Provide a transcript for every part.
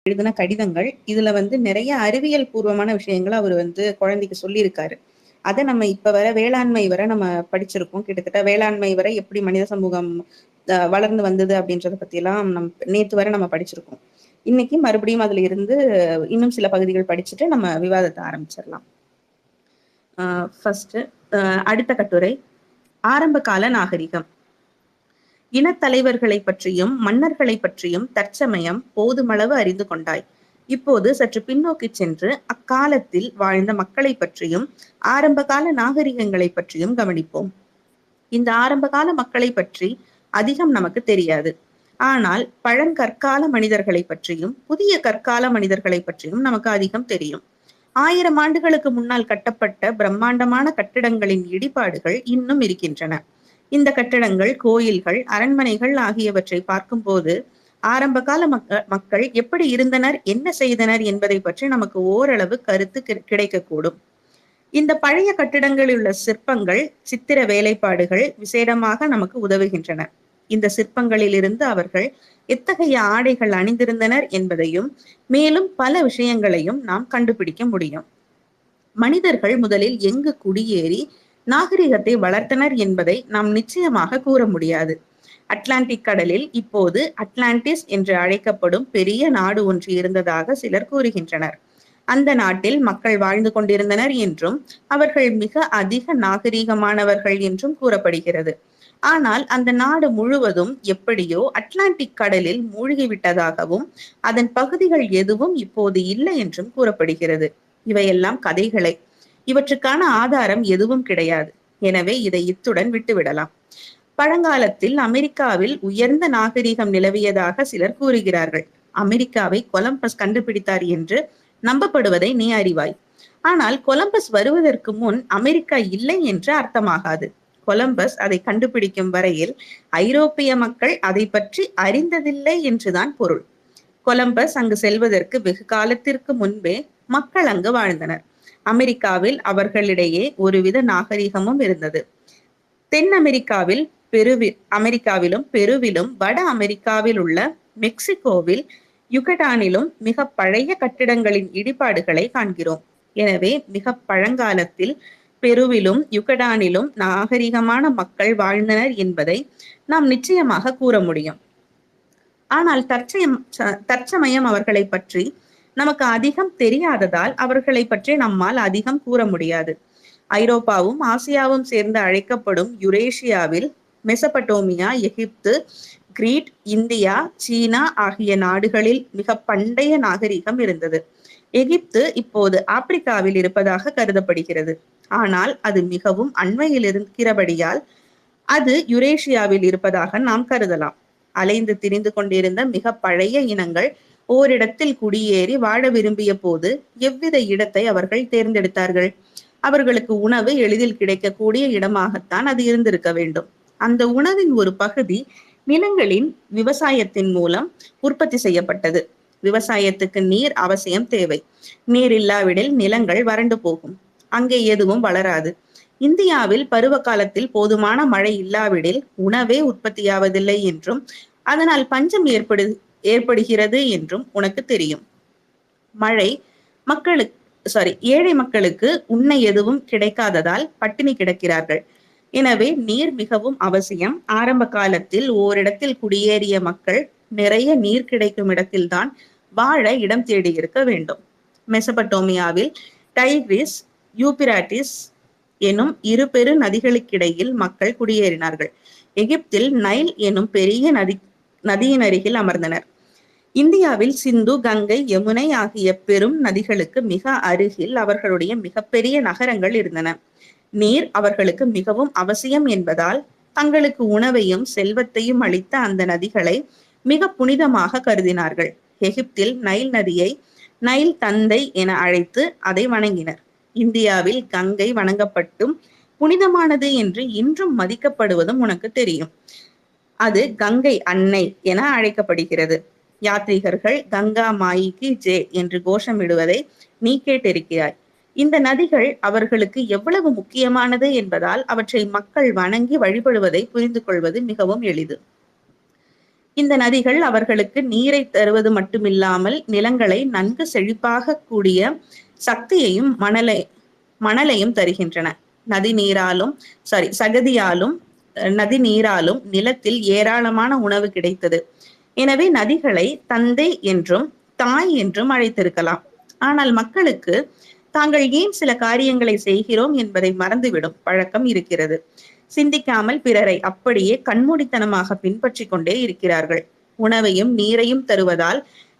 எழுதின கடிதங்கள். இதுல நிறைய அறிவியல் பூர்வமான விஷயங்களை அவர் குழந்தைக்கு சொல்லியிருக்காரு. அதை நம்ம இப்ப வர வேளாண்மை வரை நம்ம படிச்சிருக்கோம். கிட்டத்தட்ட வேளாண்மை வரை எப்படி மனித சமூகம் வளர்ந்து வந்தது அப்படின்றத பத்தி எல்லாம் நேத்து வரை நம்ம படிச்சிருக்கோம். இன்னைக்கு மறுபடியும் அதுல இருந்து இன்னும் சில பகுதிகள் படிச்சுட்டு நம்ம விவாதத்தை ஆரம்பிச்சிடலாம். ஃபர்ஸ்ட் அடுத்த கட்டுரை, ஆரம்ப கால நாகரிகம். இனத்தலைவர்களை பற்றியும் மன்னர்களை பற்றியும் தற்சமயம் போதுமளவு அறிந்து கொண்டாய். இப்போது சற்று பின்னோக்கி சென்று அக்காலத்தில் வாழ்ந்த மக்களை பற்றியும் ஆரம்பகால நாகரிகங்களை பற்றியும் கவனிப்போம். இந்த ஆரம்பகால மக்களை பற்றி அதிகம் நமக்கு தெரியாது. ஆனால் பழங்கற்கால மனிதர்களை பற்றியும் புதிய கற்கால மனிதர்களை பற்றியும் நமக்கு அதிகம் தெரியும். 1000 ஆண்டுகளுக்கு முன்னால் கட்டப்பட்ட பிரம்மாண்டமான கட்டிடங்களின் இடிபாடுகள் இன்னும் இருக்கின்றன. இந்த கட்டடங்கள், கோயில்கள், அரண்மனைகள் ஆகியவற்றை பார்க்கும்போது ஆரம்ப கால மக்கள் எப்படி இருந்தனர், என்ன செய்தனர் என்பதை பற்றி நமக்கு ஓரளவு கருத்து கிடைக்கக்கூடும். இந்த பழைய கட்டிடங்களில் உள்ள சிற்பங்கள், சித்திர வேலைப்பாடுகள் விசேடமாக நமக்கு உதவுகின்றன. இந்த சிற்பங்களில் இருந்து அவர்கள் எத்தகைய ஆடைகள் அணிந்திருந்தனர் என்பதையும் மேலும் பல விஷயங்களையும் நாம் கண்டுபிடிக்க முடியும். மனிதர்கள் முதலில் எங்கு குடியேறி நாகரிகத்தை வளர்த்தனர் என்பதை நாம் நிச்சயமாக கூற முடியாது. அட்லாண்டிக் கடலில் இப்போது அட்லாண்டிஸ் என்று அழைக்கப்படும் பெரிய நாடு ஒன்று இருந்ததாக சிலர் கூறுகின்றனர். அந்த நாட்டில் மக்கள் வாழ்ந்து கொண்டிருந்தனர் என்றும் அவர்கள் மிக அதிக நாகரீகமானவர்கள் என்றும் கூறப்படுகிறது. ஆனால் அந்த நாடு முழுவதும் எப்படியோ அட்லாண்டிக் கடலில் மூழ்கிவிட்டதாகவும் அதன் பகுதிகள் எதுவும் இப்போது இல்லை என்றும் கூறப்படுகிறது. இவையெல்லாம் கதைகளை. இவற்றுக்கான ஆதாரம் எதுவும் கிடையாது. எனவே இதை இத்துடன் விட்டுவிடலாம். பழங்காலத்தில் அமெரிக்காவில் உயர்ந்த நாகரிகம் நிலவியதாக சிலர் கூறுகிறார்கள். அமெரிக்காவை கொலம்பஸ் கண்டுபிடித்தார் என்று நம்பப்படுவதை நீ அறிவாய். ஆனால் கொலம்பஸ் வருவதற்கு முன் அமெரிக்கா இல்லை என்று அர்த்தமாகாது. கொலம்பஸ் அதை கண்டுபிடிக்கும் வரையில் ஐரோப்பிய மக்கள் அதை பற்றி அறிந்ததில்லை என்றுதான் பொருள். கொலம்பஸ் அங்கு செல்வதற்கு வெகு காலத்திற்கு முன்பே மக்கள் அங்கு வாழ்ந்தனர். அமெரிக்காவில் அவர்களிடையே ஒருவித நாகரிகமும் இருந்தது. தென் அமெரிக்காவிலும் பெருவிலும் வட அமெரிக்காவில் உள்ள மெக்சிகோவில் யுகடானிலும் மிக பழைய கட்டிடங்களின் இடிபாடுகளை காண்கிறோம். எனவே மிக பழங்காலத்தில் பெருவிலும் யுகடானிலும் நாகரிகமான மக்கள் வாழ்ந்தனர் என்பதை நாம் நிச்சயமாக கூற முடியும். ஆனால் தற்சமயம் அவர்களை பற்றி நமக்கு அதிகம் தெரியாததால் அவர்களை பற்றி நம்மால் அதிகம் கூற முடியாது. ஐரோப்பாவும் ஆசியாவும் சேர்ந்து அழைக்கப்படும் யுரேஷியாவில் மெசபடோமியா, எகிப்து, கிரீட், இந்தியா, சீனா ஆகிய நாடுகளில் மிக பண்டைய நாகரிகம் இருந்தது. எகிப்து இப்போது ஆப்பிரிக்காவில் இருப்பதாக கருதப்படுகிறது. ஆனால் அது மிகவும் அண்மையில் இருக்கிறபடியால் அது யுரேஷியாவில் இருப்பதாக நாம் கருதலாம். அலைந்து திரிந்து கொண்டிருந்த மிக பழைய இனங்கள் ஓரிடத்தில் குடியேறி வாழ விரும்பிய போது எவ்வித இடத்தை அவர்கள் தேர்ந்தெடுத்தார்கள்? அவர்களுக்கு உணவு எளிதில் கிடைக்கக்கூடிய இடமாகத்தான் அது இருந்திருக்க வேண்டும். அந்த உணவின் ஒரு பகுதி நிலங்களின் விவசாயத்தின் மூலம் உற்பத்தி செய்யப்பட்டது. விவசாயத்துக்கு நீர் அவசியம் தேவை. நீர் இல்லாவிடில் நிலங்கள் வறண்டு போகும். அங்கே எதுவும் வளராது. இந்தியாவில் பருவ காலத்தில் போதுமான மழை இல்லாவிடில் உணவே உற்பத்தியாவதில்லை என்றும் அதனால் பஞ்சம் ஏற்படுகிறது என்றும் உனக்கு தெரியும். ஏழை மக்களுக்கு உண்ண எதுவும் கிடைக்காததால் பட்டினி கிடக்கிறார்கள். எனவே நீர் மிகவும் அவசியம். ஆரம்ப காலத்தில் ஓரிடத்தில் குடியேறிய மக்கள் நிறைய நீர் கிடைக்கும் இடத்தில்தான் வாழ இடம் தேடி இருக்க வேண்டும். மெசபடோமியாவில் டைக்ரிஸ், யூபிராட்டிஸ் எனும் இரு பெரு நதிகளுக்கிடையில் மக்கள் குடியேறினார்கள். எகிப்தில் நைல் எனும் பெரிய நதியின் அருகில் அமர்ந்தனர். இந்தியாவில் சிந்து, கங்கை, யமுனை ஆகிய பெரும் நதிகளுக்கு மிக அருகில் அவர்களுடைய மிகப்பெரிய நகரங்கள் இருந்தன. நீர் அவர்களுக்கு மிகவும் அவசியம் என்பதால் தங்களுக்கு உணவையும் செல்வத்தையும் அளித்த அந்த நதிகளை மிக புனிதமாக கருதினார்கள். எகிப்தில் நைல் நதியை நைல் தந்தை என அழைத்து அதை வணங்கினர். இந்தியாவில் கங்கை வணங்கப்பட்டும் புனிதமானது என்று இன்றும் மதிக்கப்படுவதும் உனக்கு தெரியும். அது கங்கை அன்னை என அழைக்கப்படுகிறது. யாத்ரீகர்கள் கங்கா மாயிக்கு ஜே என்று கோஷமிடுவதை நீ கேட்டிருக்கிறாய். இந்த நதிகள் அவர்களுக்கு எவ்வளவு முக்கியமானது என்பதால் அவற்றை மக்கள் வணங்கி வழிபடுவதை புரிந்து கொள்வது மிகவும் எளிது. இந்த நதிகள் அவர்களுக்கு நீரை தருவது மட்டுமில்லாமல் நிலங்களை நன்கு செழிப்பாக கூடிய சக்தியையும் மணலையும் தருகின்றன. நதி நீராலும் சகதியாலும் நதி நீராலும் நிலத்தில் ஏராளமான உணவு கிடைத்தது. எனவே நதிகளை தந்தை என்றும் தாய் என்றும் அழைத்திருக்கலாம். ஆனால் மக்களுக்கு தாங்கள் ஏன் சில காரியங்களை செய்கிறோம் என்பதை மறந்துவிடும் பழக்கம் இருக்கிறது. சிந்திக்காமல் பிறரை அப்படியே கண்மூடித்தனமாக பின்பற்றி கொண்டே இருக்கிறார்கள். உணவையும் நீரையும் தருவதால்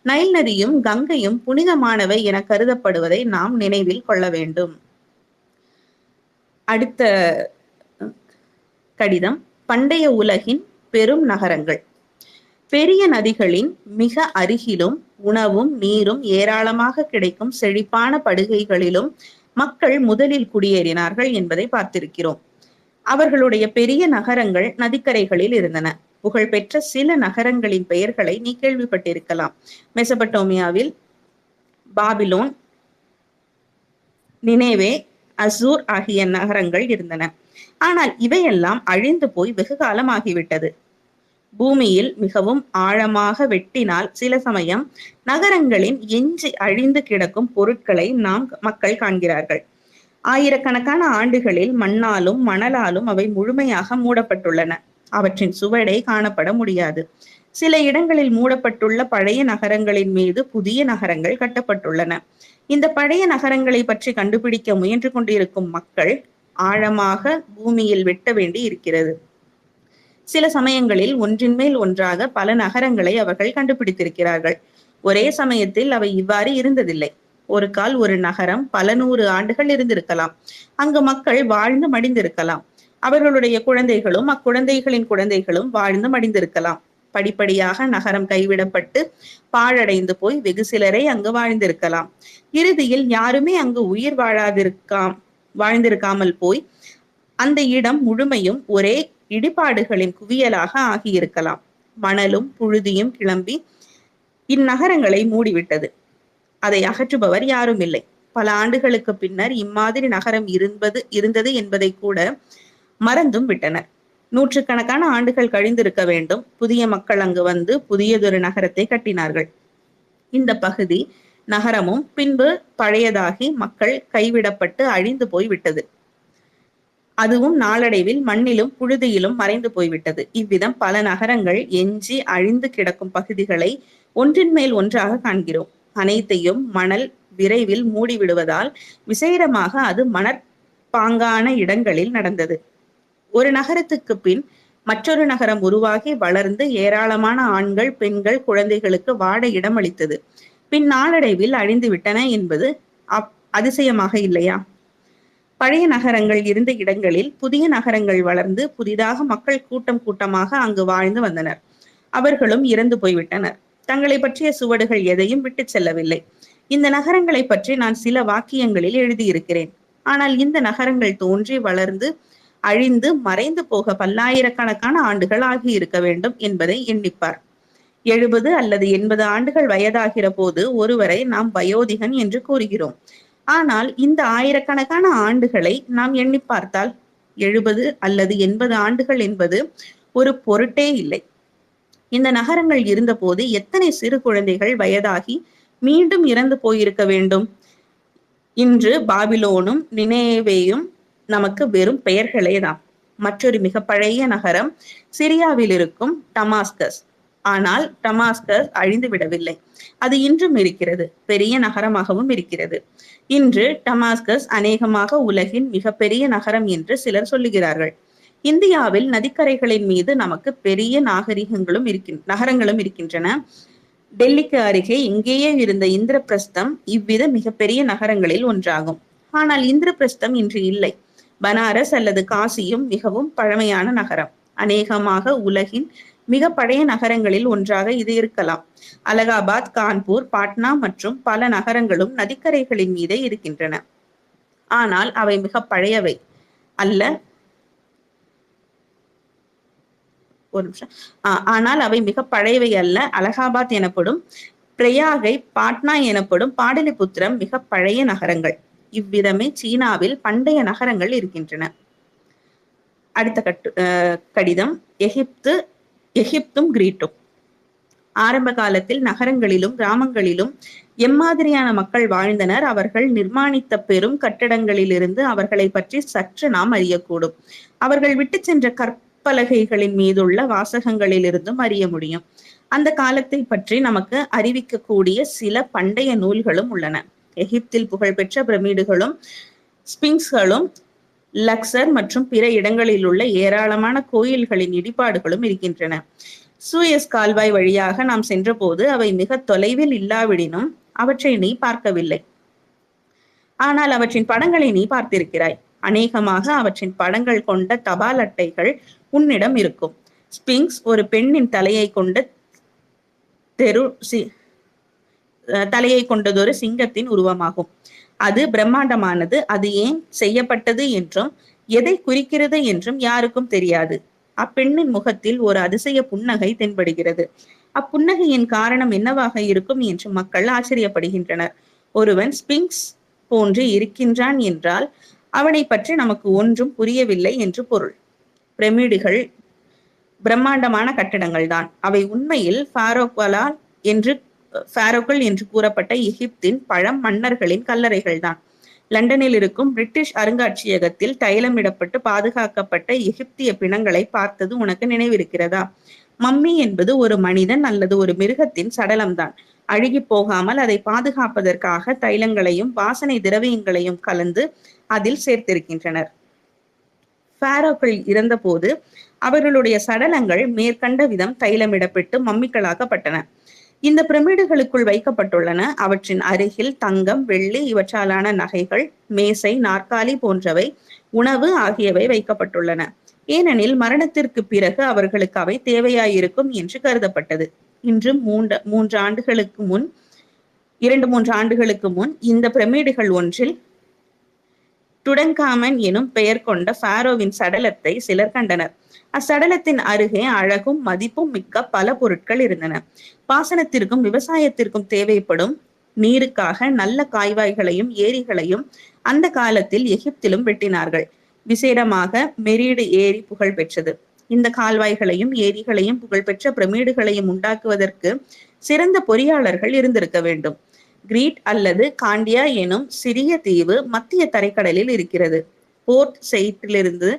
நைல் நதியும் கங்கையும் புனிதமானவை என கருதப்படுவதை நாம் நினைவில் கொள்ள வேண்டும். அடுத்த கடிதம், பண்டைய உலகின் பெரும் நகரங்கள். பெரிய நதிகளின் மிக அருகிலும் உணவும் நீரும் ஏராளமாக கிடைக்கும் செழிப்பான படுகைகளிலும் மக்கள் முதலில் குடியேறினார்கள் என்பதை பார்த்திருக்கிறோம். அவர்களுடைய பெரிய நகரங்கள் நதிக்கரைகளில் இருந்தன. புகழ்பெற்ற சில நகரங்களின் பெயர்களை நீ கேள்விப்பட்டிருக்கலாம். மெசபடோமியாவில் பாபிலோன், நினேவே, அசூர் ஆகிய நகரங்கள் இருந்தன. ஆனால் இவையெல்லாம் அழிந்து போய் வெகு காலம் ஆகிவிட்டது. பூமியில் மிகவும் ஆழமாக வெட்டினால் சில சமயம் நகரங்களின் எஞ்சி அழிந்து கிடக்கும் பொருட்களை மக்கள் காண்கிறார்கள். ஆயிரக்கணக்கான ஆண்டுகளில் மண்ணாலும் மணலாலும் அவை முழுமையாக மூடப்பட்டுள்ளன. அவற்றின் சுவடே காணப்பட முடியாது. சில இடங்களில் மூடப்பட்டுள்ள பழைய நகரங்களின் மீது புதிய நகரங்கள் கட்டப்பட்டுள்ளன. இந்த பழைய நகரங்களை பற்றி கண்டுபிடிக்க முயன்று கொண்டிருக்கும் மக்கள் ஆழமாக பூமியில் வெட்ட வேண்டி இருக்கிறது. சில சமயங்களில் ஒன்றின் மேல் ஒன்றாக பல நகரங்களை அவர்கள் கண்டுபிடித்திருக்கிறார்கள். ஒரே சமயத்தில் அவை இவ்வாறு இருந்ததில்லை. ஒரு கால் ஒரு நகரம் பல 100 ஆண்டுகள் இருந்திருக்கலாம். அங்கு மக்கள் வாழ்ந்து மடிந்திருக்கலாம். அவர்களுடைய குழந்தைகளும் அக்குழந்தைகளின் குழந்தைகளும் வாழ்ந்து மடிந்திருக்கலாம். படிப்படியாக நகரம் கைவிடப்பட்டு பாழடைந்து போய் வெகு சிலரை அங்கு வாழ்ந்திருக்கலாம். இறுதியில் யாருமே அங்கு உயிர் வாழ்ந்திருக்காமல் போய் அந்த இடம் முழுமையும் ஒரே இடிபாடுகளின் குவியலாக ஆகியிருக்கலாம். மணலும் புழுதியும் கிளம்பி இந்நகரங்களை மூடிவிட்டது. அதை அகற்றுபவர் யாரும் இல்லை. பல ஆண்டுகளுக்கு பின்னர் இம்மாதிரி நகரம் இருந்தது என்பதை கூட மறந்தும் விட்டனர். நூற்றுக்கணக்கான ஆண்டுகள் கழிந்திருக்க வேண்டும். புதிய மக்கள் அங்கு வந்து புதியதொரு நகரத்தை கட்டினார்கள். இந்த பகுதி நகரமும் பின்பு பழையதாகி மக்கள் கைவிடப்பட்டு அழிந்து போய்விட்டது. அதுவும் நாளடைவில் மண்ணிலும் புழுதியிலும் மறைந்து போய்விட்டது. இவ்விதம் பல நகரங்கள் எஞ்சி அழிந்து கிடக்கும் பகுதிகளை ஒன்றின் மேல் ஒன்றாக காண்கிறோம். அனைத்தையும் மணல் விரைவில் மூடிவிடுவதால் விசேடமாக அது மணற்பாங்கான இடங்களில் நடந்தது. ஒரு நகரத்துக்கு பின் மற்றொரு நகரம் உருவாகி வளர்ந்து ஏராளமான ஆண்கள், பெண்கள், குழந்தைகளுக்கு வாட இடம் அளித்தது. பின் நாளடைவில் அழிந்து விட்டன என்பது அதிசயமாக இல்லையா? பழைய நகரங்கள் இருந்த இடங்களில் புதிய நகரங்கள் வளர்ந்து புதிதாக மக்கள் கூட்டம் கூட்டமாக அங்கு வாழ்ந்து வந்தனர். அவர்களும் இறந்து போய்விட்டனர். தங்களை பற்றிய சுவடுகள் எதையும் விட்டு செல்லவில்லை. இந்த நகரங்களை பற்றி நான் சில வாக்கியங்களில் எழுதியிருக்கிறேன். ஆனால் இந்த நகரங்கள் தோன்றி வளர்ந்து அழிந்து மறைந்து போக பல்லாயிரக்கணக்கான ஆண்டுகள் ஆகி இருக்க வேண்டும் என்பதை எண்ணிப்பார். 70 அல்லது 80 ஆண்டுகள் வயதாகிற போது ஒருவரை நாம் வயோதிகன் என்று கூறுகிறோம். ஆனால் இந்த ஆயிரக்கணக்கான ஆண்டுகளை நாம் எண்ணி பார்த்தால் 70 அல்லது 80 ஆண்டுகள் என்பது ஒரு பொருட்டே இல்லை. இந்த நகரங்கள் இருந்தபோது எத்தனை சிறு குழந்தைகள் வயதாகி மீண்டும் இறந்து போயிருக்க வேண்டும். இன்று பாபிலோனும் நினேவேயும் நமக்கு வெறும் பெயர்களே தான். மற்றொரு மிக பழைய நகரம் சிரியாவில் இருக்கும் டமாஸ்கஸ். ஆனால் டமாஸ்கஸ் அழிந்து விடவில்லை. அது இன்றும் இருக்கிறது. பெரிய நகரமாகவும் இருக்கிறது. இன்று டமாஸ்கஸ் அநேகமாக உலகின் மிகப்பெரிய நகரம் என்று சிலர் சொல்லுகிறார்கள். இந்தியாவில் நதிக்கரைகளின் மீது நமக்கு பெரிய நகரங்களும் இருக்கின்றன. டெல்லிக்கு அருகே இங்கேயே இருந்த இந்திரபிரஸ்தம் இவ்வித மிகப்பெரிய நகரங்களில் ஒன்றாகும். ஆனால் இந்திரபிரஸ்தம் இன்று இல்லை. பனாரஸ் அல்லது காசியும் மிகவும் பழமையான நகரம். அநேகமாக உலகின் மிக பழைய நகரங்களில் ஒன்றாக இது இருக்கலாம். அலகாபாத், கான்பூர், பாட்னா மற்றும் பல நகரங்களும் நதிக்கரைகளின் மீதே இருக்கின்றன. ஆனால் அவை மிக பழையவை அல்ல. அலகாபாத் எனப்படும் பிரயாகை, பாட்னா எனப்படும் பாடலிபுத்திரம் மிக பழைய நகரங்கள். இவ்விதமே சீனாவில் பண்டைய நகரங்கள் இருக்கின்றன. அடுத்த கடிதம், எகிப்தும் கிரீட்டும். ஆரம்ப காலத்தில் நகரங்களிலும் கிராமங்களிலும் எம்மாதிரியான மக்கள் வாழ்ந்தனர், அவர்கள் நிர்மாணித்த பெரும் கட்டடங்களிலிருந்து அவர்களை பற்றி சற்று நாம் அறியக்கூடும். அவர்கள் விட்டு சென்ற கற்பலகைகளின் மீதுள்ள வாசகங்களிலிருந்தும் அறிய முடியும். அந்த காலத்தை பற்றி நமக்கு அறிவிக்கக்கூடிய சில பண்டைய நூல்களும் உள்ளன. எகிப்தில் புகழ்பெற்ற பிரமிடுகளும் ஸ்பிங்ஸ்களும் லக்சர் மற்றும் பிற இடங்களில் உள்ள ஏராளமான கோயில்களின் இடிபாடுகளும் இருக்கின்றன. சூயஸ் கால்வாய் வழியாக நாம் சென்றபோது அவை மிக தொலைவில் இல்லாவிடினும் அவற்றை நீ பார்க்கவில்லை. ஆனால் அவற்றின் படங்களை நீ பார்த்திருக்கிறாய். அநேகமாக அவற்றின் படங்கள் கொண்ட தபால் அட்டைகள் உன்னிடம் இருக்கும். ஸ்பிங்ஸ் ஒரு பெண்ணின் தலையை கொண்டதொரு சிங்கத்தின் உருவமாகும். அது பிரம்மாண்டமானது. அது ஏன் செய்யப்பட்டது என்றும் எதை குறிக்கிறது என்றும் யாருக்கும் தெரியாது. அப்பெண்ணின் முகத்தில் ஒரு அதிசய புன்னகை தென்படுகிறது. அப்புன்னகையின் காரணம் என்னவாக இருக்கும் என்று மக்கள் ஆச்சரியப்படுகின்றனர். ஒருவன் ஸ்பிங்ஸ் போன்று இருக்கின்றான் என்றால் அவனை பற்றி நமக்கு ஒன்றும் புரியவில்லை என்று பொருள். பிரமிடுகள் பிரம்மாண்டமான கட்டடங்கள் தான். அவை உண்மையில் ஃபாரோக்கள் என்று கூறப்பட்ட எகிப்தின் பழம் மன்னர்களின் கல்லறைகள் தான். லண்டனில் இருக்கும் பிரிட்டிஷ் அருங்காட்சியகத்தில் தைலமிடப்பட்டு பாதுகாக்கப்பட்ட எகிப்திய பிணங்களை பார்த்தது உனக்கு நினைவிருக்கிறதா? மம்மி என்பது ஒரு மனிதன் அல்லது ஒரு மிருகத்தின் சடலம்தான். அழுகி போகாமல் அதை பாதுகாப்பதற்காக தைலங்களையும் வாசனை திரவியங்களையும் கலந்து அதில் சேர்த்திருக்கின்றனர். ஃபாரோக்கள் இறந்தபோது அவர்களுடைய சடலங்கள் மேற்கண்ட விதம் தைலமிடப்பட்டு மம்மிக்களாக்கப்பட்டன. இந்த பிரமிடுகளுக்குள் வைக்கப்பட்டுள்ளன. அவற்றின் அருகில் தங்கம், வெள்ளி இவற்றாலான நகைகள், மேசை, நாற்காலி போன்றவை, உணவு ஆகியவை வைக்கப்பட்டுள்ளன. ஏனெனில் மரணத்திற்கு பிறகு அவர்களுக்கு அவை தேவையாயிருக்கும் என்று கருதப்பட்டது. இன்று 2-3 ஆண்டுகளுக்கு முன் இந்த பிரமிடுகள் ஒன்றில் டுடன்காமன் எனும் பெயர் கொண்ட ஃபாரோவின் சடலத்தை சிலர் கண்டனர். அச்சடலத்தின் அருகே அழகும் மதிப்பும் மிக்க பல பொருட்கள் இருந்தன. பாசனத்திற்கும் விவசாயத்திற்கும் தேவைப்படும் நீருக்காக நல்ல காய்வாய்களையும் ஏரிகளையும் அந்த காலத்தில் எகிப்திலும் வெட்டினார்கள். விசேடமாக மெரீடு ஏரி புகழ் பெற்றது. இந்த கால்வாய்களையும் ஏரிகளையும் புகழ்பெற்ற பிரமிடுகளையும் உண்டாக்குவதற்கு சிறந்த பொறியாளர்கள் இருந்திருக்க வேண்டும். கிரீட் அல்லது காண்டியா எனும் சிறிய தீவு மத்திய தரைக்கடலில் இருக்கிறது. போர்ட் செயிட்டிலிருந்து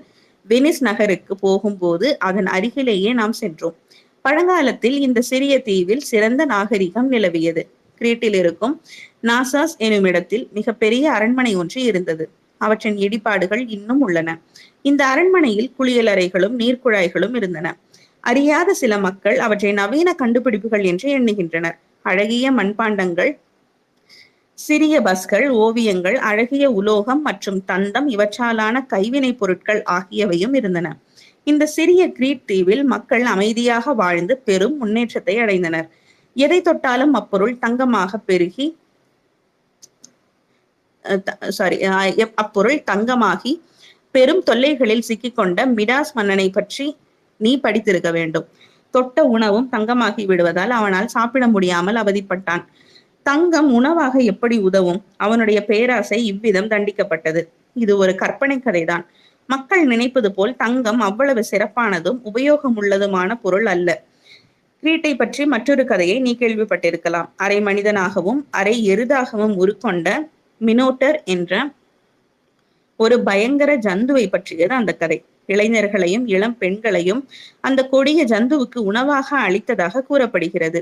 வெனிஸ் நகருக்கு போகும்போது அதன் அருகிலேயே நாம் சென்றோம். பழங்காலத்தில் இந்த சிறிய தீவில் சிறந்த நாகரிகம் நிலவியது. கிரீட்டில் இருக்கும் நாசாஸ் எனும் இடத்தில் மிகப்பெரிய அரண்மனை ஒன்று இருந்தது. அவற்றின் இடிபாடுகள் இன்னும் உள்ளன. இந்த அரண்மனையில் குளியலறைகளும் நீர்க்குழாய்களும் இருந்தன. அறியாத சில மக்கள் அவற்றை நவீன கண்டுபிடிப்புகள் என்று எண்ணுகின்றனர். அழகிய மண்பாண்டங்கள், சிறிய பஸ்கள், ஓவியங்கள், அழகிய உலோகம் மற்றும் தந்தம் இவற்றாலான கைவினை பொருட்கள் ஆகியவையும் இருந்தன. இந்த சிறிய கிரீட் தீவில் மக்கள் அமைதியாக வாழ்ந்து பெரும் முன்னேற்றத்தை அடைந்தனர். எதை தொட்டாலும் அப்பொருள் தங்கமாகி பெரும் தொல்லைகளில் சிக்கிக்கொண்ட மிடாஸ் மன்னனை பற்றி நீ படித்திருக்க வேண்டும். தொட்ட உணவும் தங்கமாகி விடுவதால் அவனால் சாப்பிட முடியாமல் அவதிப்பட்டான். தங்கம் உணவாக எப்படி உதவும்? அவனுடைய பேராசை இவ்விதம் தண்டிக்கப்பட்டது. இது ஒரு கற்பனை கதைதான். மக்கள் நினைப்பது போல் தங்கம் அவ்வளவு சிறப்பானதும் உபயோகமுள்ளதுமான பொருள் அல்ல. கிரீட்டை பற்றி மற்றொரு கதையை நீ கேள்விப்பட்டிருக்கலாம். அரை மனிதனாகவும் அரை எருதாகவும் உருக்கொண்ட மினோட்டர் என்ற ஒரு பயங்கர ஜந்துவை பற்றியது அந்த கதை. இளைஞர்களையும் இளம் பெண்களையும் அந்த கொடிய ஜந்துவுக்கு உணவாக அளித்ததாக கூறப்படுகிறது.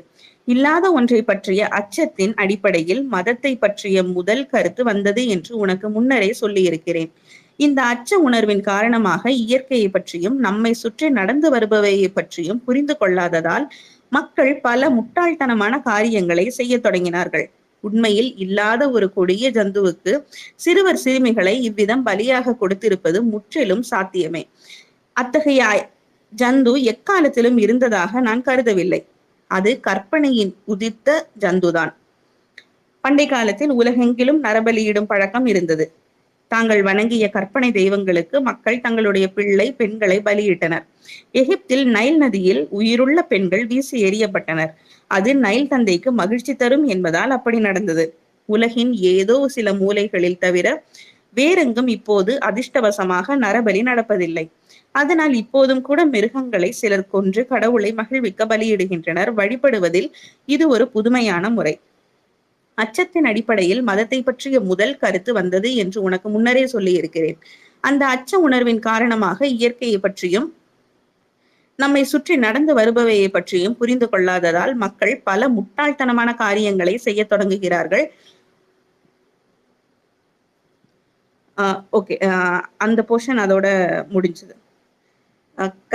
இல்லாத ஒன்றை பற்றிய அச்சத்தின் அடிப்படையில் மதத்தை பற்றிய முதல் கருத்து வந்தது என்று உனக்கு முன்னரே சொல்லியிருக்கிறேன். இந்த அச்ச உணர்வின் காரணமாக இயற்கையை பற்றியும் நம்மை சுற்றி நடந்து வருபவையை பற்றியும் புரிந்து கொள்ளாததால் மக்கள் பல முட்டாள்தனமான காரியங்களை செய்ய தொடங்கினார்கள். உண்மையில் இல்லாத ஒரு கொடிய ஜந்துவுக்கு சிறுவர் சிறுமிகளை இவ்விதம் பலியாக கொடுத்திருப்பது முற்றிலும் சாத்தியமே. அத்தகைய ஜந்து எக்காலத்திலும் இருந்ததாக நான் கருதவில்லை. அது கற்பனையின் உதித்த ஜந்துதான். பண்டை காலத்தில் உலகெங்கிலும் நரபலியிடும் பழக்கம் இருந்தது. தாங்கள் வணங்கிய கற்பனை தெய்வங்களுக்கு மக்கள் தங்களுடைய பிள்ளை பெண்களை பலியிட்டனர். எகிப்தில் நைல் நதியில் உயிருள்ள பெண்கள் வீசி எறியப்பட்டனர். அது நைல் தந்தைக்கு மகிழ்ச்சி தரும் என்பதால் அப்படி நடந்தது. உலகின் ஏதோ சில மூலைகளில் தவிர வேறெங்கும் இப்போது அதிர்ஷ்டவசமாக நரபலி நடப்பதில்லை. அதனால் இப்போதும் கூட மிருகங்களை சிலர் கொன்று கடவுளை மகிழ்விக்க பலியிடுகின்றனர். வழிபடுவதில் இது ஒரு புதுமையான முறை. அச்சத்தின் அடிப்படையில் மதத்தை பற்றிய முதல் கருத்து வந்தது என்று உனக்கு முன்னரே சொல்லி இருக்கிறேன். அந்த அச்ச உணர்வின் காரணமாக இயற்கையை பற்றியும் நம்மை சுற்றி நடந்து வருபவையை பற்றியும் புரிந்து கொள்ளாததால் மக்கள் பல முட்டாள்தனமான காரியங்களை செய்ய தொடங்குகிறார்கள். ஓகே, அந்த போர்ஷன் அதோட முடிஞ்சது.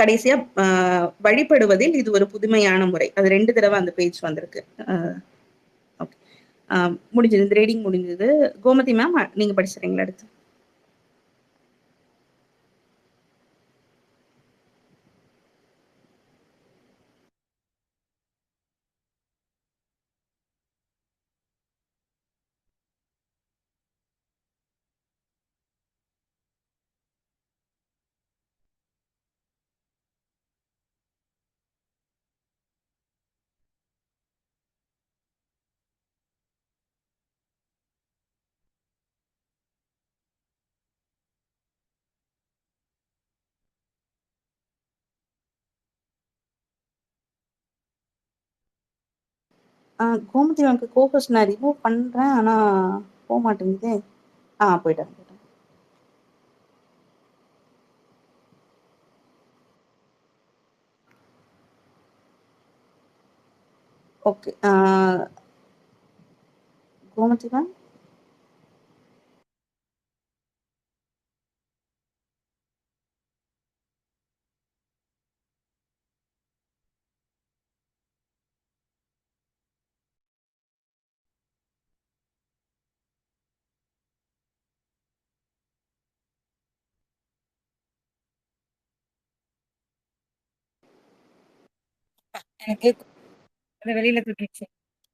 கடைசியா வழிபடுவதில் இது ஒரு புதுமையான முறை. அது 2 தடவை அந்த பேஜ் வந்திருக்கு. ஓகே, முடிஞ்சது. இந்த ரீடிங் முடிஞ்சது. கோமதி மேம், நீங்க படிச்சுறீங்களா அடுத்து? கோமதி மேம்க்கு கோகஸ் நான் ரிமூவ் பண்றேன், ஆனா போக மாட்டேங்குதே. போயிட்டாங்க. Okay, Gomathi ma'am. எனக்கு வெளியில தூக்கிடுச்சு,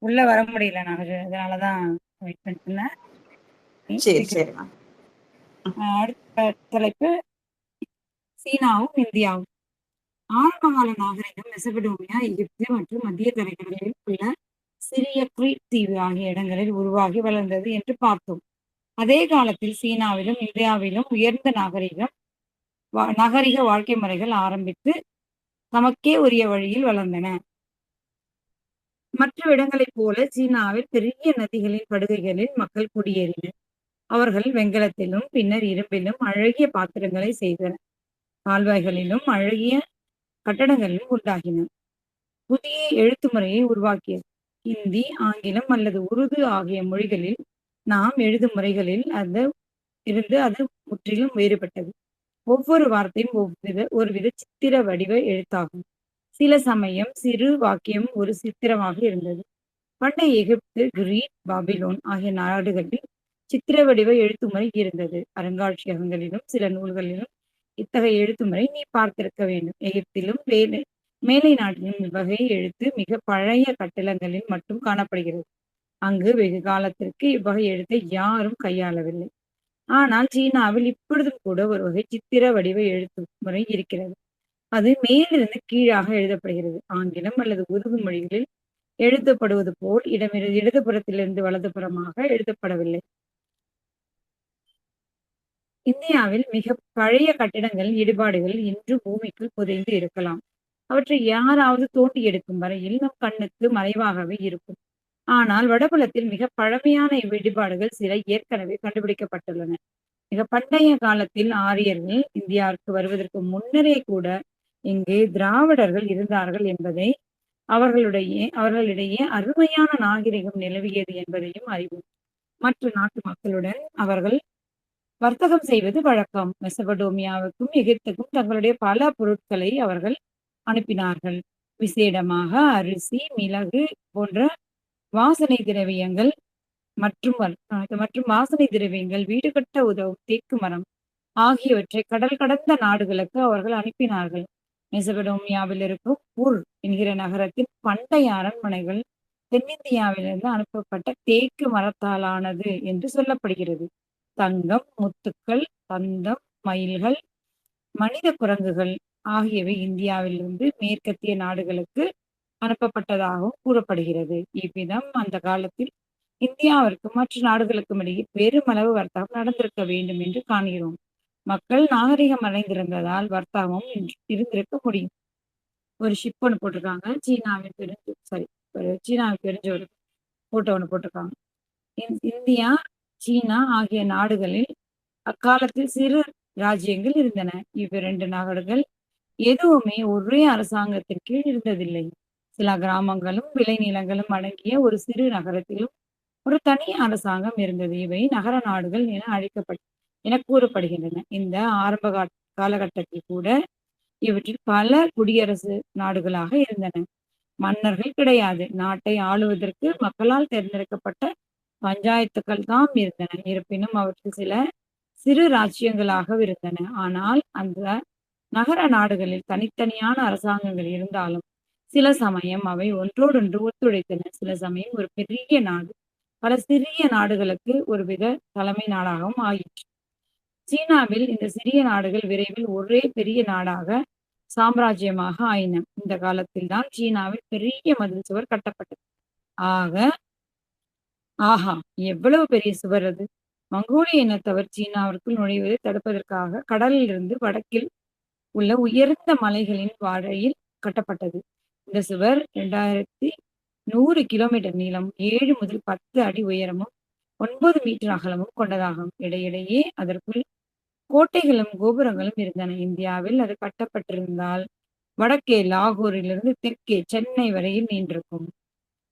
உள்ள வர முடியல. நான் அதனாலதான் வெயிட் பண்ணிட்டு இருந்தேன். சரி சரி மேம். அடுத்த தலைப்பு சீனாவும் இந்தியாவும். ஆரம்பகால நாகரிகம் மெசபடோமியா, எகிப்து மற்றும் மத்திய தரைக்கடலில் உள்ள சிறிய கிரீட் தீவு ஆகிய இடங்களில் உருவாகி வளர்ந்தது என்று பார்த்தோம். அதே காலத்தில் சீனாவிலும் இந்தியாவிலும் உயர்ந்த நாகரிக வாழ்க்கை முறைகள் ஆரம்பித்து தமக்கே உரிய வழியில் வளர்ந்தன. மற்ற இடங்களைப் போல சீனாவில் பெரிய நதிகளின் படுகைகளில் மக்கள் குடியேறினர். அவர்கள் வெண்கலத்திலும் பின்னர் இரும்பிலும் அழகிய பாத்திரங்களை செய்தனர். கால்வாய்களிலும் அழகிய கட்டடங்களிலும் உண்டாகின. புதிய எழுத்து முறையை உருவாக்கியது. இந்தி, ஆங்கிலம் அல்லது உருது ஆகிய மொழிகளில் நாம் எழுதும் முறைகளில் இருந்து அது முற்றிலும் வேறுபட்டது. ஒவ்வொரு வார்த்தையும் ஒருவித சித்திர வடிவ எழுத்தாகும். சில சமயம் சிறு வாக்கியம் ஒரு சித்திரமாக இருந்தது. பண்டைய எகிப்து, கிரீட், பாபிலோன் ஆகிய நாடுகளில் சித்திர வடிவ எழுத்துமுறை இருந்தது. அருங்காட்சியகங்களிலும் சில நூல்களிலும் இத்தகைய எழுத்துமுறை நீ பார்த்திருக்க வேண்டும். எகிப்திலும் மேலை நாட்டிலும் இவ்வகை எழுத்து மிக பழைய கட்டிடங்களில் மட்டும் காணப்படுகிறது. அங்கு வெகு காலத்திற்கு இவ்வகை எழுத்தை யாரும் கையாளவில்லை. ஆனால் சீனாவில் இப்பொழுதும் கூட ஒரு வகை சித்திர வடிவ எழுத்து முறை இருக்கிறது. அது மேலிருந்து கீழாக எழுதப்படுகிறது. ஆங்கிலம் அல்லது உருது மொழிகளில் எழுதப்படுவது போல் இடதுபுறத்திலிருந்து வலதுபுறமாக எழுதப்படவில்லை. இந்தியாவில் மிக பழைய கட்டிடங்கள் இடிபாடுகள் இன்று பூமிக்குள் புதைந்து இருக்கலாம். அவற்றை யாராவது தோண்டி எடுக்கும் வரையில் நம் கண்ணுக்கு மறைவாகவே இருக்கும். ஆனால் வடபுலத்தில் மிக பழமையான இவ்விடிபாடுகள் சில ஏற்கனவே கண்டுபிடிக்கப்பட்டுள்ளன. மிக பண்டைய காலத்தில் ஆரியர்கள் இந்தியாவிற்கு வருவதற்கு முன்னரே கூட இங்கு திராவிடர்கள் இருந்தார்கள் என்பதை அவர்களிடையே அருமையான நாகரிகம் நிலவியது என்பதையும் அறிவோம். மற்ற நாட்டு மக்களுடன் அவர்கள் வர்த்தகம் செய்வது வழக்கம். மெசபடோமியாவுக்கும் எகிப்துக்கும் தங்களுடைய பல பொருட்களை அவர்கள் அனுப்பினார்கள். விசேடமாக அரிசி, மிளகு போன்ற வாசனை திரவியங்கள் மற்றும் வாசனை திரவியங்கள், வீடு கட்ட உதவும் தேக்கு மரம் ஆகியவற்றை கடல் கடந்த நாடுகளுக்கு அவர்கள் அனுப்பினார்கள். மெசபடோமியாவில் இருக்கும் ஊர் என்கிற நகரத்தின் பண்டைய அரண்மனைகள் தென்னிந்தியாவிலிருந்து அனுப்பப்பட்ட தேக்கு மரத்தாலானது என்று சொல்லப்படுகிறது. தங்கம், முத்துக்கள், தந்தம், மயில்கள், மனித குரங்குகள் ஆகியவை இந்தியாவிலிருந்து மேற்கத்திய நாடுகளுக்கு அனுப்பப்பட்டதாகவும் கூறப்படுகிறது. இவ்விதம் அந்த காலத்தில் இந்தியாவிற்கும் மற்ற நாடுகளுக்கும் இடையே பெருமளவு வர்த்தகம் நடந்திருக்க வேண்டும் என்று காண்கிறோம். மக்கள் நாகரிகம் அடைந்திருந்ததால் வர்த்தகமும் இருந்திருக்க முடியும். ஒரு ஷிப் ஒன்று போட்டிருக்காங்க. சீனாவுக்கு தெரிஞ்ச ஒரு போட்டோ ஒன்று போட்டிருக்காங்க. இந்தியா, சீனா ஆகிய நாடுகளில் அக்காலத்தில் சிறு ராஜ்யங்கள் இருந்தன. இவ்விரண்டு நாடுகள் எதுவுமே ஒரே அரசாங்கத்தின் கீழ் இருந்ததில்லை. சில கிராமங்களும் விளைநிலங்களும் அடங்கிய ஒரு சிறு நகரத்திலும் ஒரு தனி அரசாங்கம் இருந்தது. இவை நகர நாடுகள் என கூறப்படுகின்றன. இந்த ஆரம்ப காலகட்டத்தில் கூட இவற்றில் பல குடியரசு நாடுகளாக இருந்தன. மன்னர்கள் கிடையாது. நாட்டை ஆளுவதற்கு மக்களால் தேர்ந்தெடுக்கப்பட்ட பஞ்சாயத்துக்கள் தாம் இருந்தன. இருப்பினும் அவற்றில் சில சிறு ராஜ்யங்களாக இருந்தன. ஆனால் அந்த நகர நாடுகளில் தனித்தனியான அரசாங்கங்கள் இருந்தாலும் சில சமயம் அவை ஒன்றோடொன்று ஒத்துழைத்தன. சில சமயம் ஒரு பெரிய நாடு பல சிறிய நாடுகளுக்கு ஒருவித தலைமை நாடாகவும் ஆயிற்று. சீனாவில் இந்த சிறிய நாடுகள் விரைவில் ஒரே பெரிய நாடாக சாம்ராஜ்யமாக ஆயின. இந்த காலத்தில் தான் சீனாவில் பெரிய மதில் சுவர் கட்டப்பட்டது. ஆஹா, எவ்வளவு பெரிய சுவர் அது! மங்கோலிய இனத்தவர் சீனாவிற்குள் நுழைவதை தடுப்பதற்காக கடலில் இருந்து வடக்கில் உள்ள உயர்ந்த மலைகளின் வாழையில் கட்டப்பட்டது. இந்த சுவர் 2100 கிலோமீட்டர் நீளம், 7 முதல் 10 அடி உயரமும் 9 மீட்டர் அகலமும் கொண்டதாகும். இடையிடையே அதற்குள் கோட்டைகளும் கோபுரங்களும் இருந்தன. இந்தியாவில் அது கட்டப்பட்டிருந்தால் வடக்கே லாகூரிலிருந்து தெற்கே சென்னை வரையில் நீண்டிருக்கும்.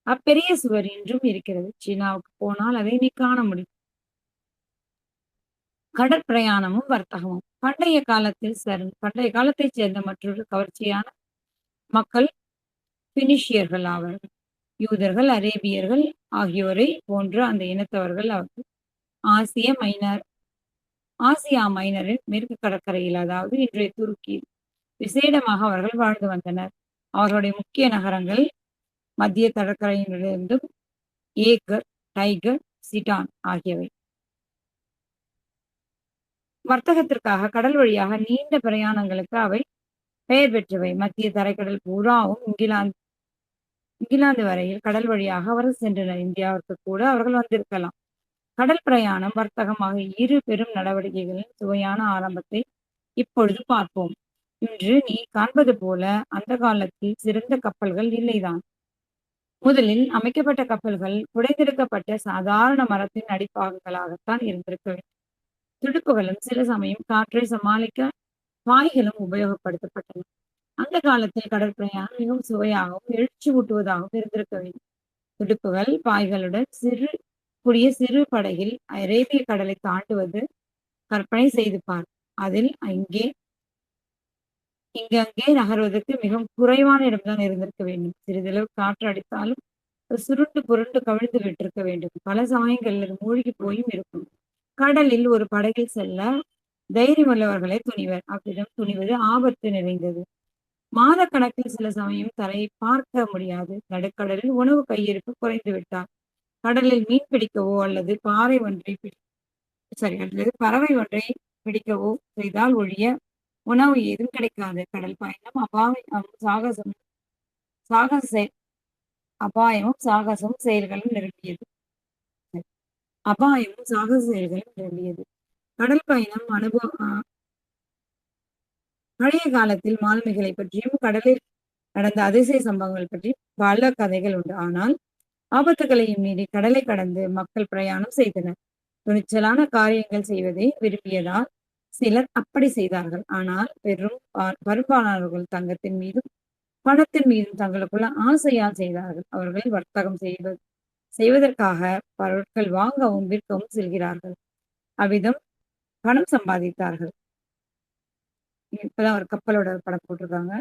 அப்பெரிய சுவர் இன்றும் இருக்கிறது. சீனாவுக்கு போனால் அதை நீ காண முடியும். கடற்பிரயாணமும் வர்த்தகமும் பண்டைய காலத்தைச் சேர்ந்த மற்றொரு கவர்ச்சியான மக்கள் பினிஷியர்கள் ஆவார்கள். யூதர்கள், அரேபியர்கள் ஆகியோரை போன்ற அந்த இனத்தவர்கள் அவர்கள் ஆசியா மைனரின் மேற்கு கடற்கரையில், அதாவது இன்றைய துருக்கியில் விசேடமாக அவர்கள் வாழ்ந்து வந்தனர். அவர்களுடைய முக்கிய நகரங்கள் மத்திய கடற்கரையிலிருந்தும் ஏகர், டைகர், சிடான் ஆகியவை. வர்த்தகத்திற்காக கடல் வழியாக நீண்ட பிரயாணங்களுக்கு அவை பெயர் பெற்றவை. மத்திய தரைக்கடல் பூராவும் இங்கிலாந்து வரையில் கடல் வழியாக அவர்கள் சென்றனர். இந்தியாவிற்கு கூட அவர்கள் வந்திருக்கலாம். கடல் பிரயாணம், வர்த்தகம் ஆகிய இரு பெரும் நடவடிக்கைகளின் சுவையான ஆரம்பத்தை இப்பொழுது பார்ப்போம். இன்று நீ காண்பது போல அந்த காலத்தில் சிறந்த கப்பல்கள் இல்லைதான். முதலில் அமைக்கப்பட்ட கப்பல்கள் குடைந்தெடுக்கப்பட்ட சாதாரண மரத்தின் அடிப்பாகங்களாகத்தான் இருந்திருக்க வேண்டும். துடுப்புகளும் சில சமயம் காற்றை சமாளிக்க பாய்களும் உபயோகப்படுத்தப்பட்டன. அந்த காலத்தில் கடற்பிரயாணம் மிகவும் சுவையாகவும் எழுச்சி ஊட்டுவதாகவும் இருந்திருக்க வேண்டும். துடுப்புகள் பாய்களுடன் சிறு படகில் அரேபிய கடலை தாண்டுவது கற்பனை செய்து பார். அதில் இங்கங்கே நகர்வதற்கு மிகவும் குறைவான இடம்தான் இருந்திருக்க வேண்டும். சிறிதளவு காற்று அடித்தாலும் சுருண்டு புரண்டு கவிழ்ந்து விட்டிருக்க வேண்டும். பல சமயங்களில் மூழ்கி போயும் இருக்கும். கடலில் ஒரு படகில் செல்ல தைரியமுள்ளவர்களே துணிவர். அவ்விதம் துணிவது ஆபத்து நிறைந்தது. மாத கணக்கில் சில சமயம் தரையை பார்க்க முடியாது. நடுக்கடலில் உணவு கையிருப்பு குறைந்து விட்டார். கடலில் மீன் பிடிக்கவோ அல்லது பறவை ஒன்றை பிடிக்கவோ செய்தால் ஒழிய உணவு ஏதும் கிடைக்காது. கடல் பயணம் அபாயமும் சாகச செயல்களும் நிரம்பியது. கடல் பயணம் பழைய காலத்தில் மாலுமிகளை பற்றியும் கடலில் நடந்த அதிசய சம்பவங்கள் பற்றி பல கதைகள் உண்டு. ஆனால் ஆபத்துகளையும் மீறி கடலை கடந்து மக்கள் பிரயாணம் செய்தனர். துணிச்சலான காரியங்கள் செய்வதை விரும்பியதால் சிலர் அப்படி செய்தார்கள். ஆனால் பெரும்பாலானவர்கள் தங்கத்தின் மீதும் பணத்தின் மீதும் தங்களுக்குள்ள ஆசையால் செய்தார்கள். அவர்கள் வர்த்தகம் செய்வதற்காக பொருட்கள் வாங்கவும் விற்கவும் செல்கிறார்கள். அவ்விதம் பணம் சம்பாதித்தார்கள். இப்பதான் ஒரு கப்பலோட படம் போட்டிருக்காங்க.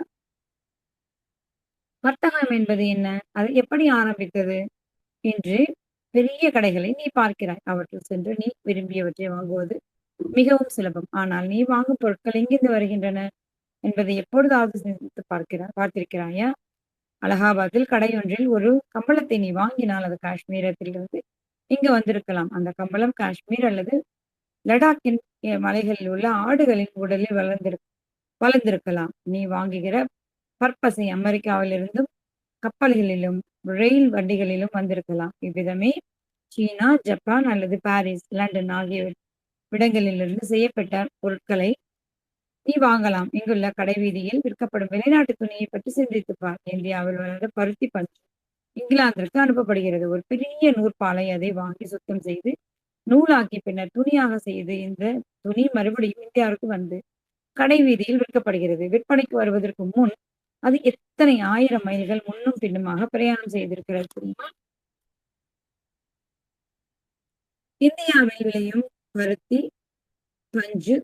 வர்த்தகம் என்பது என்ன? அது எப்படி ஆரம்பித்தது? என்று பெரிய கடைகளை நீ பார்க்கிறாய். அவற்றில் சென்று நீ விரும்பியவற்றை வாங்குவது மிகவும் சுலபம். ஆனால் நீ வாங்கும் பொருட்கள் எங்கிருந்து வருகின்றன என்பதை எப்பொழுதாவது சிந்தித்து பார்த்திருக்கிறாயா? அலகாபாத்தில் கடை ஒன்றில் ஒரு கம்பளத்தை நீ வாங்கினால் அது காஷ்மீரத்திலிருந்து இங்கு வந்திருக்கலாம். அந்த கம்பளம் காஷ்மீர் அல்லது லடாக்கின் மலைகளில் உள்ள ஆடுகளின் உடலில் வளர்ந்திருக்கலாம். நீ வாங்குகிற பற்பசை அமெரிக்காவிலிருந்தும் கப்பல்களிலும் ரயில் வண்டிகளிலும் வந்திருக்கலாம். இவ்விதமே சீனா, ஜப்பான் அல்லது பாரிஸ், லண்டன் விடங்களிலிருந்து செய்யப்பட்ட பொருட்களை நீ வாங்கலாம். இங்குள்ள கடை வீதியில் விற்கப்படும் வெளிநாட்டு துணியை பற்றி சிந்தித்துப் பார். இந்தியாவில் வளர்ந்த பருத்தி பஞ்சு இங்கிலாந்திற்கு அனுப்பப்படுகிறது. ஒரு பெரிய நூற்பாலை அதை வாங்கி சுத்தம் செய்து நூலாக்கி பின்னர் துணியாக செய்து இந்த துணி மறுபடியும் இந்தியாவுக்கு வந்து கடை வீதியில் விற்கப்படுகிறது. விற்பனைக்கு வருவதற்கு முன் அது எத்தனை 1000 மைல்கள் முன்னும் பின்னுமாக பிரயாணம் செய்திருக்கிறது தெரியுமா? இந்தியாவில் விளையும் பருத்தி பஞ்சு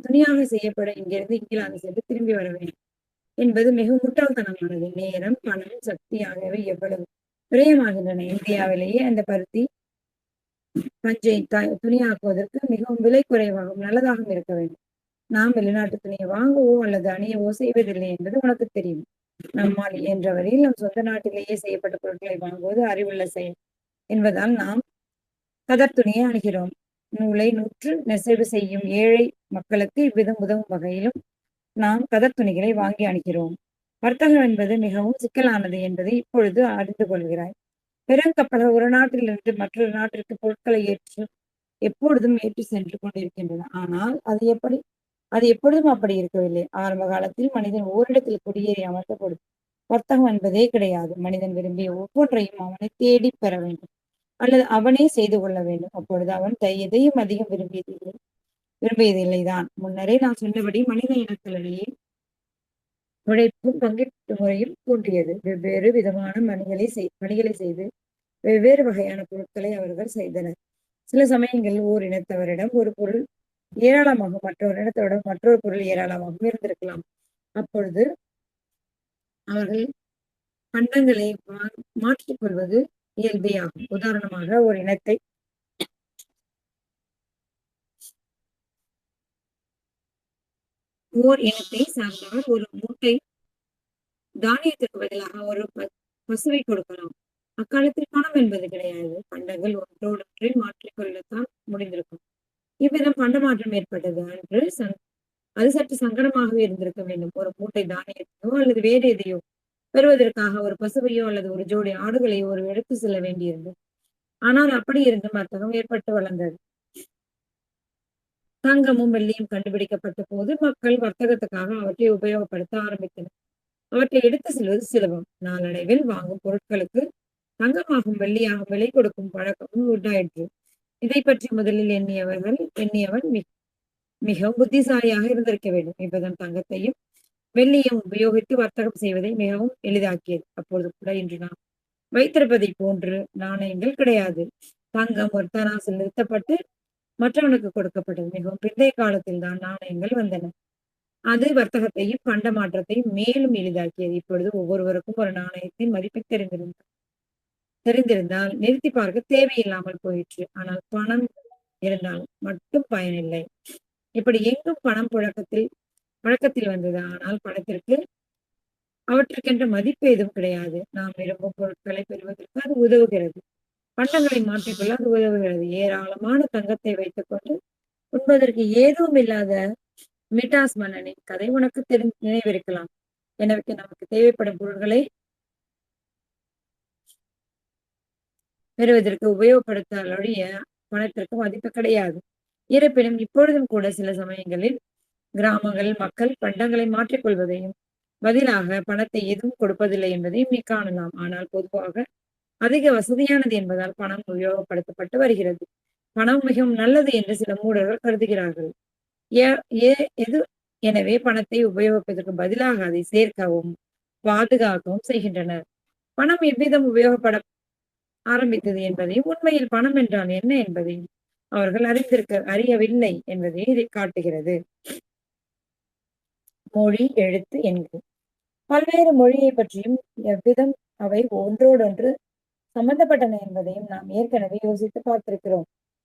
துணியாக செய்யப்பட இங்கிருந்து இங்கிலாந்து சென்று திரும்பி வர வேண்டும் என்பது மிகவும் முட்டாள்தனமானது. நேரம், பணம், சக்தி ஆகியவை எவ்வளவு விரயமாகின்றன. இந்தியாவிலேயே அந்த பருத்தி பஞ்சை துணியாக்குவதற்கு மிகவும் விலை குறைவாகவும் நல்லதாகவும் இருக்க வேண்டும். நாம் வெளிநாட்டு துணியை வாங்கவோ அல்லது அணியவோ செய்வதில்லை என்பது உனக்கு தெரியும். நம்மால் இயன்ற வரையில் நம் சொந்த நாட்டிலேயே செய்யப்பட்ட பொருட்களை வாங்குவது அறிவுள்ள செயல் என்பதால் நாம் கதர் துணியை அணுகிறோம். நூலை நூற்று நெசவு செய்யும் ஏழை மக்களுக்கு இவ்விதம் உதவும் வகையிலும் நாம் கதர் துணிகளை வாங்கி அணுகிறோம். வர்த்தகம் என்பது மிகவும் சிக்கலானது என்பதை இப்பொழுது அறிந்து கொள்கிறாய். பெருங்கப்பல்கள் ஒரு நாட்டிலிருந்து மற்றொரு நாட்டிற்கு பொருட்களை எப்பொழுதும் ஏற்றி சென்று கொண்டிருக்கின்றன. ஆனால் அது எப்பொழுதும் அப்படி இருக்கவில்லை. ஆரம்ப காலத்தில் மனிதன் ஓரிடத்தில் குடியேறி அமர்த்தப்படும் வர்த்தகம் என்பதே கிடையாது. மனிதன் விரும்பிய ஒவ்வொன்றையும் அவனை தேடி பெற வேண்டும் அல்லது அவனே செய்து கொள்ள வேண்டும். அப்பொழுது அவன் எதையும் அதிகம் விரும்பியதில்லைதான். முன்னரே நான் சொன்னபடி மனித இனத்திலேயே உழைப்பும் பங்கீட்டு முறையும் தோன்றியது. வெவ்வேறு விதமான பணிகளை செய்து வெவ்வேறு வகையான பொருட்களை அவர்கள் செய்தனர். சில சமயங்களில் ஓர் இனத்தவரிடம் ஒரு பொருள் ஏராளமாகவும் மற்றொரு இனத்தவரிடம் மற்றொரு பொருள் ஏராளமாகவும் இருந்திருக்கலாம். அப்பொழுது அவர்கள் பண்டங்களை மாற்றிக் கொள்வது இயல்பே ஆகும். உதாரணமாக ஒரு இனத்தை சார்ந்தவர் ஒரு மூட்டை தானியத்திற்கு பதிலாக ஒரு பசுவை கொடுக்கலாம். அக்காலத்தில் பணம் என்பது கிடையாது. பண்டங்கள் ஒன்றோடொன்றை மாற்றிக்கொள்ளத்தான் முடிந்திருக்கும். இவ்விதம் பண்ட மாற்றம் ஏற்பட்டது. அது சற்று சங்கடமாகவே இருந்திருக்க வேண்டும். ஒரு மூட்டை தானியத்தையோ அல்லது வேறு எதையோ பெறுவதற்காக ஒரு பசுவையோ அல்லது ஒரு ஜோடி ஆடுகளையோ ஒரு எடுத்து செல்ல வேண்டியிருந்தது. ஆனால் அப்படி இருந்து வர்த்தகம் ஏற்பட்டு வளர்ந்தது. தங்கமும் வெள்ளியும் கண்டுபிடிக்கப்பட்ட போது மக்கள் வர்த்தகத்துக்காக அவற்றை உபயோகப்படுத்த ஆரம்பித்தனர். அவற்றை எடுத்து செல்வது சுலபம். நாளடைவில் வாங்கும் பொருட்களுக்கு தங்கமாகும் வெள்ளியாகும் விலை கொடுக்கும் பழக்கமும் உண்டாயிற்று. இதை பற்றி முதலில் எண்ணியவன் மிகவும் புத்திசாலியாக இருந்திருக்க வேண்டும். இவ்விதம் தங்கத்தையும் வெள்ளியும் உபயோகித்து வர்த்தகம் செய்வதை மிகவும் எளிதாக்கியது. அப்பொழுது கூட இன்று நாம் வைத்திருப்பதை போன்று நாணயங்கள் கிடையாது. தங்கம் ஒரு தராசில் நிறுத்தப்பட்டு மற்றவனுக்கு கொடுக்கப்பட்டது. மிகவும் பிந்தைய காலத்தில் தான் நாணயங்கள் வந்தன. அது வர்த்தகத்தையும் பண்ட மாற்றத்தையும் மேலும் எளிதாக்கியது. இப்பொழுது ஒவ்வொருவருக்கும் ஒரு நாணயத்தின் மதிப்பை தெரிந்திருந்தால் நிறுத்தி பார்க்க தேவையில்லாமல் போயிற்று. ஆனால் பணம் இருந்தால் மட்டும் பயனில்லை. இப்படி எங்கும் பணம் புழக்கத்தில் வந்தது. ஆனால் பணத்திற்கு அவற்றுக்கென்ற மதிப்பு எதுவும் கிடையாது. நாம் விரும்பும் பொருட்களை பெறுவதற்கு அது உதவுகிறது. பண்டங்களை மாற்றிக்கொள்ள அது உதவுகிறது. ஏராளமான தங்கத்தை வைத்துக் கொண்டு உண்பதற்கு ஏதுவும் இல்லாத மிட்டாஸ் மன்னனின் கதை உனக்கு நினைவிருக்கலாம். எனவே நமக்கு தேவைப்படும் பொருட்களை பெறுவதற்கு உபயோகப்படுத்தாலொழிய பணத்திற்கு மதிப்பு கிடையாது. இருப்பினும் இப்பொழுதும் கூட சில சமயங்களில் கிராமங்களில் மக்கள் பண்டங்களை மாற்றிக்கொள்வதையும் பதிலாக பணத்தை எதுவும் கொடுப்பதில்லை என்பதையும் நீ காணலாம். ஆனால் பொதுவாக அதிக வசதியானது என்பதால் பணம் உபயோகப்படுத்தப்பட்டு வருகிறது. பணம் மிகவும் நல்லது என்று சில மூடர்கள் கருதுகிறார்கள். எனவே பணத்தை உபயோகிப்பதற்கு பதிலாக அதை சேர்க்கவும் பாதுகாக்கவும் செய்கின்றனர். பணம் எவ்விதம் உபயோகப்பட ஆரம்பித்தது என்பதையும் உண்மையில் பணம் என்றால் என்ன என்பதையும் அவர்கள் அறியவில்லை என்பதை இதை காட்டுகிறது. மொழி, எழுத்து, எண்கள். பல்வேறு மொழியை பற்றியும் எவ்விதம் அவை ஒன்றோடொன்று சம்பந்தப்பட்டன என்பதையும் நாம் ஏற்கனவே யோசித்து பார்த்திருக்கிறோம்.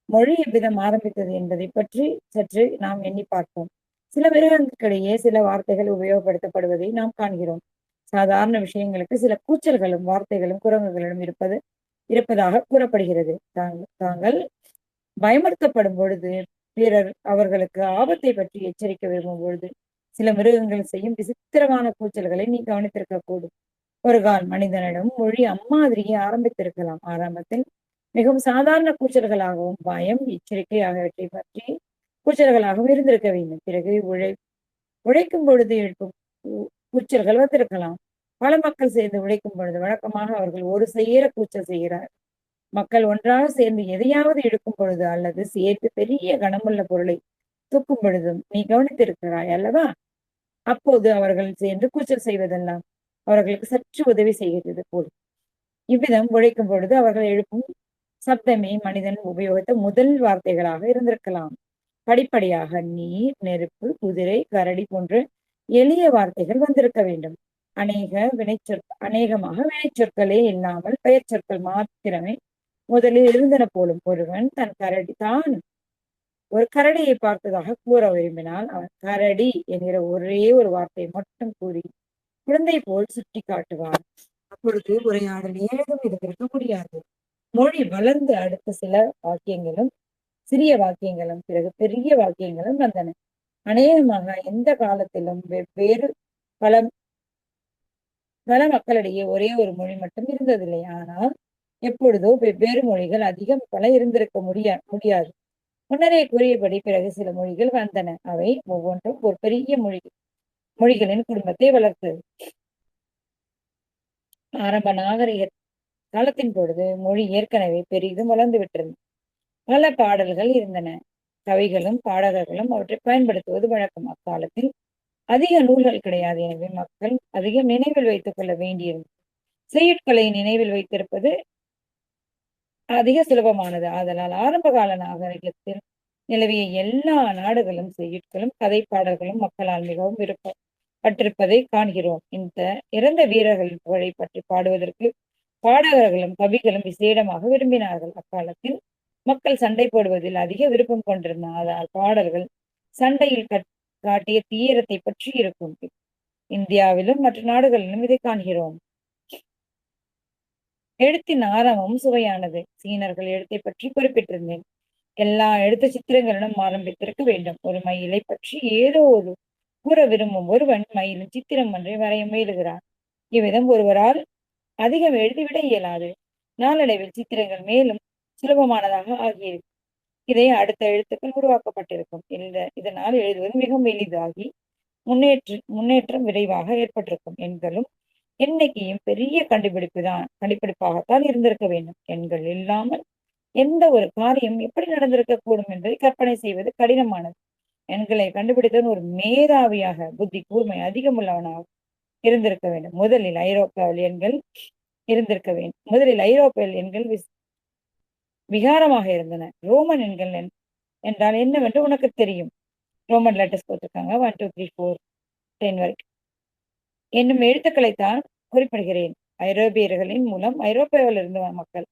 மொழி எவ்விதம் ஆரம்பித்தது என்பதை பற்றி சற்று நாம் எண்ணி பார்ப்போம். சில மிருகங்களுக்கிடையே சில வார்த்தைகள் உபயோகப்படுத்தப்படுவதை நாம் காண்கிறோம். சாதாரண விஷயங்களுக்கு சில கூச்சல்களும் வார்த்தைகளும் குரங்குகளிடம் இருப்பதாக கூறப்படுகிறது. தாங்கள் பயமுறுத்தப்படும் பொழுது பிறர் அவர்களுக்கு ஆபத்தை பற்றி எச்சரிக்க விரும்பும் பொழுது சில மிருகங்கள் செய்யும் விசித்திரமான கூச்சல்களை நீ கவனித்திருக்க கூடும். ஒரு கால் மனிதனிடம் மொழி அம்மாதிரியே ஆரம்பித்திருக்கலாம். ஆரம்பத்தில் மிகவும் சாதாரண கூச்சல்களாகவும் பயம், எச்சரிக்கை ஆகியவற்றை பற்றி கூச்சல்களாகவும் இருந்திருக்க வேண்டும். பிறகு உழைக்கும் பொழுது எழுப்பும் கூச்சல்கள் வந்திருக்கலாம். பல மக்கள் சேர்ந்து உழைக்கும் பொழுது வழக்கமாக அவர்கள் ஒரு சேர கூச்சல் செய்கிறார். மக்கள் ஒன்றாக சேர்ந்து எதையாவது எடுக்கும் பொழுது அல்லது சேர்த்து பெரிய கனமுள்ள பொருளை தூக்கும் பொழுதும் நீ கவனித்திருக்கிறாய் அல்லவா? அப்போது அவர்கள் சேர்ந்து கூச்சல் செய்வதெல்லாம் அவர்களுக்கு சற்று உதவி செய்கிறது போல். இவ்விதம் உழைக்கும் பொழுது அவர்கள் எழுப்பும் சப்தமே மனிதன் உபயோகித்த முதல் வார்த்தைகளாக இருந்திருக்கலாம். படிப்படியாக நீர், நெருப்பு, குதிரை, கரடி போன்ற எளிய வார்த்தைகள் வந்திருக்க வேண்டும். அநேகமாக வினைச்சொற்களே இல்லாமல் பெயர் சொற்கள் மாத்திரமே முதலில் இருந்தன போலும். ஒருவன் தான் ஒரு கரடியை பார்த்ததாக கூற விரும்பினால் அவன் கரடி என்கிற ஒரே ஒரு வார்த்தையை மட்டும் கூறி குழந்தை போல் சுட்டி காட்டுவார். அப்பொழுது உரையாடல் ஏதும் இருந்திருக்க முடியாது. மொழி வளர்ந்து அடுத்த சில வாக்கியங்களும் சிறிய வாக்கியங்களும் பிறகு பெரிய வாக்கியங்களும் வந்தன. அநேகமாக எந்த காலத்திலும் வெவ்வேறு பல மக்களிடையே ஒரே ஒரு மொழி மட்டும் இருந்ததில்லை. ஆனால் எப்பொழுதோ வெவ்வேறு மொழிகள் அதிகம் பல இருந்திருக்க முடியாது. முன்னரே கூறியபடி பிறகு சில மொழிகள் வந்தன. அவை ஒவ்வொன்றும் ஒரு பெரிய மொழிகளின் குடும்பத்தை வளர்த்தது. ஆரம்ப நாகரிக காலத்தின் பொழுது மொழி ஏற்கனவே பெரிதும் வளர்ந்து விட்டிருந்தது. பல பாடல்கள் இருந்தன. கவிகளும் பாடகர்களும் அவற்றை பயன்படுத்துவது வழக்கம். அக்காலத்தில் அதிக நூல்கள் கிடையாது. எனவே மக்கள் அதிகம் நினைவில் வைத்துக் கொள்ள வேண்டியிருந்தது. செய்யுட்களை நினைவில் வைத்திருப்பது அதிக சுலபமானது. ஆதலால் ஆரம்ப கால நாகரிகத்தில் நிலவிய எல்லா நாடுகளும் செய்யுட்களும் கதை பாடல்களும் மக்களால் மிகவும் விருப்பப்பட்டிருப்பதை காண்கிறோம். இந்த இறந்த வீரர்களின் புகழை பற்றி பாடுவதற்கு பாடகர்களும் கவிகளும் விசேடமாக விரும்பினார்கள். அக்காலத்தில் மக்கள் சண்டை போடுவதில் அதிக விருப்பம் கொண்டிருந்தார். அதனால் பாடல்கள் சண்டையில் காட்டிய தீரத்தை பற்றி இருக்கும். இந்தியாவிலும் மற்ற நாடுகளிலும் இதை காண்கிறோம். எழுத்தின் ஆரம்பமும் சுவையானது. சீனர்கள் எழுத்தை பற்றி குறிப்பிட்டிருந்தேன். எல்லா எழுத்து சித்திரங்களிலும் ஆரம்பித்திருக்க வேண்டும். ஒரு மயிலை பற்றி ஏதோ ஒரு கூற விரும்பும் ஒருவன் மயிலின் சித்திரம் ஒன்றை வரைய முயலுகிறார். இவ்விதம் ஒருவரால் அதிகம் எழுதிவிட இயலாது. நாளடைவில் சித்திரங்கள் மேலும் சுலபமானதாக ஆகியிருக்கும். இதை அடுத்த எழுத்துக்கள் உருவாக்கப்பட்டிருக்கும். இதனால் எழுதுவது மிகவும் எளிதாகி முன்னேற்றம் விரைவாக ஏற்பட்டிருக்கும். எண்களும் எண்ணிக்கையும் பெரிய கண்டுபிடிப்பாகத்தான் இருந்திருக்க வேண்டும். எண்கள் இல்லாமல் எந்த ஒரு காரியம் எப்படி நடந்திருக்க கூடும் என்பதை கற்பனை செய்வது கடினமானது. எண்களை கண்டுபிடித்தவன் ஒரு மேதாவியாக, புத்தி கூர்மை அதிகமுள்ளவனாக இருந்திருக்க வேண்டும். முதலில் ஐரோப்பிய எண்கள் விகாரமாக இருந்தன. ரோமன் எண்கள் என்றால் என்னவென்று உனக்கு தெரியும். ரோமன் லெட்டர்ஸ் போட்டிருக்காங்க. 1 2 3 4 10 வரைக்கும் என்னும் எழுத்துக்களைத்தான் குறிப்பிடுகிறேன். ஐரோப்பியர்களின் மூலம் ஐரோப்பாவில் இருந்த மக்கள்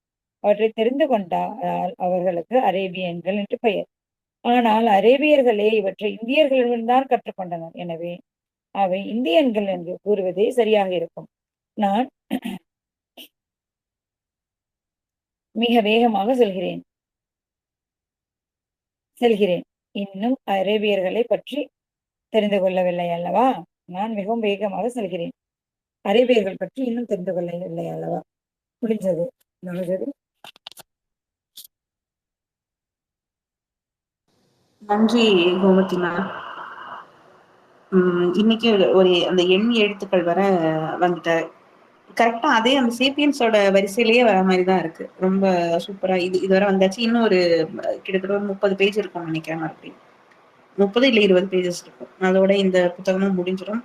அவற்றை தெரிந்து கொண்டால் அவர்களுக்கு அரேபிய எண்கள் என்று பெயர். ஆனால் அரேபியர்களே இவற்றை இந்தியர்களிடம் தான் கற்றுக்கொண்டனர். எனவே அவை இந்திய எண்கள் என்று கூறுவதே சரியாக இருக்கும். நான் மிக வேகமாக செல்கிறேன். இன்னும் அரேபியர்களை பற்றி தெரிந்து கொள்ளவில்லை அல்லவா? நான் மிகவும் வேகமாக செல்கிறேன். அரேபியர்கள் பற்றி இன்னும் தெரிந்து கொள்ளவில்லை அல்லவா? முடிஞ்சது. நன்றி கோமதி மேம். இன்னைக்கு ஒரு அந்த எண் எழுத்துக்கள் வர வந்துட்டாரு. கரெக்டா அதே அந்த சேப்பியன்ஸோட வரிசையிலேயே வர மாதிரிதான் இருக்கு. ரொம்ப சூப்பரா இதுவரை வந்தாச்சு. இன்னும் ஒரு கிட்டத்தட்ட ஒரு 30 பேஜ் இருக்கும் நினைக்கிறேன். மறுபடியும் 30 இல்ல 20 பேஜஸ் இருக்கும். அதோட இந்த புத்தகமும் முடிஞ்சிடும்.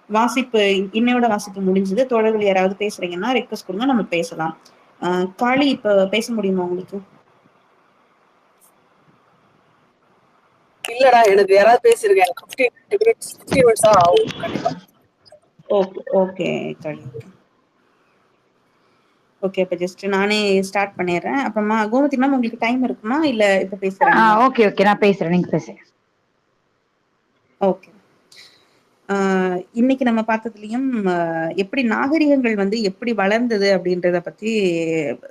வாசிப்பு இன்னையோட வாசிப்பு முடிஞ்சது. தோழர்கள் யாராவது பேசுறீங்கன்னா ரெக்வஸ்ட் கொடுங்க, நம்ம பேசலாம். காளி, இப்ப பேச முடியுமா உங்களுக்கு? இல்லடா, எனக்கு யாராவது பேசிருங்க. 15 மினிட்ஸ் ஆகும் கண்டிப்பா. ஓகே காளி. ஓகே, இப்ப ஜஸ்ட் நானே ஸ்டார்ட் பண்ணிடுறேன். அப்புறமா கோமதி மேம் உங்களுக்கு டைம் இருக்குமா இல்ல இப்ப பேசுறேன்? ஓகே நான் பேசுறேன், நீங்க பேசுங்க. ஓகே. இன்னைக்கு நம்ம பார்த்ததுலயும் எப்படி நாகரிகங்கள் வந்து எப்படி வளர்ந்தது அப்படின்றத பத்தி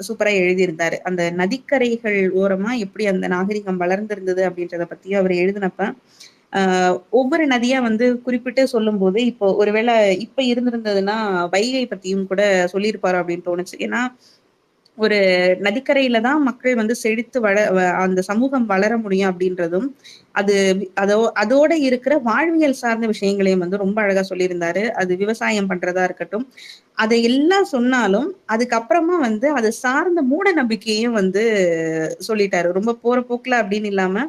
சூப்பரா எழுதியிருந்தாரு. அந்த நதிக்கரைகள் ஓரமா எப்படி அந்த நாகரிகம் வளர்ந்திருந்தது அப்படின்றத பத்தி அவர் எழுதினப்ப ஒவ்வொரு நதியா வந்து குறிப்பிட்டு சொல்லும் போது இப்போ ஒருவேளை இப்ப இருந்திருந்ததுன்னா வைகை பத்தியும் கூட சொல்லியிருப்பாரு அப்படின்னு தோணுச்சு. ஏன்னா ஒரு நதிக்கரையில தான் மக்கள் வந்து செழித்து அந்த சமூகம் வளர முடியும் அப்படின்றதும், அது அதோட இருக்கிற வாழ்வியல் சார்ந்த விஷயங்களையும் வந்து ரொம்ப அழகா சொல்லியிருந்தாரு. அது விவசாயம் பண்றதா இருக்கட்டும். அதை எல்லாம் சொன்னாலும், அதுக்கப்புறமா வந்து அது சார்ந்த மூட நம்பிக்கையையும் வந்து சொல்லிட்டாரு. ரொம்ப போற போக்குல அப்படின்னு இல்லாம,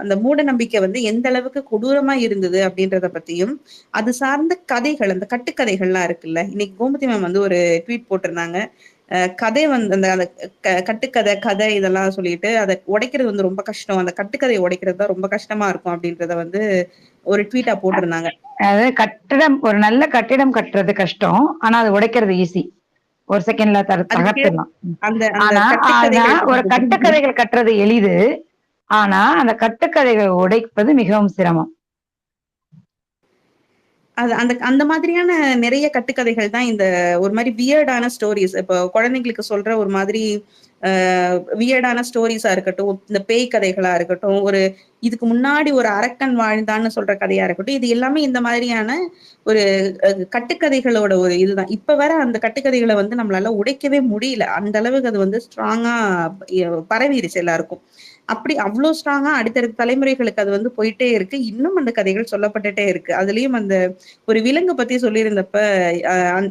அந்த மூட நம்பிக்கை வந்து எந்த அளவுக்கு கொடூரமா இருந்தது அப்படின்றத பத்தியும், அது சார்ந்த கதைகள், அந்த கட்டுக்கதைகள்லாம் இருக்குல்ல. இன்னைக்கு கோமதி மேம் வந்து ஒரு ட்வீட் போட்டிருந்தாங்க. கதை வந்து அந்த அந்த கட்டுக்கதை, கதை இதெல்லாம் சொல்லிட்டு அத உடைக்கிறது வந்து ரொம்ப கஷ்டம். அந்த கட்டுக்கதைய உடைக்கிறது தான் ரொம்ப கஷ்டமா இருக்கும் அப்படின்றத வந்து ஒரு ட்வீட்டா போட்டிருந்தாங்க. அதாவது ஒரு நல்ல கட்டிடம் கட்டுறது கஷ்டம். ஆனா அது உடைக்கிறது ஈஸி. ஒரு செகண்ட்ல அதுக்கு தகர்த்துடலாம். அந்த அந்த ஆனா கட்டுக்கதைகள் ஒரு கட்டுக்கதைகள் கட்டுறது எளிது. ஆனா அந்த கட்டுக்கதைகளை உடைப்பது மிகவும் சிரமம். அது அந்த அந்த மாதிரியான நிறைய கட்டுக்கதைகள் தான் இந்த ஒரு மாதிரி வியர்டான ஸ்டோரிஸ். இப்போ குழந்தைங்களுக்கு சொல்ற ஒரு மாதிரி வியர்டான ஸ்டோரிஸா இருக்கட்டும், இந்த பேய் கதைகளா இருக்கட்டும், இதுக்கு முன்னாடி ஒரு அரக்கன் வாழ்ந்தான்னு சொல்ற கதையா இருக்கட்டும், இது எல்லாமே இந்த மாதிரியான ஒரு கட்டுக்கதைகளோட ஒரு இதுதான். இப்ப வர அந்த கட்டுக்கதைகளை வந்து நம்மளால உடைக்கவே முடியல. அந்த அளவுக்கு அது வந்து ஸ்ட்ராங்கா பரவிருச்சு எல்லாருக்கும். அப்படி அவ்வளவு ஸ்ட்ராங்கா அடுத்தடுத்த தலைமுறைகளுக்கு அது வந்து போயிட்டே இருக்கு. இன்னும் அந்த கதைகள் சொல்லப்பட்டுட்டே இருக்கு. அதுலயும் அந்த ஒரு விலங்கு பத்தி சொல்லியிருந்தப்ப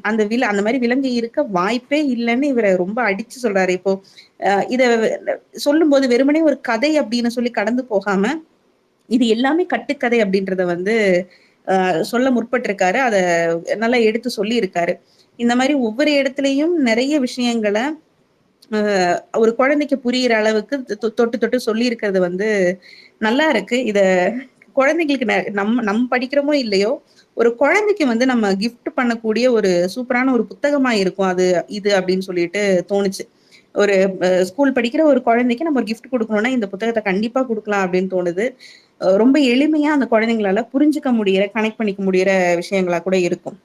அந்த மாதிரி விலங்கு இருக்க வாய்ப்பே இல்லைன்னு இவரை ரொம்ப அடிச்சு சொல்றாரு. இப்போ இத சொல்லும்போது வெறுமனே ஒரு கதை அப்படின்னு சொல்லி கடந்து போகாம, இது எல்லாமே கட்டுக்கதை அப்படின்றத வந்து சொல்ல முற்பட்டிருக்காரு. அத நல்லா எடுத்து சொல்லி இருக்காரு. இந்த மாதிரி ஒவ்வொரு இடத்துலயும் நிறைய விஷயங்களை ஒரு குழந்தைக்கு புரியிற அளவுக்கு தொட்டு தொட்டு சொல்லி இருக்கிறது வந்து நல்லா இருக்கு. இத குழந்தைங்களுக்கு நம்ம படிக்கிறோமோ இல்லையோ, ஒரு குழந்தைக்கு வந்து நம்ம கிஃப்ட் பண்ணக்கூடிய ஒரு சூப்பரான ஒரு புத்தகமா இருக்கும் அது இது அப்படின்னு சொல்லிட்டு தோணுச்சு. ஒரு ஸ்கூல் படிக்கிற ஒரு குழந்தைக்கு நம்ம ஒரு கிஃப்ட் கொடுக்கணும்னா இந்த புத்தகத்தை கண்டிப்பா கொடுக்கலாம் அப்படின்னு தோணுது. ரொம்ப எளிமையா அந்த குழந்தைங்களால புரிஞ்சுக்க முடியற, கனெக்ட் பண்ணிக்க முடியற விஷயங்களா கூட இருக்கும்.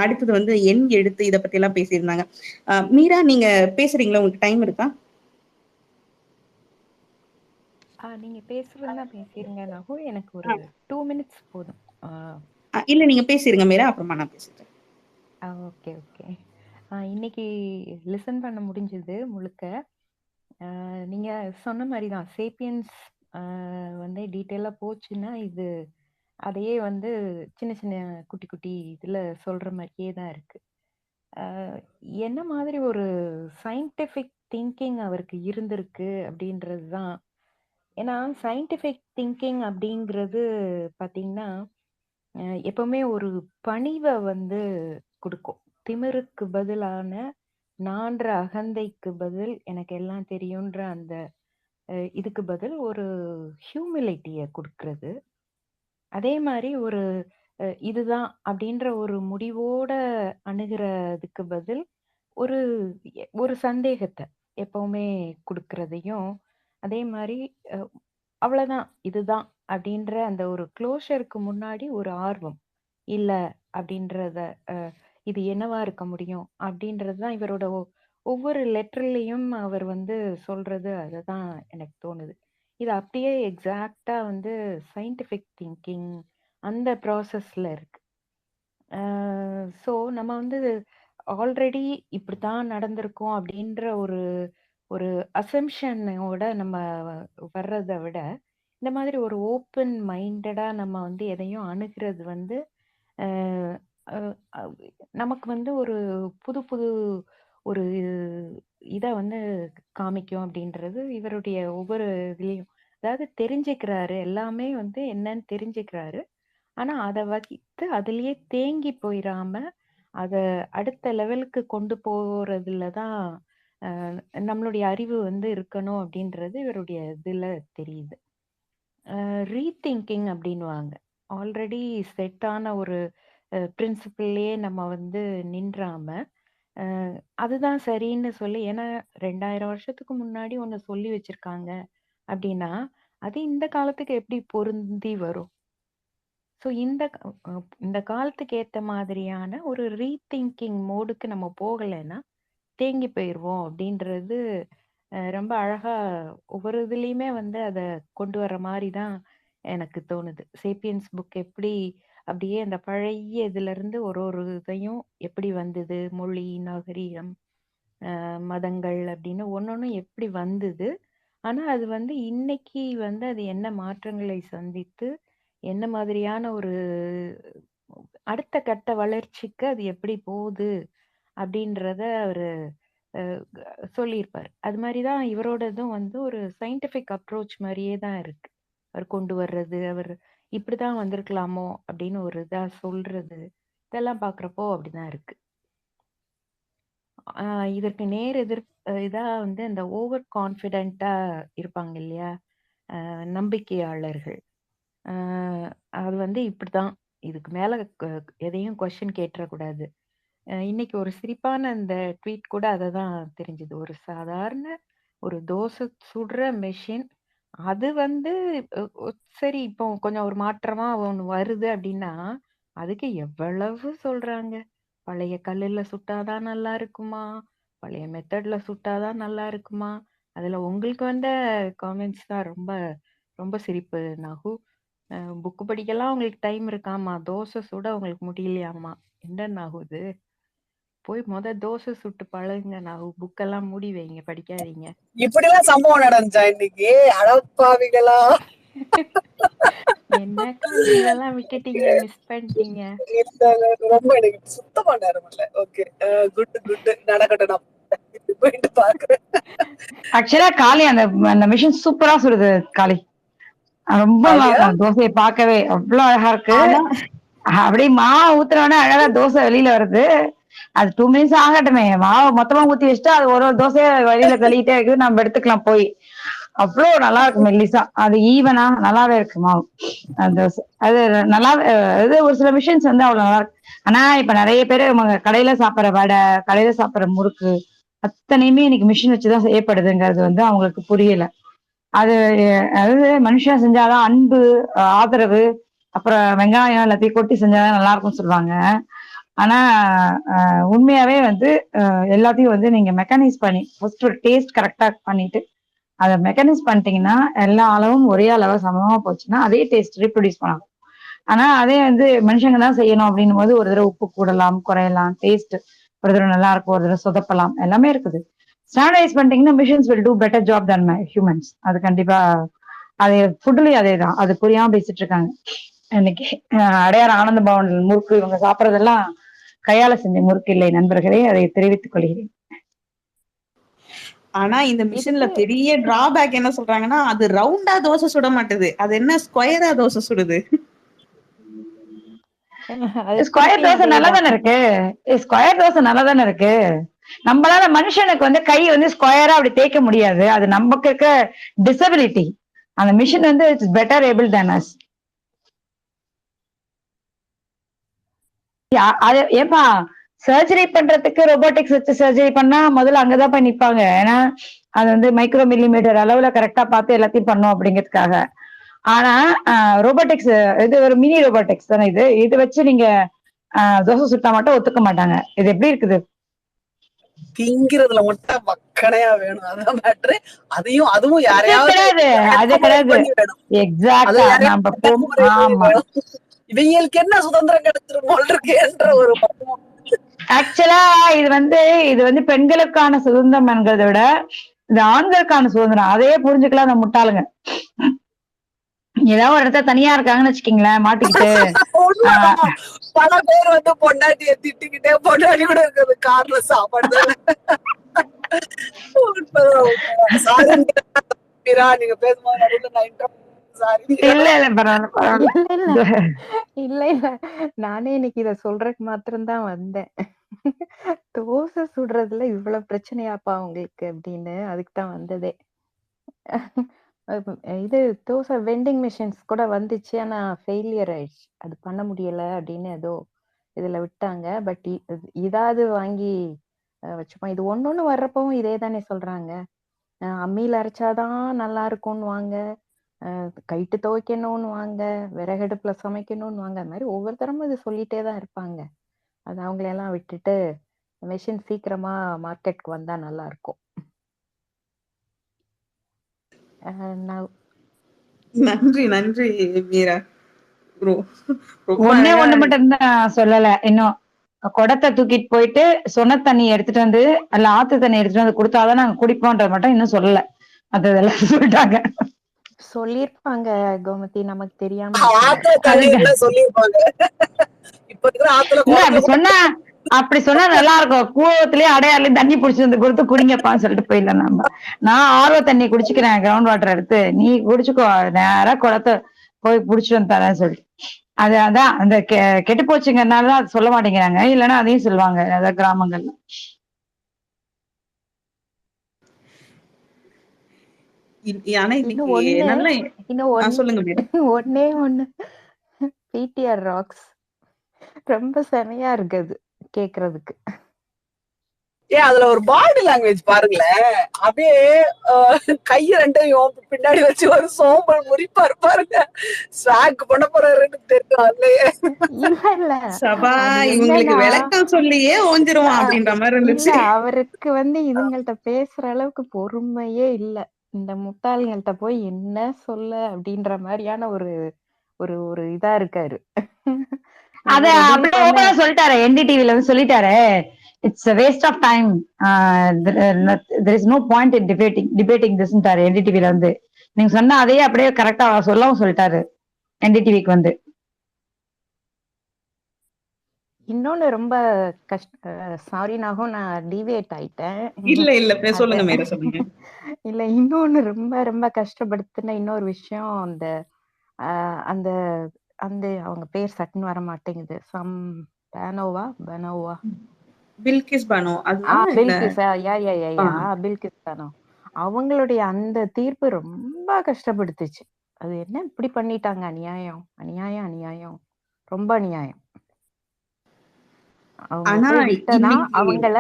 அடுத்தது வந்து எண் எழுத்து இத பத்தி எல்லாம் பேசியிருந்தாங்க. மீரா, நீங்க பேசுறீங்களா? உங்களுக்கு டைம் இருக்கா? நீங்க பேசுறதுன்னா பேசிருங்க நகு. எனக்கு ஒரு 2 மினிட்ஸ் போதும். இல்ல, நீங்க பேசிருங்க மீரா, அப்புறமா நான் பேசுறேன். Okay okay. இன்னைக்கு லிசன் பண்ண முடிஞ்சது முழுக்க. நீங்க சொன்ன மாதிரி தான் சேப்பியன்ஸ் வந்து டீட்டெயிலாக போச்சுன்னா இது அதையே வந்து சின்ன சின்ன குட்டி குட்டி இதில் சொல்கிற மாதிரியே தான் இருக்கு. என்ன மாதிரி ஒரு சயின்டிஃபிக் திங்கிங் அவருக்கு இருந்திருக்கு அப்படின்றது தான். ஏன்னா சயின்டிஃபிக் திங்கிங் அப்படிங்கிறது பார்த்தீங்கன்னா எப்பவுமே ஒரு பணிவை வந்து கொடுக்கும். திமிருக்கு பதிலான நான்ற அகந்தைக்கு பதில் எனக்கு எல்லாம் தெரியுன்ற அந்த இதுக்கு பதில் ஒரு ஹியூமிலிட்டியை கொடுக்கறது. அதே மாதிரி ஒரு இதுதான் அப்படின்ற ஒரு முடிவோட அணுகிறதுக்கு பதில் ஒரு ஒரு சந்தேகத்தை எப்பவுமே கொடுக்கறதையும், அதே மாதிரி அஹ், அவ்வளவுதான் இதுதான் அப்படின்ற அந்த ஒரு க்ளோஷருக்கு முன்னாடி ஒரு ஆர்வம் இல்ல அப்படின்றத இது என்னவா இருக்க முடியும் அப்படின்றது தான் இவரோட ஒவ்வொரு லெட்டர்லயும் அவர் வந்து சொல்றது. அதுதான் எனக்கு தோணுது. இது அப்படியே எக்ஸாக்டா வந்து சயின்டிஃபிக் திங்கிங் அந்த ப்ராசஸ்ல இருக்கு. ஸோ நம்ம வந்து ஆல்ரெடி இப்படித்தான் நடந்திருக்கோம் அப்படின்ற ஒரு ஒரு அசம்ஷனோட நம்ம வர்றதை விட, இந்த மாதிரி ஒரு ஓப்பன் மைண்டடா நம்ம வந்து எதையும் அணுகிறது வந்து அஹ் அஹ் அஹ் நமக்கு வந்து ஒரு புது புது ஒரு இத வந்து காமிக்கும் அப்படின்றது இவருடைய ஒவ்வொரு இதுலயும். அதாவது தெரிஞ்சுக்கிறாரு, எல்லாமே வந்து என்னன்னு தெரிஞ்சுக்கிறாரு. ஆனா அத வைத்து அதிலேயே தேங்கி போயிராம அத அடுத்த லெவலுக்கு கொண்டு போறதுல தான் நம்மளுடைய அறிவு வந்து இருக்கணும் அப்படின்றது இவருடைய இதுல தெரியுது. ரீதிங்கிங் அப்படின்னுவாங்க. ஆல்ரெடி செட்டான ஒரு பிரின்சிபிள்லயே நம்ம வந்து நின்றாம, அதுதான் சரின்னு சொல்லி, ஏன்னா 2000 வருஷத்துக்கு முன்னாடி ஒண்ணு சொல்லி வச்சிருக்காங்க அப்படின்னா, அது இந்த காலத்துக்கு எப்படி பொருந்தி வரும்? ஸோ இந்த காலத்துக்கு ஏத்த மாதிரியான ஒரு ரீதிங்கிங் மோடுக்கு நம்ம போகலைன்னா தேங்கி போயிருவோம் அப்படின்றது ரொம்ப அழகா ஒவ்வொரு இதுலயுமே வந்து அத கொண்டு வர்ற மாதிரி தான் எனக்கு தோணுது. சேப்பியன்ஸ் புக் எப்படி அப்படியே அந்த பழைய இதுல இருந்து ஒரு ஒரு இதையும் எப்படி வந்தது, மொழி, நாகரீகம், மதங்கள் அப்படின்னு ஒன்னொன்னு எப்படி வந்தது. ஆனா அது வந்து இன்னைக்கு வந்து அது என்ன மாற்றங்களை சந்தித்து, என்ன மாதிரியான ஒரு அடுத்த கட்ட வளர்ச்சிக்கு அது எப்படி போகுது அப்படின்றத அவரு சொல்லியிருப்பாரு. அது மாதிரி தான் இவரோடதும் வந்து ஒரு சயின்டிஃபிக் அப்ரோச் மாதிரியே தான் இருக்கு. அவர் கொண்டு வர்றது, அவர் இப்படிதான் வந்திருக்கலாமோ அப்படின்னு ஒரு இதா சொல்றது, இதெல்லாம் பார்க்குறப்போ அப்படிதான் இருக்கு. இதற்கு நேர் இதா வந்து இந்த ஓவர் கான்ஃபிடென்ட்டா இருப்பாங்க இல்லையா? நம்பிக்கையாளர்கள். அ அது வந்து இப்படிதான். இதுக்கு மேல எதையும் கொஸ்டின் கேட்டுறக்கூடாது. இன்னைக்கு ஒரு சிரிப்பான அந்த ட்வீட் கூட அததான் தெரிஞ்சது. ஒரு சாதாரண ஒரு தோசை சுடுற மெஷின். அது வந்து அ ஒ சரி இப்போ கொஞ்சம் ஒரு மாற்றமா ஒண்ணு வருது அப்படின்னா, அதுக்கு எவ்வளவு சொல்றாங்க. பழைய கல்லுல சுட்டா தான் நல்லா இருக்குமா? பழைய மெத்தட்ல சுட்டா தான் நல்லா இருக்குமா? அதுல உங்களுக்கு வந்த காமெண்ட்ஸ் தான் ரொம்ப ரொம்ப சிரிப்பு நாகு. புக் படிக்கலாம் உங்களுக்கு டைம் இருக்காமா? தோசை சுட உங்களுக்கு முடியலையாமா? என்ன நாகு இது? போய் தோசை சுட்டு பழகுங்க. புக்கெல்லாம் மூடி வைங்க, படிக்காதீங்க. இப்படிலாம் சம்பவம் நடந்துச்சா இன்னைக்கு? அடப்பாவிகளா! என்னக்கா இதெல்லாம் விட்டுட்டீங்க, மிஸ் பண்ணிட்டீங்க. ரொம்ப எனக்கு சுத்தமா நேரம் இல்ல. ஓகே, குட் நடக்கட்டும். நான் போயிட்டு பாக்குறேன். ஆக்சுவலா காளி அந்த அந்த மிஷின் சூப்பரா சுடுது காளி. ரொம்ப நல்லா அப்படியா? இருக்கும் தோசையை பார்க்கவே அவ்வளவு அழகா இருக்கு. ஆனா அப்படியே மாவு ஊத்துனோடனே அழகா தோசை வெளியில வருது. அது 2 மினிட்ஸ் ஆகட்டுமே, மாவு மொத்தமா ஊத்தி வச்சுட்டா அது ஒரு ஒரு தோசையை வெளியில கழுவிட்டே இருக்குது, நம்ம எடுத்துக்கலாம் போய். அவ்வளவு நல்லா இருக்கு மெல்லிசா, அது ஈவனா நல்லாவே இருக்கு மாவு. அந்த தோசை அது நல்லா இது ஒரு சில மிஷின்ஸ் வந்து அவ்வளவு நல்லா இருக்கு. ஆனா இப்ப நிறைய பேரு கடையில சாப்பிடுற வடை, கடையில சாப்பிடுற முறுக்கு அத்தனையுமே இன்னைக்கு மிஷின் வச்சுதான் செய்யப்படுதுங்கிறது வந்து அவங்களுக்கு புரியல. அது அதாவது மனுஷன் செஞ்சாதான் அன்பு, ஆதரவு, அப்புறம் வெங்காயம் எல்லாத்தையும் கொட்டி செஞ்சாதான் நல்லா இருக்கும்னு சொல்லுவாங்க. ஆனா உண்மையாவே வந்து எல்லாத்தையும் வந்து நீங்க மெக்கானைஸ் பண்ணி ஃபர்ஸ்ட் ஒரு டேஸ்ட் கரெக்டா பண்ணிட்டு அதை மெக்கானைஸ் பண்ணிட்டீங்கன்னா எல்லா அளவும் ஒரே அளவா சமமா போச்சுன்னா அதே டேஸ்ட் ரீப்ரொடியூஸ் பண்ணலாம். ஆனா அதே வந்து மனுஷங்க தான் செய்யணும் அப்படின்னும் போது ஒரு தடவை உப்பு கூடலாம் குறையலாம், டேஸ்ட் ஒரு தடவை நல்லா இருக்கும், ஒரு தடவை சொதப்பலாம், எல்லாமே இருக்குது. ஸ்டாண்டர்டைஸ் பண்ணிட்டீங்கன்னா machines will do better job than humans. அது கண்டிப்பா அது ஃபுட்லயும் அதே தான். அது புரியாம பேசிட்டு இருக்காங்க இன்னைக்கு. அடையார் ஆனந்த பவன் முறுக்கு இவங்க சாப்பிட்றதெல்லாம் கையால செஞ்ச முறுக்கு இல்லை நண்பர்களே, அதை தெரிவித்துக் கொள்கிறேன். ஆனா இந்த மிஷின்ல இதுக்கு பெரிய டிராபேக் என்ன சொல்றாங்கன்னா, அது ரவுண்டா தோசை சுட மாட்டுது, அது என்ன ஸ்கொயரா தோசை சுடுது. அது ஸ்கொயர் திருப்பி தோசை நல்லா அதேதான். தானே இருக்கு. ஸ்கொயர் தோசை நல்லா தானே இருக்கு. நம்மளால மனுஷனுக்கு வந்து கை வந்து ஸ்கொயரா அப்படி தேய்க்க முடியாது, அது நமக்கு இருக்க டிசபிலிட்டி. அந்த மிஷின் வந்து it's better able than as. அது ஏப்பா சர்ஜரி பண்றதுக்கு ரோபோட்டிக்ஸ் வச்சு சர்ஜரி பண்ணா முதல்ல அங்கதான் போய் நிப்பாங்க. ஏன்னா அது வந்து மைக்ரோ மில்லிமீட்டர் அளவுல கரெக்டா பார்த்து எல்லாத்தையும் பண்ணும் அப்படிங்கிறதுக்காக. ஆனா ரோபோட்டிக்ஸ் இது ஒரு மினி ரோபோட்டிக்ஸ் தானே இது. இது வச்சு நீங்க தோசை சுட்டா மட்டும் ஒத்துக்க மாட்டாங்க. இது எப்படி இருக்குது? திங்கிறதுல மட்டும் மக்கனையா வேணும், அதான் மேட்ரு. அதுவும் அது யாரையாவது கிடையாது, அது அடக்குமுறை கிடையாது. பண்ணி வேணும். எக்ஸாக்டா நம்ம அடக்குமுறை பண்ணி ஆமா. வேணும். இவங்களுக்கு என்ன சுதந்திரம் கிடைச்சிரும் போல் இருக்குன்ற ஒரு பக்குவம். ஆக்சுவலா இது வந்து பெண்களுக்கான சுதந்திரம் என்கிறத விட இது ஆண்களுக்கான சுதந்திரம். அதையே புரிஞ்சுக்கலாம் அந்த முட்டாளுங்க. ஏதாவது ஒரு இடத்துல தனியா இருக்காங்கன்னு வச்சுக்கீங்களேன் மாட்டிக்கிட்டு. பல பேர் வந்து பொண்டாட்டிய திட்டிக்கிட்டே பொண்டாட்டி கூட இருக்கிறது கார்ல சாப்பாடு. நீங்க பேசும்போது நடுவுல நான் இல்ல இல்ல பரவாயில்ல பரவாயில்ல. இல்ல இல்ல நானே இன்னைக்கு இத சொல்றதுக்கு மாத்திரம்தான் வந்தேன். தோசை சுடுறதுல இவ்வளவு பிரச்சனையாப்பா உங்களுக்கு அப்படின்னு அதுக்கு தான் வந்ததே. இது தோசை வெண்டிங் மிஷின்ஸ் கூட வந்துச்சு, ஆனா ஃபெயிலியர் ஆயிடுச்சு. அது பண்ண முடியல அப்படின்னு ஏதோ இதுல விட்டாங்க. பட் இதாவது வாங்கி வச்சுப்போம். இது ஒண்ணு வர்றப்பவும் இதே தானே சொல்றாங்க. அம்மியில அரைச்சாதான் நல்லா இருக்கும்னு வாங்க, கைட்டு துவைக்கணும்னு வாங்க, விறகடுப்புல சமைக்கணும்னு வாங்க. அது மாதிரி ஒவ்வொருத்தரும் இது சொல்லிட்டே தான் இருப்பாங்க. அது அவங்களையெல்லாம் விட்டுட்டு மெஷின் சீக்கிரமா மார்க்கெட்க்கு வந்தா நல்லா இருக்கும். நன்றி நன்றி மீரா. ரொம்ப ஒண்ணே அழகா ஒண்ணு மட்டும் தான் சொல்லல இன்னும். குடத்தை தூக்கிட்டு போயிட்டு சொன தண்ணி எடுத்துட்டு வந்து அல்ல ஆத்து தண்ணி எடுத்துட்டு வந்து கொடுத்தாதான் நாங்க குடிப்போம்ன்ற மட்டும் இன்னும் சொல்லல. மத்ததெல்லாம் சொல்லிட்டாங்க. சொல்லியிருப்பாங்க கோமதி, நமக்கு தெரியாம ஆத்துல இருக்கலாம். தண்ணி அதுக்கு இருந்தா சொல்லிருப்பாங்க. இப்ப இருக்கிற ஆத்துல இல்ல குளத்துல அப்படி சொன்னா நல்லா இருக்கும். கூவத்திலேயே அடையாறுலயும் தண்ணி புடிச்சு வந்து கொடுத்து குடிங்கப்பான்னு சொல்லிட்டு போயிடலாம் நம்ம. நான் ஆர்வ தண்ணி குடிச்சுக்கிறேன் கிரவுண்ட் வாட்டர் எடுத்து, நீ குடிச்சுக்கோ நேரா குளத்தை போய் புடிச்சிட்டு வந்து தரேன்னு சொல்லிட்டு. அதான் அந்த கெட்டு போச்சுங்கிறதுனாலதான் அது சொல்ல மாட்டேங்கிறாங்க. இல்லைன்னா அதையும் சொல்லுவாங்க அதாவது கிராமங்கள்ல. ஆனா இன்னும் இன்னைக்கு ஒண்ணு நல்ல இன்னும் சொல்லுங்க மேடம். ஒண்ணே ஒண்ணு பிடிஆர் ராக்ஸ் ரொம்ப செமையா இருக்குது கேக்குறதுக்கு. அதுல ஒரு பாடி லாங்குவேஜ் பாருங்களேன். அப்படியே கைய ரெண்டையும் பின்னாடி வச்சு ஒரு சோம்பல் முறிப்பாரு பாருங்க. ஸ்வாக் பண்ண போறாருன்னு தெரியும் அதுலயே. இல்ல சபா அது இவங்களுக்கு என்னன்னா விளக்கம் சொல்லியே ஓஞ்சிருவான் அப்படின்ற மாதிரி இல்ல இருந்துச்சு. அவருக்கு இதுங்கள்ட்ட பேசுற அளவுக்கு பொறுமையே இல்ல. இந்த முட்டாள்கள்ட்ட போய் என்ன சொல்ல அப்படின்ற மாதிரியான ஒரு ஒரு ஒரு இதா இருக்காரு. அத இவர் எதுவும் அப்படியே பண்ண ஓபனா சொல்லிட்டாரு. என்டிடிவில வந்து சொல்லிட்டாரு, it's waste of time, there is no point in debating this-ன்றாரு என்டிடிவில வந்து. நீங்க சொன்ன அதையே அப்படியே கரெக்டா சொல்லவும் சொல்லிட்டாரு என்டிடிவிக்கு வந்து. இன்னொன்னு ரொம்ப சாரி நாகும், நான் டிவியேட் ஆயிட்டேன். இல்ல அத சொல்லுங்க மேடம் சொல்லுங்க. இல்ல இன்னொன்னு ரொம்ப ரொம்ப கஷ்டப்படுத்தின இன்னொரு விஷயம், அந்த அந்த அந்த அவங்க பேர் சட்டுன்னு வர மாட்டேங்குது. பனோவா பில்கிஸ் பானோ அதுவா இல்ல? பில்கிஸ் பில்கிஸ் பானோ. அவங்களுடைய அந்த தீர்ப்பு ரொம்ப கஷ்டப்படுத்துச்சு. அது என்ன இப்படி பண்ணிட்டாங்க, அநியாயம் அநியாயம் அநியாயம், ரொம்ப அநியாயம். அவங்க ஆனா போய் விட்டனா இன்னைக்கு அவங்கள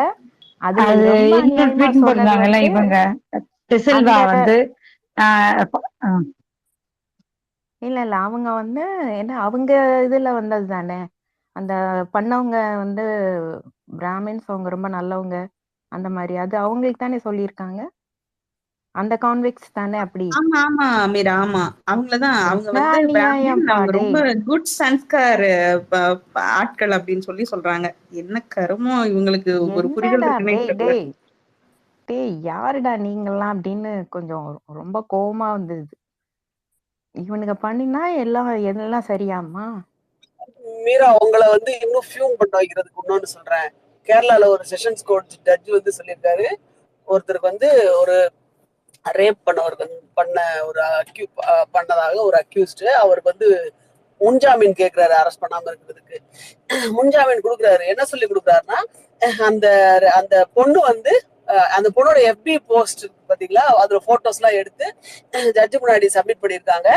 அது அது ரொம்ப இன்னொரு அநியாயமா ட்வீட் சொன்னது போட்டிருந்தாங்கல்ல இவங்க சில்வா அந்த வந்து இல்ல அவங்க என்ன அவங்க இதுல வந்தது தானே. அந்த பண்ணவங்க பிராமின்ஸ், அவங்க ரொம்ப நல்லவங்க அந்த மாதிரி. அது அவங்களுக்கு தானே சொல்லியிருக்காங்க, அந்த கான்விக்ஸ் தானே அப்படி. ஆமா ஆமா மீரா, ஆமா அவங்களதான். அவங்க என்ன அநியாயம் பிராமின், அவங்க பாடே. ரொம்ப குட் சன்ஸ்கார் ஆட்கள் அப்படின்னு சொல்றாங்க. என்ன கருமம் இவங்களுக்கு ஒரு புரிதல் என்னடா இருக்குன்னே டேய் தெரியல. டேய் டேய் யாருடா நீங்கெல்லாம் அப்படின்னு கொஞ்சம் ரொம்ப கோவமா வந்தது. இவனுங்க பண்ணினா எல்லாம் சரியாமா. மீரா உங்களை இன்னும் ஃபியூம் பண்ண வைக்கிறதுக்கு இன்னொன்னு சொல்றேன். கேரளால ஒரு செஷன்ஸ் கோர்ட் ஜட்ஜ் சொல்லியிருக்காரு, ஒருத்தருக்கு ஒரு ரேப் பண்ண ஒரு பண்ணதாக ஒரு அக்யூஸ்டு அவருக்கு முன்ஜாமீன் கேட்கிறாரு அரெஸ்ட் பண்ணாம இருக்கிறதுக்கு. முன்ஜாமீன் கொடுக்குறாரு. என்ன சொல்லி கொடுக்குறாருன்னா, அந்த அந்த பொண்ணு அந்த பொண்ணோட FB போஸ்ட் பாத்தீங்களா, அதுல போட்டோஸ் எல்லாம் எடுத்து ஜட்ஜு முன்னாடி சப்மிட் பண்ணிருக்காங்க.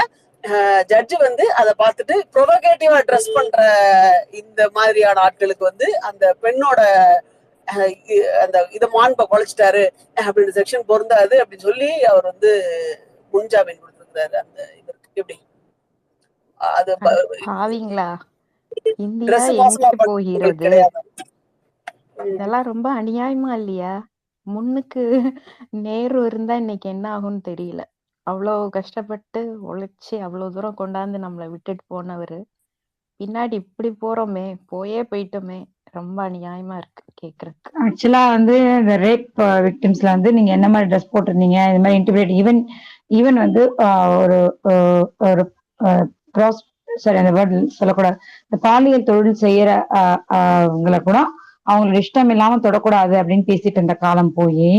ஜட்ஜு அதை பார்த்துட்டு ப்ரொவோகேட்டிவா ட்ரெஸ் பண்ற இந்த மாதிரியான ஆட்களுக்கு அந்த பெண்ணோட அந்த இதை மாண்பை குலைச்சிட்டாரு அப்படின்னு செக்ஷன் பொருந்தாது அப்படின்னு சொல்லி அவர் முன்ஜாமீன் கொடுத்திருக்கிறாரு. அந்த இதற்கு எப்படி அது பாவீங்களா, இந்தியா ட்ரெஸ் மோசமா எங்கிட்டு பண்றது போகிறது? கிடையாது. இதெல்லாம் ரொம்ப அநியாயமா இல்லையா? முன்னுக்கு நேரு இருந்தா இன்னைக்கு என்ன ஆகும்னு தெரியல. அவ்வளவு கஷ்டப்பட்டு உழைச்சி அவ்வளவு தூரம் கொண்டாந்து நம்மளை விட்டுட்டு போனவரு பின்னாடி இப்படி போயிட்டோமே. ரொம்ப அநியாயமா இருக்கு கேக்குறதுக்கு. ஆக்சுவலா இந்த ரேப் விக்டிம்ஸ்ல நீங்க என்ன மாதிரி ட்ரெஸ் போட்டிருந்தீங்க, இந்த மாதிரி இன்டிமேட் ஈவன் ஒரு ஒரு சாரி அந்த வேர்ட் சொல்லக்கூடாது, இந்த பாலியல் தொழில் செய்யற அவங்களை கூட அவங்களோட இஷ்டம் இல்லாம தொடக்கூடாது அப்படின்னு பேசிட்டு இருந்த காலம் போய்,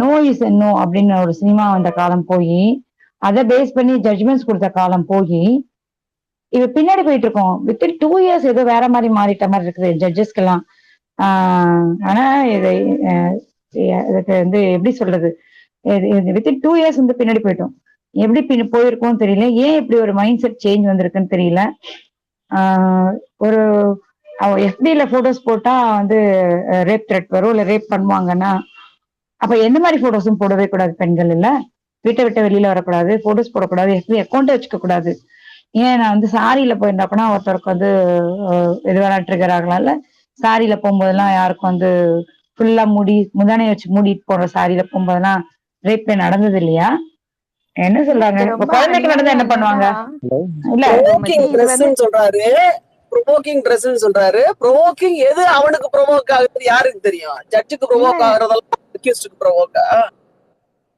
நோ இஸ் நோ அப்படின்னு ஒரு சினிமா வந்த காலம் போய், அதை பேஸ் பண்ணி ஜட்ஜ்மெண்ட்ஸ் கொடுத்த காலம் போய், இவ பின்னாடி போயிட்டு இருக்கோம். வித்தின் 2 years ஏதோ வேற மாதிரி மாறிட்ட மாதிரி இருக்குது ஜட்ஜஸ்க்கு எல்லாம். ஆனா இதுக்கு எப்படி சொல்றது, வித்தின் 2 years பின்னாடி போயிட்டோம். எப்படி போயிருக்கோம் தெரியல. ஏன் இப்படி ஒரு மைண்ட் செட் சேஞ்ச் வந்திருக்குன்னு தெரியல. ஒரு FB-ல போட்டோஸ் போட்டா ரேப் த்ரெட் வரும், இல்ல ரேப் பண்ணுவாங்கன்னா அப்ப எந்த மாதிரி போட்டோஸும் போடவே கூடாது. பெண்கள் இல்ல, வீட்டை விட்டு வெளியில வரக்கூடாது, போட்டோஸ் போடக்கூடாது, FB அக்கௌண்ட் வச்சுக்க கூடாது. ஏன் நான் சாரியில போயிருந்தப்பனா ஒருத்தருக்கு எது வேணா ட்ரிகர் ஆகலாம்ல. சாரியில போகும்போதெல்லாம் யாருக்கும் ஃபுல்லா முந்தானையை வச்சு மூடிட்டு போற சாரியில போகும்போதெல்லாம் ரேப் நடந்தது இல்லையா? என்ன சொல்றாங்க, இது இப்ப ரொம்ப குழந்தைக்கு நடந்தா என்ன அநியாயம். பண்ணுவாங்க? என்னன்னா இல்ல சொல்றாரு. ப்ரொவோக்கிங் ட்ரெஸ்ன்னு சொல்றாரு. ப்ரொவோக்கிங் எது அவனுக்கு ப்ரொவோக் ஆகுது யாருக்கு தெரியும்? ஜட்ஜுக்கு இல்ல ப்ரொவோக் ஆகுறதெல்லாம் அக்யூஸ்டுக்கு ப்ரொவோக்கா?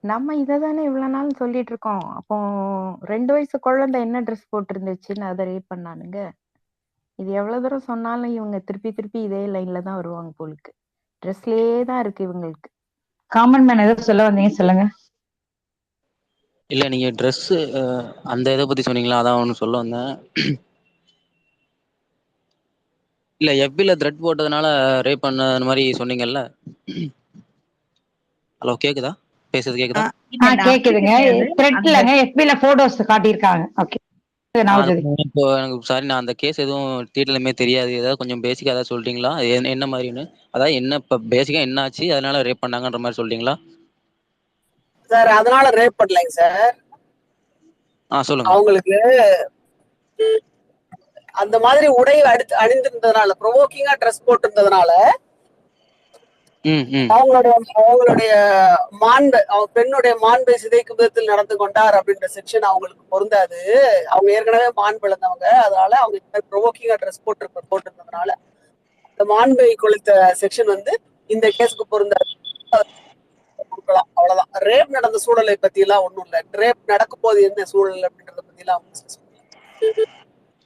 நம்ம இததானே இவ்வளவு நாள் சொல்லிட்டு இருக்கோம். அப்போ 2 வயசு குழந்தை என்ன ட்ரெஸ் போட்டிருந்துச்சுன்னு அதை ரேப் பண்ணானுங்க. இது எவ்வளவு தூரம் சொன்னாலும் இவங்க திருப்பி திருப்பி இதே லைன்ல தான் வருவாங்க போலுக்கு. ட்ரெஸ்லயே தான் இருக்கு இவங்களுக்கு. காமன் மேன் ஏதோ சொல்ல வந்தீங்க, சொல்லுங்க. இல்ல நீங்க ட்ரெஸ் அந்த இதை பத்தி சொன்னீங்களா, அதான் ஒன்று சொல்ல வந்தேன். இல்ல எஃபில த்ரெட் போட்டதுனால ரேப் பண்ண அந்த மாதிரி சொன்னீங்கல்ல. ஹலோ கேக்குதா? பேசுறது கேக்குதா? இல்ல இல்ல அப்படி கேக்குதுங்க. கிடையாது. த்ரெட் அந்த இல்லங்க, FB-ல போட்டோஸ் காட்டியிருக்காங்க. ஓகே, இப்போ எனக்கு சாரி, நான் அந்த கேஸ் எதுவும் டீட்டெயிலுமே தெரியாது. ஏதாவது கொஞ்சம் பேசிக்கா ஏதாவது சொல்றீங்களா? என்ன மாதிரின்னு, அதாவது என்ன இப்போ பேசிக்கா என்ன ஆச்சு, அதனால ரேப் பண்ணாங்கன்ற மாதிரி சொல்றீங்களா? சார் அதனால ரேப் பண்ணலைங்க சார். சொல்லுங்க. அவங்களுக்கு அந்த மாதிரி உடை அணிந்திருந்ததுனால, ப்ரொவோக்கிங்கா ட்ரெஸ் போட்டிருந்ததுனால அவங்களுடைய மாண்பை, பெண்ணுடைய மாண்பை சிதைக்கும் விதத்தில் நடந்து கொண்டார் அப்படின்ற செக்ஷன் அவங்களுக்கு பொருந்தாது. அவங்க ஏற்கனவே மாண்பு இழந்தவங்க. அதனால அவங்க ப்ரொவோக்கிங்கா ட்ரெஸ் போட்டிருந்ததுனால இந்த மாண்பை கொளுத்த செக்ஷன் வந்து இந்த கேஸுக்கு பொருந்தாது. அவ்வளவுதான். ரேப் நடந்த சூழலை பத்தி எல்லாம் ஒண்ணும் இல்ல. ரேப் நடக்கும் போது என்ன சூழல் அப்படின்றத பத்தி எல்லாம்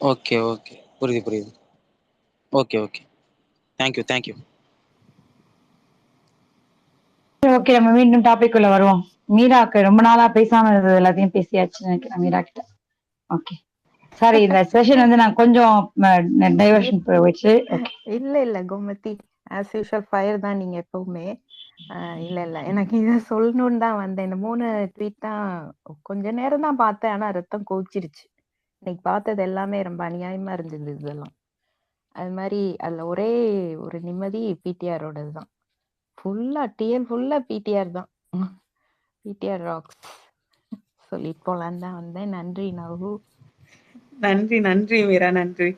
ஓகே ஓகே, புரியுது. Okay okay, thank you. ஓகே, நம்ம மீண்டும் டாபிக் உள்ள வருவோம். மீராக்கு ரொம்ப நாளா பேசாம இருந்தது எல்லாத்தையும் பேசியாச்சுன்னு நினைக்கிறேன் மீரா கிட்ட. ஓகே, சாரி, இந்த செஷன் வந்து நான் கொஞ்சம் டைவர்ஷன் போயிடுச்சு. இல்ல கோமதி, ஆஸ் யூஷுவல் ஃபயர் தான் நீங்க எப்பவுமே. இல்ல எனக்கு இதை சொல்லணும்னு தான் வந்தேன். இந்த 3 ட்வீட் தான் கொஞ்ச நேரம் தான் பார்த்தேன், ஆனா ரத்தம் கோச்சிருச்சு. இன்னைக்கு பார்த்தது எல்லாமே ரொம்ப அநியாயமா இருந்தது. இதெல்லாம் அது மாதிரி அதுல ஒரே ஒரு நிம்மதி பிடிஆரோடது தான். ஃபுல்லா டிஎல் ஃபுல்லா பிடிஆர் தான். பிடிஆர் ராக்ஸ் சொல்லிட்டு போலான்னு தான் வந்தேன். நன்றி நவு. நன்றி மீரா, நன்றி.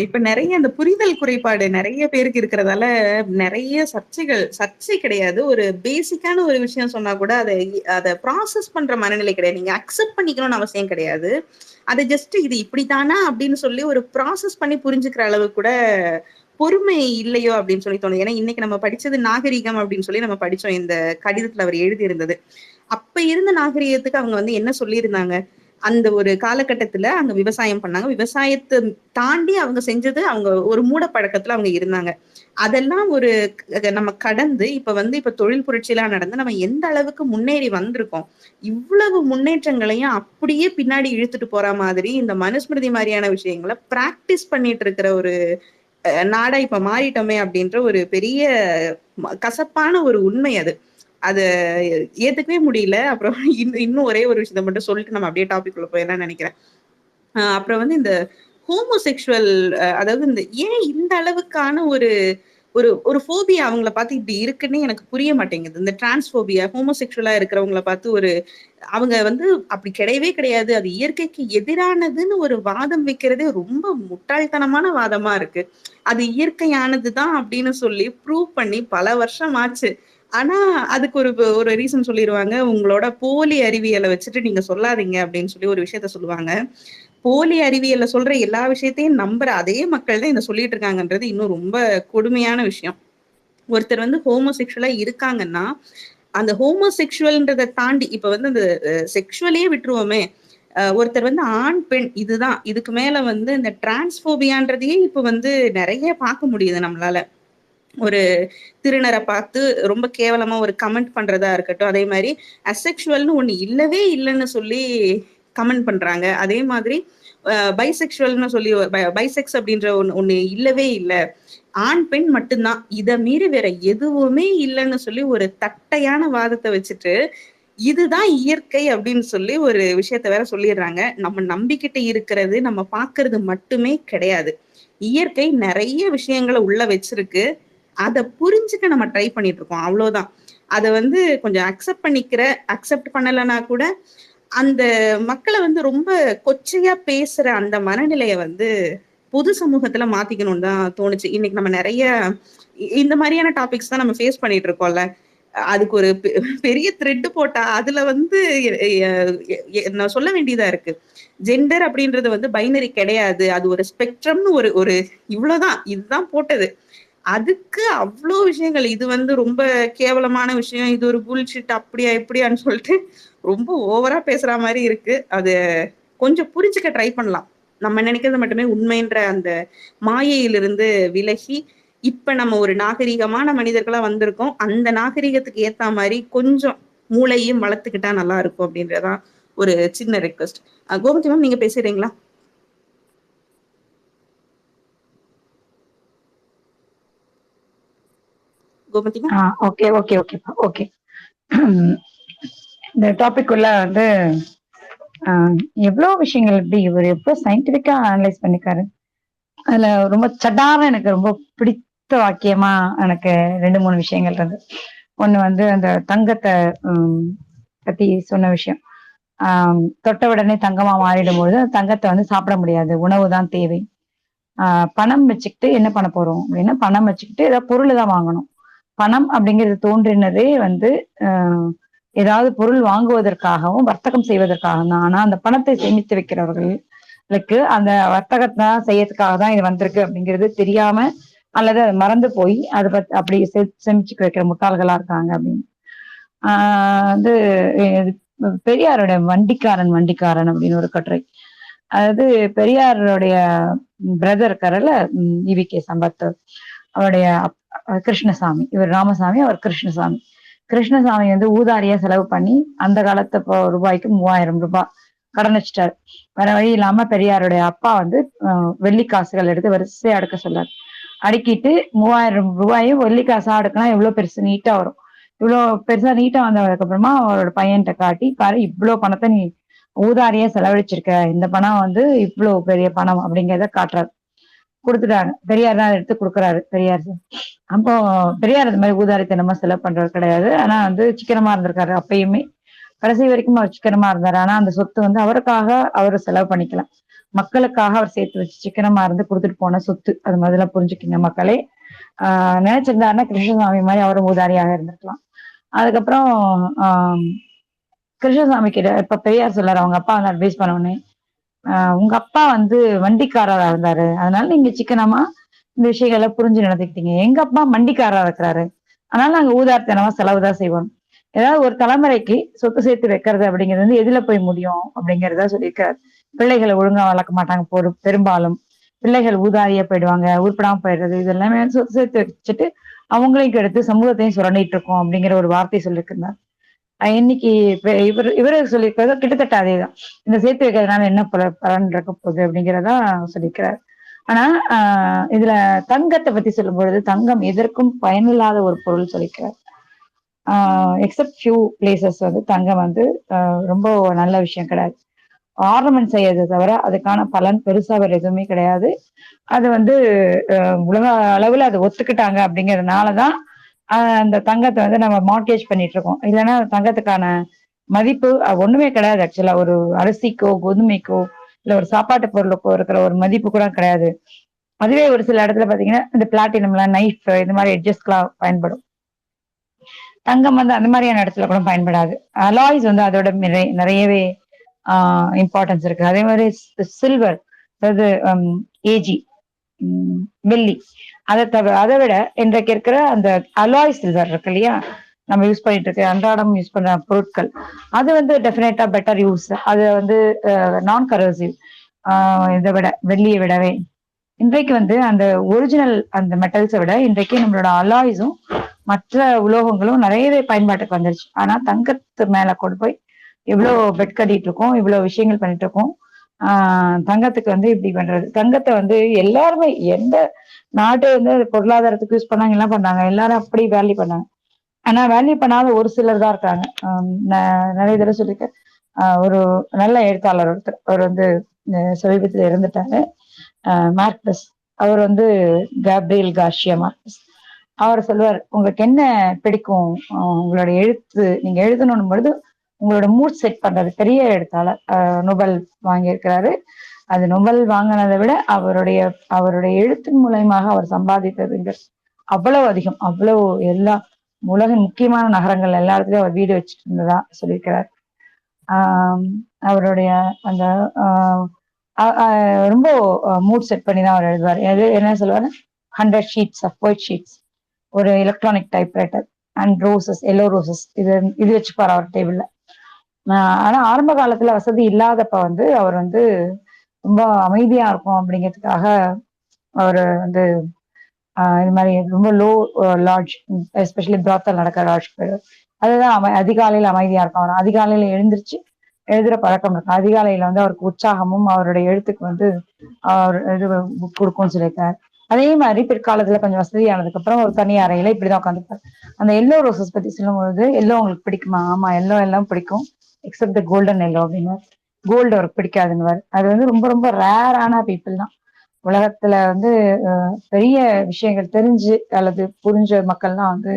இப்ப நிறைய அந்த புரிதல் குறைபாடு நிறைய பேருக்கு இருக்கிறதால நிறைய சர்ச்சை கிடையாது. ஒரு பேசிக்கான ஒரு விஷயம் சொன்னா கூட அதை ப்ராசஸ் பண்ற மனநிலை கிடையாது. நீங்க அக்செப்ட் பண்ணிக்கணும்னு அவசியம் கிடையாது. அதை ஜஸ்ட் இது இப்படித்தானா அப்படின்னு சொல்லி ஒரு ப்ராசஸ் பண்ணி புரிஞ்சுக்கிற அளவு கூட பொறுமை இல்லையோ அப்படின்னு சொல்லி தோணுது. ஏன்னா இன்னைக்கு நம்ம படிச்சது நாகரிகம் அப்படின்னு சொல்லி நம்ம படிச்சோம். இந்த கடிதத்துல அவர் எழுதி இருந்தது. அப்ப இருந்த நாகரிகத்துக்கு அவங்க வந்து என்ன சொல்லியிருந்தாங்க, அந்த ஒரு காலகட்டத்துல அங்க விவசாயம் பண்ணாங்க. விவசாயத்தை தாண்டி அவங்க செஞ்சது, அவங்க ஒரு மூட பழக்கத்துல அவங்க இருந்தாங்க. அதெல்லாம் ஒரு நம்ம கடந்து இப்ப தொழில் புரட்சியெல்லாம் நடந்து நம்ம எந்த அளவுக்கு முன்னேறி வந்திருக்கோம். இவ்வளவு முன்னேற்றங்களையும் அப்படியே பின்னாடி இழுத்துட்டு போற மாதிரி இந்த மனுஸ்மிருதி மாதிரியான விஷயங்களை பிராக்டிஸ் பண்ணிட்டு இருக்கிற ஒரு நாடா இப்ப மாறிட்டோமே அப்படின்ற ஒரு பெரிய கசப்பான ஒரு உண்மை அது. அத ஏத்துக்கவே முடியல. அப்புறம் இன்னும் ஒரே ஒரு விஷயத்த மட்டும் சொல்லிட்டு நம்ம அப்படியே டாபிக் உள்ள போயிடலாம் நினைக்கிறேன். அப்புறம் வந்து இந்த ஹோமோசெக்சுவல், அதாவது இந்த ஏன் இந்த அளவுக்கான ஒரு ஒரு ஒரு ஃபோபியா அவங்கள பார்த்து இப்படி இருக்குன்னு எனக்கு புரிய மாட்டேங்குது. இந்த டிரான்ஸ்போபியா, ஹோமோசெக்சுவலா இருக்கிறவங்கள பார்த்து அவங்க வந்து அப்படி கிடையவே கிடையாது, அது இயற்கைக்கு எதிரானதுன்னு ஒரு வாதம் வைக்கிறதே ரொம்ப முட்டாள்தனமான வாதமா இருக்கு. அது இயற்கையானதுதான் அப்படின்னு சொல்லி ப்ரூவ் பண்ணி பல வருஷம் ஆச்சு. ஆனா அதுக்கு ஒரு ரீசன் சொல்லிடுவாங்க, உங்களோட போலி அறிவியலை வச்சுட்டு நீங்க சொல்லாதீங்க அப்படின்னு சொல்லி ஒரு விஷயத்த சொல்லுவாங்க. போலி அறிவியல்ல சொல்ற எல்லா விஷயத்தையும் நம்புற அதே மக்கள் தான் இதை சொல்லிட்டு இருக்காங்கன்றது இன்னும் ரொம்ப கொடுமையான விஷயம். ஒருத்தர் வந்து ஹோமோசெக்சுவலா இருக்காங்கன்னா அந்த ஹோமோசெக்சுவல்ன்றதை தாண்டி இப்ப வந்து அந்த செக்ஷுவலே விட்டுருவோமே, ஒருத்தர் வந்து ஆண் பெண் இதுதான், இதுக்கு மேல வந்து இந்த டிரான்ஸ்போபியான்றதையே இப்ப வந்து நிறைய பார்க்க முடியுது நம்மளால. ஒரு திருநரை பார்த்து ரொம்ப கேவலமா ஒரு கமெண்ட் பண்றதா இருக்கட்டும், அதே மாதிரி அசெக்சுவல்னு ஒண்ணு இல்லவே இல்லைன்னு சொல்லி கமெண்ட் பண்றாங்க. அதே மாதிரி பைசெக்சுவல்னு சொல்லி பைசெக்ஸ் அப்படின்ற ஒண்ணு இல்லவே இல்லை, ஆண் பெண் மட்டும்தான், இதை மீறி வேற எதுவுமே இல்லைன்னு சொல்லி ஒரு தட்டையான வாதத்தை வச்சுட்டு இதுதான் இயற்கை அப்படின்னு சொல்லி ஒரு விஷயத்த வேற சொல்லிடுறாங்க. நம்ம நம்பிக்கிட்டு இருக்கிறது நம்ம பாக்குறது மட்டுமே கிடையாது. இயற்கை நிறைய விஷயங்களை உள்ள வச்சிருக்கு. அதை புரிஞ்சுக்க நம்ம ட்ரை பண்ணிட்டு இருக்கோம், அவ்வளவுதான். அதை வந்து கொஞ்சம் அக்செப்ட் பண்ணலைன்னா கூட அந்த மக்களை வந்து ரொம்ப கொச்சையா பேசுற அந்த மனநிலைய வந்து பொது சமூகத்துல மாத்திக்கணும்னு தான் தோணுச்சு. இன்னைக்கு நம்ம நிறைய இந்த மாதிரியான டாபிக்ஸ் தான் நம்ம ஃபேஸ் பண்ணிட்டு இருக்கோம்ல. அதுக்கு ஒரு பெரிய த்ரெட் போட்டா அதுல வந்து நான் சொல்ல வேண்டியதா இருக்கு. ஜெண்டர் அப்படின்றது வந்து பைனரி கிடையாது, அது ஒரு ஸ்பெக்ட்ரம்னு ஒரு ஒரு இவ்வளவுதான், இதுதான் போட்டது. அதுக்கு அவ்வளோ விஷயங்கள், இது வந்து ரொம்ப கேவலமான விஷயம், இது ஒரு புல்ஷிட் அப்படியா இப்படியான்னு சொல்லிட்டு ரொம்ப ஓவரா பேசுற மாதிரி இருக்கு. அது கொஞ்சம் புரிஞ்சுக்க ட்ரை பண்ணலாம். நம்ம நினைக்கிறது மட்டுமே உண்மைன்ற அந்த மாயையிலிருந்து விலகி இப்ப நம்ம ஒரு நாகரிகமான மனிதர்களா வந்திருக்கோம். அந்த நாகரிகத்துக்கு ஏத்த மாதிரி கொஞ்சம் மூளையும் வளர்த்துக்கிட்டா நல்லா இருக்கும் அப்படின்றதான் ஒரு சின்ன ரெக்வெஸ்ட். கோமதி மேம், நீங்க பேசுறீங்களா? கோமதி மேம். ஓகே ஓகே ஓகேப்பா, ஓகே. இந்த டாபிக் உள்ள வந்து எவ்வளவு விஷயங்கள், இப்படி இவர் எவ்வளவு சயின்டிபிக்கா அனலைஸ் பண்ணிருக்காரு. அதுல ரொம்ப சட்டான எனக்கு ரொம்ப பிடித்த வாக்கியமா எனக்கு 2-3 விஷயங்கள் இருந்து. ஒண்ணு வந்து அந்த தங்கத்தை பத்தி சொன்ன விஷயம். தொட்ட உடனே தங்கமா மாறிடும் பொழுது தங்கத்தை வந்து சாப்பிட முடியாது, உணவுதான் தேவை. பணம் வச்சுக்கிட்டு என்ன பண்ண போறோம் அப்படின்னா, பணம் வச்சுக்கிட்டு ஏதாவது பொருள் தான் வாங்கணும். பணம் அப்படிங்கிறது தோன்றினதே வந்து ஏதாவது பொருள் வாங்குவதற்காகவும் வர்த்தகம் செய்வதற்காகவும் தான். ஆனா அந்த பணத்தை சேமித்து வைக்கிறவர்களுக்கு அந்த வர்த்தகத்தை செய்யறதுக்காக தான் இது வந்திருக்கு அப்படிங்கிறது தெரியாம அல்லது அதை மறந்து போய் அதை அப்படி சேமிச்சு வைக்கிற முட்டாள்களா இருக்காங்க அப்படின்னு. வந்து பெரியாருடைய வண்டிக்காரன் வண்டிக்காரன் அப்படின்னு ஒரு கட்டுரை. அதாவது பெரியாருடைய பிரதர் இருக்காருல்ல, EVK சம்பத், அவருடைய கிருஷ்ணசாமி, இவர் ராமசாமி, அவர் கிருஷ்ணசாமி. கிருஷ்ணசாமி வந்து ஊதாரியா செலவு பண்ணி அந்த காலத்து ரூபாய்க்கு 3000 ரூபாய் கடன் வச்சுட்டாரு. வேற வழி இல்லாம பெரியாருடைய அப்பா வந்து வெள்ளி காசுகள் எடுத்து வரிசையா அடுக்க சொல்லாரு. அடுக்கிட்டு 3000 ரூபாயும் வெள்ளி காசா அடுக்கினா எவ்வளவு பெருசு நீட்டா வரும். இவ்வளவு பெருசா நீட்டா வந்ததுக்கு அப்புறமா அவரோட பையன்கிட்ட காட்டி, பாரு இவ்வளவு பணத்தை நீ ஊதாரியா செலவழிச்சிருக்க, இந்த பணம் வந்து இவ்வளவு பெரிய பணம் அப்படிங்கிறத காட்டுறாரு. கொடுத்துட்டாங்க. பெரியார் தான் எடுத்து கொடுக்குறாரு பெரியார். அப்போ பெரியார் இந்த மாதிரி ஊதாரித்தனமா செலவு பண்றது கிடையாது. ஆனா வந்து சிக்கனமா இருந்திருக்காரு அப்பயுமே. கடைசி வரைக்கும் அவர் சிக்கனமா இருந்தாரு. ஆனா அந்த சொத்து வந்து அவருக்காக அவர் செலவு பண்ணிக்கலாம், மக்களுக்காக அவர் சேர்த்து வச்சு சிக்கனமா இருந்து கொடுத்துட்டு போன சொத்து. அது முதல்ல புரிஞ்சுக்கிங்க மக்களே. நினைச்சிருந்தாருன்னா கிருஷ்ணசாமி மாதிரி அவரும் ஊதாரியாக இருந்திருக்கலாம். அதுக்கப்புறம் கிருஷ்ணசாமி கிட்ட இப்ப பெரியார் சொல்லாரு, அவங்க அப்பா வந்து அட்வைஸ் பண்ண, உங்க அப்பா வந்து வண்டிக்காரரா இருந்தாரு, அதனால நீங்க சிக்கனமா இந்த விஷயங்களை புரிஞ்சு நடந்துக்கிட்டீங்க. எங்க அப்பா மண்டிக்காரரா இருக்கிறாரு, அதனால நாங்க ஊதாரித்தனமா செலவுதான் செய்வோம். ஏதாவது ஒரு தலைமுறைக்கு சொத்து சேர்த்து வைக்கிறது அப்படிங்கிறது வந்து எதுல போய் முடியும் அப்படிங்கிறதா சொல்லியிருக்காரு. பிள்ளைகளை ஒழுங்கா வளர்க்க மாட்டாங்க, பெரும்பாலும் பிள்ளைகள் ஊதாரியா போயிடுவாங்க, உருப்படாம போயிடுறது, இது எல்லாமே சொத்து சேர்த்து வச்சுட்டு அவங்களையும் எடுத்து சமூகத்தையும் சுரண்டிட்டு இருக்கோம் அப்படிங்கிற ஒரு வார்த்தை சொல்லியிருக்கிறார். இன்னைக்கு இவரு சொல்லியிருக்கிறது கிட்டத்தட்ட அதேதான். இந்த சேர்த்து வைக்கிறதுனால என்ன பலன் இருக்க போகுது அப்படிங்கிறதா சொல்லியிருக்கிறார். ஆனா இதுல தங்கத்தை பத்தி சொல்லும் பொழுது தங்கம் எதற்கும் பயனில்லாத ஒரு பொருள் சொல்லிக்கிறார். எக்ஸப்ட் ஃபியூ பிளேசஸ் வந்து தங்கம் வந்து ரொம்ப நல்ல விஷயம் கிடையாது. ஆர்னமெண்ட் செய்யறதை தவிர அதுக்கான பலன் பெருசா வேற எதுவுமே கிடையாது. அது வந்து உலக அளவுல அதை ஒத்துக்கிட்டாங்க அப்படிங்கிறதுனாலதான் அந்த தங்கத்தை வந்து நம்ம மார்கேஜ் பண்ணிட்டு இருக்கோம். இல்லைன்னா தங்கத்துக்கான மதிப்பு ஒண்ணுமே கிடையாது. ஆக்சுவலா ஒரு அரிசிக்கோ கோதுமைக்கோ இல்ல ஒரு சாப்பாட்டு பொருளுக்கோ இருக்கிற ஒரு மதிப்பு கூட கிடையாது. அதுவே ஒரு சில இடத்துல பாத்தீங்கன்னா இந்த பிளாட்டினம்லாம், நைஃப், இந்த மாதிரி எட்ஜஸ்ட்லாம் பயன்படும். தங்கம் வந்து அந்த மாதிரியான இடத்துல கூட பயன்படாது. அலாய்ஸ் வந்து அதோட நிறையவே இம்பார்ட்டன்ஸ் இருக்கு. அதே மாதிரி சில்வர், அதாவது ஏஜி, வெள்ளி, அதை விட இன்றைக்கு இருக்கிற அந்த அலாய் சில்வர் இருக்கு இல்லையா, நம்ம யூஸ் பண்ணிட்டு இருக்க அன்றாடம் யூஸ் பண்ற பொருட்கள், அது வந்து டெஃபினட்டா பெட்டர் யூஸ். அது வந்து நான் கரோசிவ். இதை விட வெள்ளியை விடவே இன்றைக்கு வந்து அந்த ஒரிஜினல் அந்த மெட்டல்ஸை விட இன்றைக்கு நம்மளோட அலாய்ஸும் மற்ற உலோகங்களும் நிறையவே பயன்பாட்டுக்கு வந்துருச்சு. ஆனா தங்கத்து மேல கொண்டு போய் இவ்வளவு பெட் கட்டிட்டு இருக்கோம், இவ்வளவு விஷயங்கள் பண்ணிட்டு இருக்கோம். தங்கத்துக்கு வந்து இப்படி பண்றது. தங்கத்தை வந்து எல்லாருமே எந்த நாட்டு வந்து பொருளாதாரத்துக்கு யூஸ் பண்ணாங்க, என்ன பண்ணாங்க, எல்லாரும் அப்படி வேல்யூ பண்ணாங்க. ஆனா வேல்யூ பண்ணாத ஒரு சிலர் தான் இருக்காங்க. நிறைய தடவை சொல்லியிருக்கேன். ஒரு நல்ல எழுத்தாளர் ஒருத்தர், அவர் வந்து சமீபத்தில் இறந்துட்டாங்க, மார்க்வஸ். அவர் வந்து கேப்ரியல் கார்சியா மார்க்வஸ். அவர் சொல்லுவார், உங்களுக்கு என்ன பிடிக்கும், உங்களோட எழுத்து, நீங்க எழுதணும் பொழுது உங்களோட மூட் செட் பண்றது. பெரிய எழுத்தாளர், நோபல் வாங்கியிருக்கிறாரு. அது நோபல் வாங்கினதை விட அவருடைய எழுத்தின் மூலயமாக அவர் சம்பாதித்ததுங்கிறது அவ்வளவு அதிகம், அவ்வளவு எல்லா உலகின் முக்கியமான நகரங்கள் எல்லா இடத்துலயும் அவர் வீடு வச்சுட்டு இருந்ததா சொல்லியிருக்கிறார். அவருடைய அந்த ரொம்ப மூட் செட் பண்ணி தான் அவர் எழுதுவார். என்ன சொல்லுவாரு, 100 ஷீட்ஸ் ஆஃப் ஒயிட் ஷீட்ஸ், ஒரு electronic typewriter and roses, yellow roses, இது வச்சுப்பார் அவர் டேபிள்ல. ஆனா ஆரம்ப காலத்துல வசதி இல்லாதப்ப வந்து அவர் வந்து ரொம்ப அமைதியா இருக்கும் அப்படிங்கிறதுக்காக அவர் வந்து இது மாதிரி ரொம்ப லோ லாட்ஜ், எஸ்பெஷலி பிராத்தல் நடக்கிற லாட்ஜ் போயிடுவார். அதுதான் அதிகாலையில அமைதியா இருக்கும். அவர் அதிகாலையில எழுந்திருச்சு எழுதுற பழக்கம் இருக்கு. அதிகாலையில வந்து அவருக்கு உற்சாகமும் அவருடைய எழுத்துக்கு வந்து அவர் இது புக் கொடுக்கும்னு சொல்லியிருக்காரு. அதே மாதிரி பிற்காலத்துல கொஞ்சம் வசதியானதுக்கு அப்புறம் ஒரு தனி அறையில இப்படிதான் உட்காந்துருப்பாரு. அந்த எல்லோ ரோசஸ் பத்தி சொல்லும்போது, எல்லோ உங்களுக்கு பிடிக்குமா? ஆமா, எல்லோ எல்லாம் பிடிக்கும் எக்ஸப்ட் த கோல்டன் எல்லோ அப்படின்னு. கோல்டு அவருக்கு பிடிக்காதுன்னு. அது வந்து ரொம்ப ரொம்ப ரேரான பீப்புள் தான். உலகத்துல வந்து பெரிய விஷயங்கள் தெரிஞ்சு அல்லது புரிஞ்ச மக்கள் தான் வந்து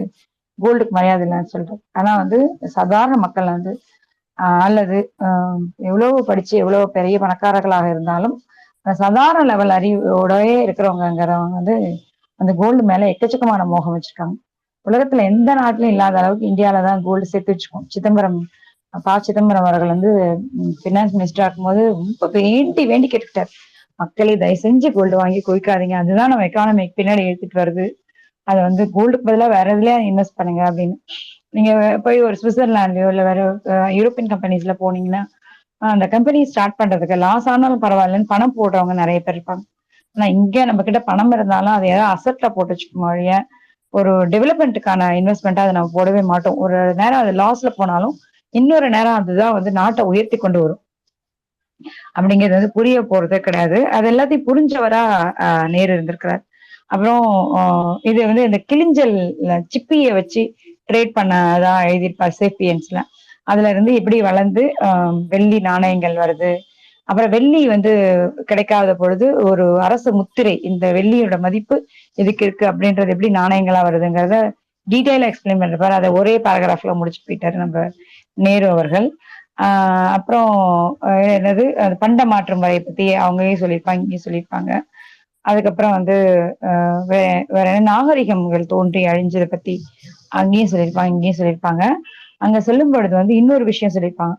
கோல்டுக்கு மரியாதை இல்லைன்னு சொல்றது. ஆனா வந்து சாதாரண மக்கள் வந்து அல்லது எவ்வளவு படிச்சு எவ்வளவு பெரிய பணக்காரர்களாக இருந்தாலும் சாதாரண லெவல் அறிவோடவே இருக்கிறவங்கிறவங்க வந்து அந்த கோல்டு மேல எக்கச்சக்கமான மோகம் வச்சிருக்காங்க. உலகத்துல எந்த நாட்டிலும் இல்லாத அளவுக்கு இந்தியாவிலதான் கோல்டு சேர்த்து வச்சுக்கோம். சிதம்பரம் அவர்கள் வந்து பினான்ஸ் மினிஸ்டரா இருக்கும்போது ரொம்ப வேண்டி வேண்டி கேட்டுக்கிட்டார், மக்களே தயவு செஞ்சு கோல்டு வாங்கி குவிக்காதீங்க, அதுதான் நம்ம எக்கானமிக்கு பின்னாடி எடுத்துட்டு வருது, அதை வந்து கோல்டுக்கு பதிலாக வேற எதுலயா இன்வெஸ்ட் பண்ணுங்க அப்படின்னு. நீங்க போய் ஒரு சுவிட்சர்லாண்ட்லயோ இல்ல வேற யூரோப்பியன் கம்பெனிஸ்ல போனீங்கன்னா அந்த கம்பெனி ஸ்டார்ட் பண்றதுக்கு லாஸ் ஆனாலும் பரவாயில்லன்னு பணம் போடுறவங்க நிறைய பேர் இருப்பாங்க. ஆனா இங்க நம்ம கிட்ட பணம் இருந்தாலும் அதை ஏதாவது அசெட்ல போட்டு வச்சுக்கோங்க வழிய ஒரு டெவலப்மெண்ட்டுக்கான இன்வெஸ்ட்மெண்ட்டா அதை நம்ம போடவே மாட்டோம். ஒரு நேரம் அது லாஸ்ல போனாலும் இன்னொரு நேரம் அதுதான் வந்து நாட்டை உயர்த்தி கொண்டு வரும் அப்படிங்கிறது வந்து புரிய போறதே கிடையாது. அது எல்லாத்தையும் புரிஞ்சவரா நேரு இருந்திருக்கிறார். அப்புறம் இது வந்து இந்த கிளிஞ்சல் சிப்பிய வச்சு ட்ரேட் பண்ணதான் எழுதியிருப்பார் சேப்பியன்ஸ்ல. அதுல இருந்து இப்படி வளர்ந்து வெள்ளி நாணயங்கள் வருது. அப்புறம் வெள்ளி வந்து கிடைக்காத பொழுது ஒரு அரசு முத்திரை, இந்த வெள்ளியோட மதிப்பு இதுக்கு இருக்கு அப்படின்றது எப்படி நாணயங்களா வருதுங்கிறத டீட்டெயிலா எக்ஸ்பிளைன் பண்றப்பாரு. அதை ஒரே பேராகிராஃப்ல முடிச்சு போயிட்டாரு நம்ம நேரு அவர்கள். அப்புறம் என்னது பண்ட மாற்றும் முறையை பத்தி அவங்களையும் சொல்லியிருப்பாங்க, இங்கேயும் சொல்லியிருப்பாங்க. அதுக்கப்புறம் வந்து வேற என்ன நாகரிகங்கள் தோன்றி அழிஞ்சதை பத்தி அங்கேயும் சொல்லியிருப்பாங்க, இங்கேயும் சொல்லியிருப்பாங்க. அங்க சொல்லும் பொழுது வந்து இன்னொரு விஷயம் சொல்லியிருப்பாங்க.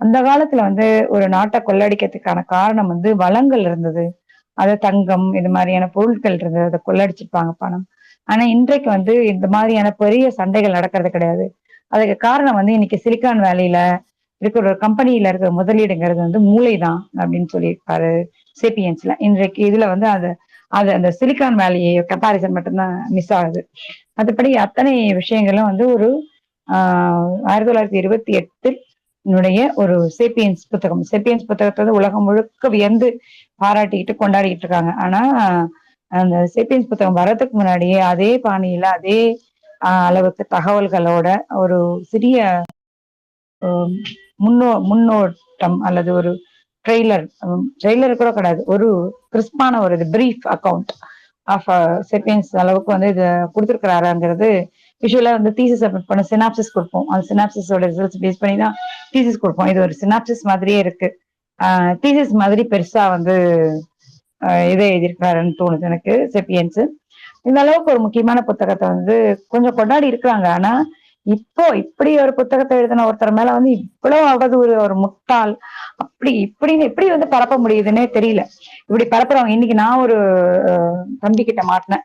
அந்த காலத்துல வந்து ஒரு நாட்டை கொள்ளடிக்கிறதுக்கான காரணம் வந்து வளங்கள் இருந்தது, அது தங்கம் இது மாதிரியான பொருட்கள் இருந்தது, அதை கொள்ளடிச்சிருப்பாங்க பணம். ஆனா இன்றைக்கு வந்து இந்த மாதிரியான பெரிய சண்டைகள் நடக்கிறது கிடையாது. அதுக்கு காரணம் வந்து இன்னைக்கு சிலிக்கான் வேலியில இருக்கிற ஒரு கம்பெனியில இருக்கிற முதலீடுங்கிறது வந்து மூளைதான் அப்படின்னு சொல்லியிருப்பாரு சேப்பியன்ஸ்ல. இன்றைக்கு இதுல வந்து அது அந்த சிலிக்கான் வேலி கம்பாரிசன் மட்டும்தான் மிஸ் ஆகுது. மற்றபடி அத்தனை விஷயங்களும் வந்து ஒரு 1928 ஒரு சேப்பியன்ஸ் புத்தகத்தை வந்து உலகம் முழுக்க வியந்து பாராட்டிக்கிட்டு கொண்டாடிக்கிட்டு இருக்காங்க. ஆனா அந்த சேப்பியன்ஸ் புத்தகம் வர்றதுக்கு முன்னாடியே அதே பாணியில அதே அளவுக்கு தகவல்களோட ஒரு சிறிய முன்னோட்டம் அல்லது ஒரு ட்ரெய்லர் கூட கிடையாது, ஒரு கிறிஸ்பான ஒரு பிரீஃப் அக்கவுண்ட் ஆஃப் சேப்பியன்ஸ் அளவுக்கு வந்து இதை கொடுத்துருக்கிறாருங்கிறது. யூஸ்வலா வந்து தீசிஸ் சப்மிட் பண்ண சினாப்சிஸ் கொடுப்போம், அந்த சினாப்சிஸோட ரிசல்ட்ஸ் பேஸ் பண்ணி தான் தீசிஸ் கொடுப்போம். இது ஒரு சினாப்சிஸ் மாதிரியே இருக்கு. தீசிஸ் மாதிரி பெருசா வந்து இதை எழுதியிருக்காருன்னு தோணுது எனக்கு சேப்பியன்ஸ். இந்த அளவுக்கு ஒரு முக்கியமான புத்தகத்தை வந்து கொஞ்சம் கொண்டாடி இருக்கிறாங்க. ஆனா இப்போ இப்படி ஒரு புத்தகத்தை எழுதின ஒருத்தர் மேல வந்து இவ்வளவு அவதூறு, ஒரு முட்டாள் இப்படின்னு எப்படி வந்து பரப்ப முடியுதுன்னே தெரியல. இப்படி பரப்புறவங்க இன்னைக்கு நான் ஒரு தம்பி கிட்ட மாட்டினேன்,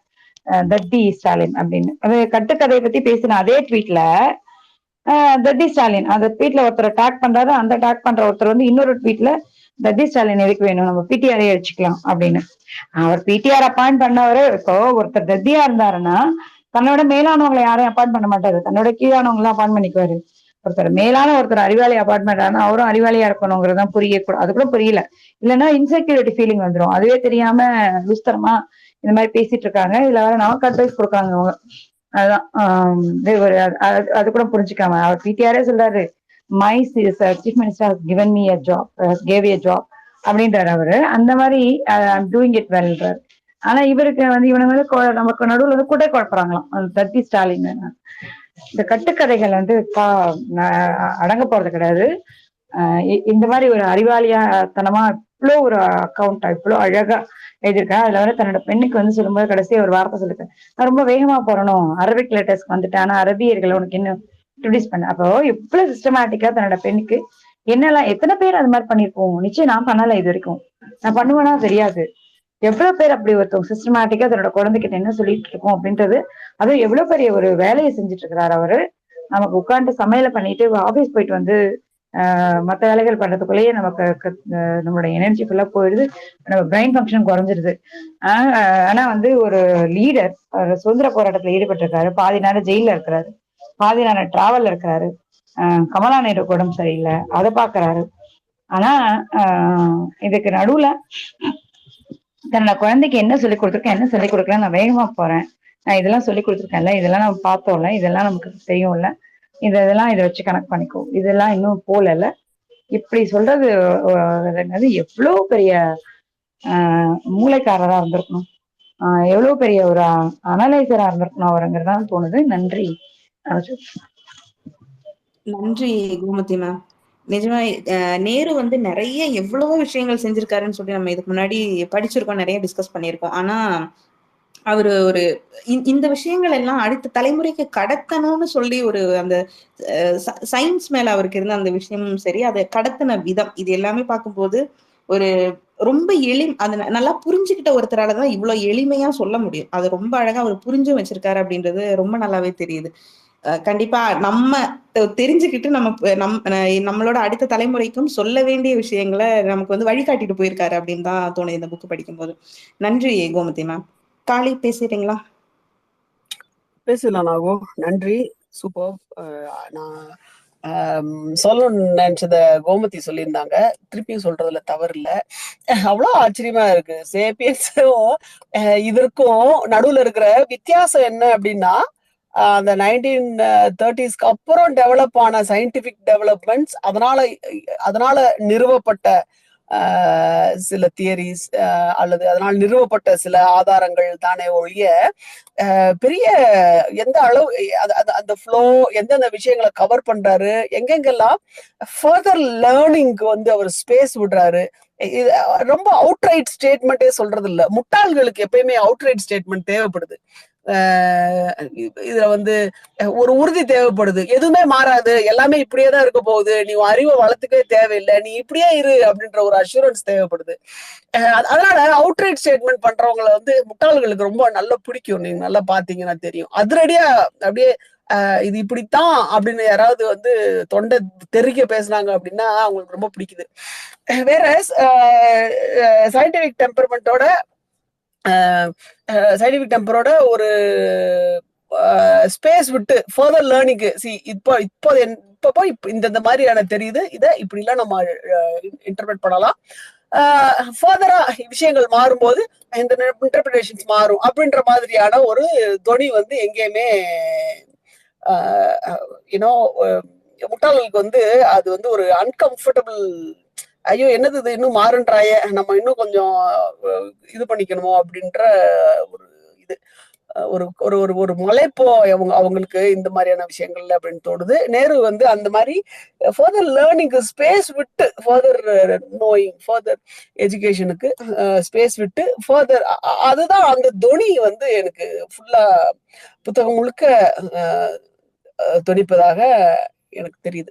தத்தி ஸ்டாலின் அப்படின்னு. அது கட்டுக்கதையை பத்தி பேசின அதே ட்வீட்ல தத்தி ஸ்டாலின் அந்த ட்வீட்ல ஒருத்தர் டாக் பண்றாரு, அந்த டாக் பண்ற ஒருத்தர் வந்து இன்னொரு ட்வீட்ல தத்தி ஸ்டாலின் எதுக்கு வேணும், நம்ம பிடிஆரே அடிச்சுக்கலாம் அப்படின்னு. அவர் பிடிஆர் அப்பாயிண்ட் பண்ணவரு. இப்போ ஒருத்தர் தத்தியா இருந்தாருன்னா தன்னோட மேலானவங்களை யாரையும் அப்பாயிண்ட் பண்ண மாட்டாரு, தன்னோட கீழானவங்களை அப்பாயிண்ட் பண்ணிக்குவாரு. ஒருத்தர் மேலான ஒருத்தர் அறிவாளி அப்பாயிண்ட் பண்றாருன்னா அவரும் அறிவாளியா இருக்கணுங்கிறதான் புரியக்கூடாது. அது கூட புரியல, இல்லைன்னா இன்செக்யூரிட்டி ஃபீலிங் வந்துடும். அதுவே தெரியாம லுஸ்தரமா இந்த மாதிரி பேசிட்டு இருக்காங்க. இதுல வேற நமக்கு அட்வைஸ் கொடுக்குறாங்க அவங்க. அதுதான் அது கூட புரிஞ்சுக்காம அவர் பிடிஆரே சொல்றாரு, my chief minister given me a job, gave a job அப்படின்றாரு அவரு. அந்த மாதிரி டூயிங் இட் வெல்ன்றாரு. ஆனா இவருக்கு வந்து இவனுங்க வந்து நமக்கு நடுவுல வந்து கூட குழப்பறாங்களாம் தத்தி ஸ்டாலின். இந்த கட்டுக்கதைகள் வந்து அடங்க போறது கிடையாது. இந்த மாதிரி ஒரு அறிவாளியாத்தனமா இவ்வளோ ஒரு அக்கௌண்ட் இவ்வளோ அழகா எழுதியிருக்கேன். அதுல வந்து தன்னோட பெண்ணுக்கு வந்து சொல்லும்போது கடைசியா ஒரு வார்த்தை சொல்லிருக்கேன், நான் ரொம்ப வேகமா போறணும், அரபிக் லெட்டர்ஸ்க்கு வந்துட்டேன், ஆனா அரபியர்களை உனக்கு இன்னும் இன்ட்ரடியூஸ் பண்ண. அப்போ எவ்வளவு சிஸ்டமேட்டிக்கா தன்னோட பெண்ணுக்கு என்னெல்லாம் எத்தனை பேர் அது மாதிரி பண்ணிருப்போம். நிச்சயம் நான் பண்ணல இது வரைக்கும், நான் பண்ணுவேனா தெரியாது. எவ்வளவு பேர் அப்படி ஒருத்தவங்க சிஸ்டமேட்டிக்கா தன்னோட குழந்தைகிட்ட என்ன சொல்லிட்டு இருக்கோம் அப்படின்றது, அதுவும் எவ்வளவு பெரிய ஒரு வேலையை செஞ்சுட்டு இருக்கிறாரு அவரு. நமக்கு உட்காந்து சமையலை பண்ணிட்டு ஆபீஸ் போயிட்டு வந்து மற்ற வேலைகள் பண்றதுக்குள்ளேயே நமக்கு நம்மளோட எனர்ஜி ஃபுல்லா போயிடுது, நம்ம பிரெயின் ஃபங்க்ஷன் குறைஞ்சிருது. ஆனா வந்து ஒரு லீடர் சுதந்திர போராட்டத்துல ஈடுபட்டிருக்காரு, பாதி நேரம் ஜெயில இருக்கிறாரு, பாதி நேரம் டிராவல்ல இருக்கிறாரு, கமலா நேரு உடம்பு சரியில்லை அதை பாக்குறாரு. ஆனா இதுக்கு நடுவுல தன்னோட குழந்தைக்கு என்ன சொல்லிக் கொடுத்துருக்கேன், என்ன சொல்லிக் கொடுக்கல, நான் வேகமா போறேன், நான் இதெல்லாம் சொல்லிக் கொடுத்துருக்கேன்ல, இதெல்லாம் நம்ம பார்த்தோம்ல, இதெல்லாம் நமக்கு தெரியும்ல, இதெல்லாம் இதை வச்சு கனெக்ட் பண்ணிக்கோ, இதெல்லாம் இன்னும் போலல, இப்படி சொல்றது எவ்வளவு பெரிய மூளைக்காரரா இருந்திருக்கணும், எவ்வளவு பெரிய ஒரு அனலைசரா இருந்திருக்கணும் அவருங்கிறதான் தோணுது. நன்றி. நன்றி கோமதி மேம். நிஜமா நேரு வந்து நிறைய எவ்வளவோ விஷயங்கள் செஞ்சிருக்காருன்னு சொல்லி நம்ம இதுக்கு முன்னாடி படிச்சிருக்கோம், நிறைய டிஸ்கஸ் பண்ணியிருக்கோம். ஆனா அவரு ஒரு இந்த விஷயங்கள் எல்லாம் அடுத்த தலைமுறைக்கு கடத்தணும்னு சொல்லி ஒரு அந்த சயின்ஸ் மேல அவருக்கு இருந்த அந்த விஷயமும் சரி, அதை கடத்தின விதம், இது எல்லாமே பார்க்கும்போது ஒரு ரொம்ப அதை நல்லா புரிஞ்சுக்கிட்ட ஒருத்தராலதான் இவ்வளவு எளிமையா சொல்ல முடியும். அது ரொம்ப அழகா அவர் புரிஞ்சும் வச்சிருக்காரு அப்படின்றது ரொம்ப நல்லாவே தெரியுது. கண்டிப்பா நம்ம தெரிஞ்சுக்கிட்டு நம்மளோட அடுத்த தலைமுறைக்கும் சொல்ல வேண்டிய விஷயங்களை நமக்கு வந்து வழிகாட்டிட்டு போயிருக்காரு அப்படின்னு தான் தோணுது இந்த புக் படிக்கும்போது. நன்றி கோமதி மேம். காளி பேசுறீங்களா? பேசலாம் நாகோ. நன்றி, சூப்பர். நான் சொல்லணும்னு நினைச்சத கோமதி சொல்லியிருந்தாங்க, திருப்பியும் சொல்றதுல தவறு இல்லை. அவ்வளோ ஆச்சரியமா இருக்கு. சேப்பியன்ஸும் இதற்கும் நடுவுல இருக்கிற வித்தியாசம் என்ன அப்படின்னா, அந்த 1930s அப்புறம் டெவலப் ஆன சயின்டிபிக் டெவலப்மெண்ட்ஸ், அதனால நிறுவப்பட்ட சில தியரிஸ் அல்லது அதனால் நிறுவப்பட்ட சில ஆதாரங்கள் தானே ஒழிய பெரிய எந்த அளவு அந்த ஃப்ளோ எந்தெந்த விஷயங்களை கவர் பண்றாரு, எங்கெங்கெல்லாம் ஃபர்தர் லேர்னிங்க்கு வந்து அவர் ஸ்பேஸ் விடுறாரு. ரொம்ப அவுட்ரைட் ஸ்டேட்மெண்ட்டே சொல்றது இல்ல. முட்டாள்களுக்கு எப்பயுமே அவுட்ரைட் ஸ்டேட்மெண்ட் தேவைப்படுது. இதுல வந்து ஒரு உறுதி தேவைப்படுது, எதுவுமே மாறாது, எல்லாமே இப்படியேதான் இருக்க போகுது, நீ அறிவை வளர்த்துக்கவே தேவையில்லை, நீ இப்படியே இரு அப்படின்ற ஒரு அஷூரன்ஸ் தேவைப்படுது. அதனால அவுட்ரைட் ஸ்டேட்மெண்ட் பண்றவங்களை வந்து முட்டாள்களுக்கு ரொம்ப நல்லா பிடிக்கும். நீங்க நல்லா பாத்தீங்கன்னா தெரியும். அதிரடியா அப்படியே இது இப்படித்தான் அப்படின்னு யாராவது வந்து தொண்டை தெறிக்க பேசுனாங்க அப்படின்னா அவங்களுக்கு ரொம்ப பிடிக்குது. வேற சயின்டிபிக் டெம்பர்மெண்டோட ஒரு ஸ்பேஸ் விட்டு ஃபர்தர் லேர்னிங்கு இப்போ இந்த மாதிரியான தெரியுது, இதை இப்படி எல்லாம் நம்ம இன்டர்பிரட் பண்ணலாம். ஃபர்தரா விஷயங்கள் மாறும்போது இந்த இன்டர்பிரேஷன்ஸ் மாறும் அப்படின்ற மாதிரியான ஒரு தொனி வந்து எங்கேயுமே முட்டாள்களுக்கு வந்து அது வந்து ஒரு அன்கம்ஃபர்டபுள், ஐயோ என்னது இது இன்னும் மாறுன்றாய, நம்ம இன்னும் கொஞ்சம் இது பண்ணிக்கணுமோ அப்படின்ற ஒரு இது ஒரு ஒரு ஒரு ஒரு மலைப்போ அவங்களுக்கு இந்த மாதிரியான விஷயங்கள்ல அப்படின்னு தோணுது. நேரு வந்து அந்த மாதிரி ஃபர்தர் லேர்னிங்க்கு ஸ்பேஸ் விட்டு, ஃபர்தர் நோயிங், ஃபர்தர் எஜுகேஷனுக்கு ஸ்பேஸ் விட்டு ஃபர்தர், அதுதான் அந்த தொனி வந்து எனக்கு ஃபுல்லா புத்தகம் முழுக்க தொனிப்பதாக எனக்கு தெரியுது.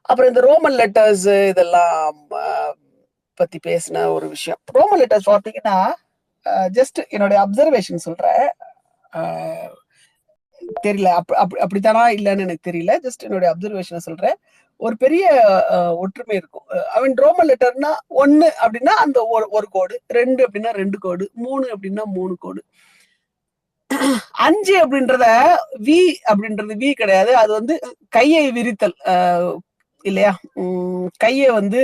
அப்புறம் இந்த ரோமன் லெட்டர்ஸ் இதெல்லாம் பத்தி பேசின ஒரு விஷயம். ரோமன் லெட்டர்ஸ் பார்த்தீங்கன்னா ஜஸ்ட் என்னுடைய அப்சர்வேஷன் சொல்றேன், தெரியல அப்படித்தானா இல்லைன்னு எனக்கு தெரியல, ஜஸ்ட் என்னுடைய அப்சர்வேஷனை சொல்றேன். ஒரு பெரிய ஒற்றுமை இருக்கும். அவன் ரோமன் லெட்டர்னா 1 அப்படின்னா அந்த ஒரு கோடு, 2 அப்படின்னா 2 கோடு, 3 அப்படின்னா 3 கோடு, 5 அப்படின்றத வி அப்படின்றது வி கிடையாது, அது வந்து கையை விரித்தல் இல்லையா, கையை வந்து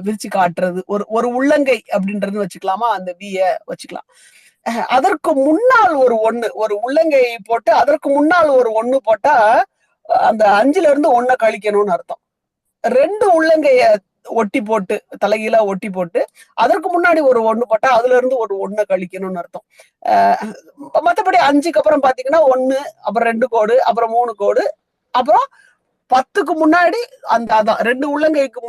விரிச்சு காட்டுறது, ஒரு உள்ளங்கை அப்படின்றது வச்சுக்கலாமா, அந்த விய வச்சுக்கலாம். அதற்கு முன்னால் ஒரு உள்ளங்கை போட்டு அதற்கு முன்னால் ஒரு 1 போட்டா அந்த 5ல இருந்து 1 கழிக்கணும்னு அர்த்தம். 2 உள்ளங்கைய ஒட்டி போட்டு தலைகீழா ஒட்டி போட்டு அதற்கு முன்னாடி ஒரு 1 போட்டா அதுல இருந்து ஒரு 1 கழிக்கணும்னு அர்த்தம். மற்றபடி 5க்கு அப்புறம் பாத்தீங்கன்னா 1, அப்புறம் 2 கோடு, அப்புறம் 3 கோடு, அப்புறம் 10க்கு முன்னாடி அந்த அதான் 2 உள்ளங்கைக்கு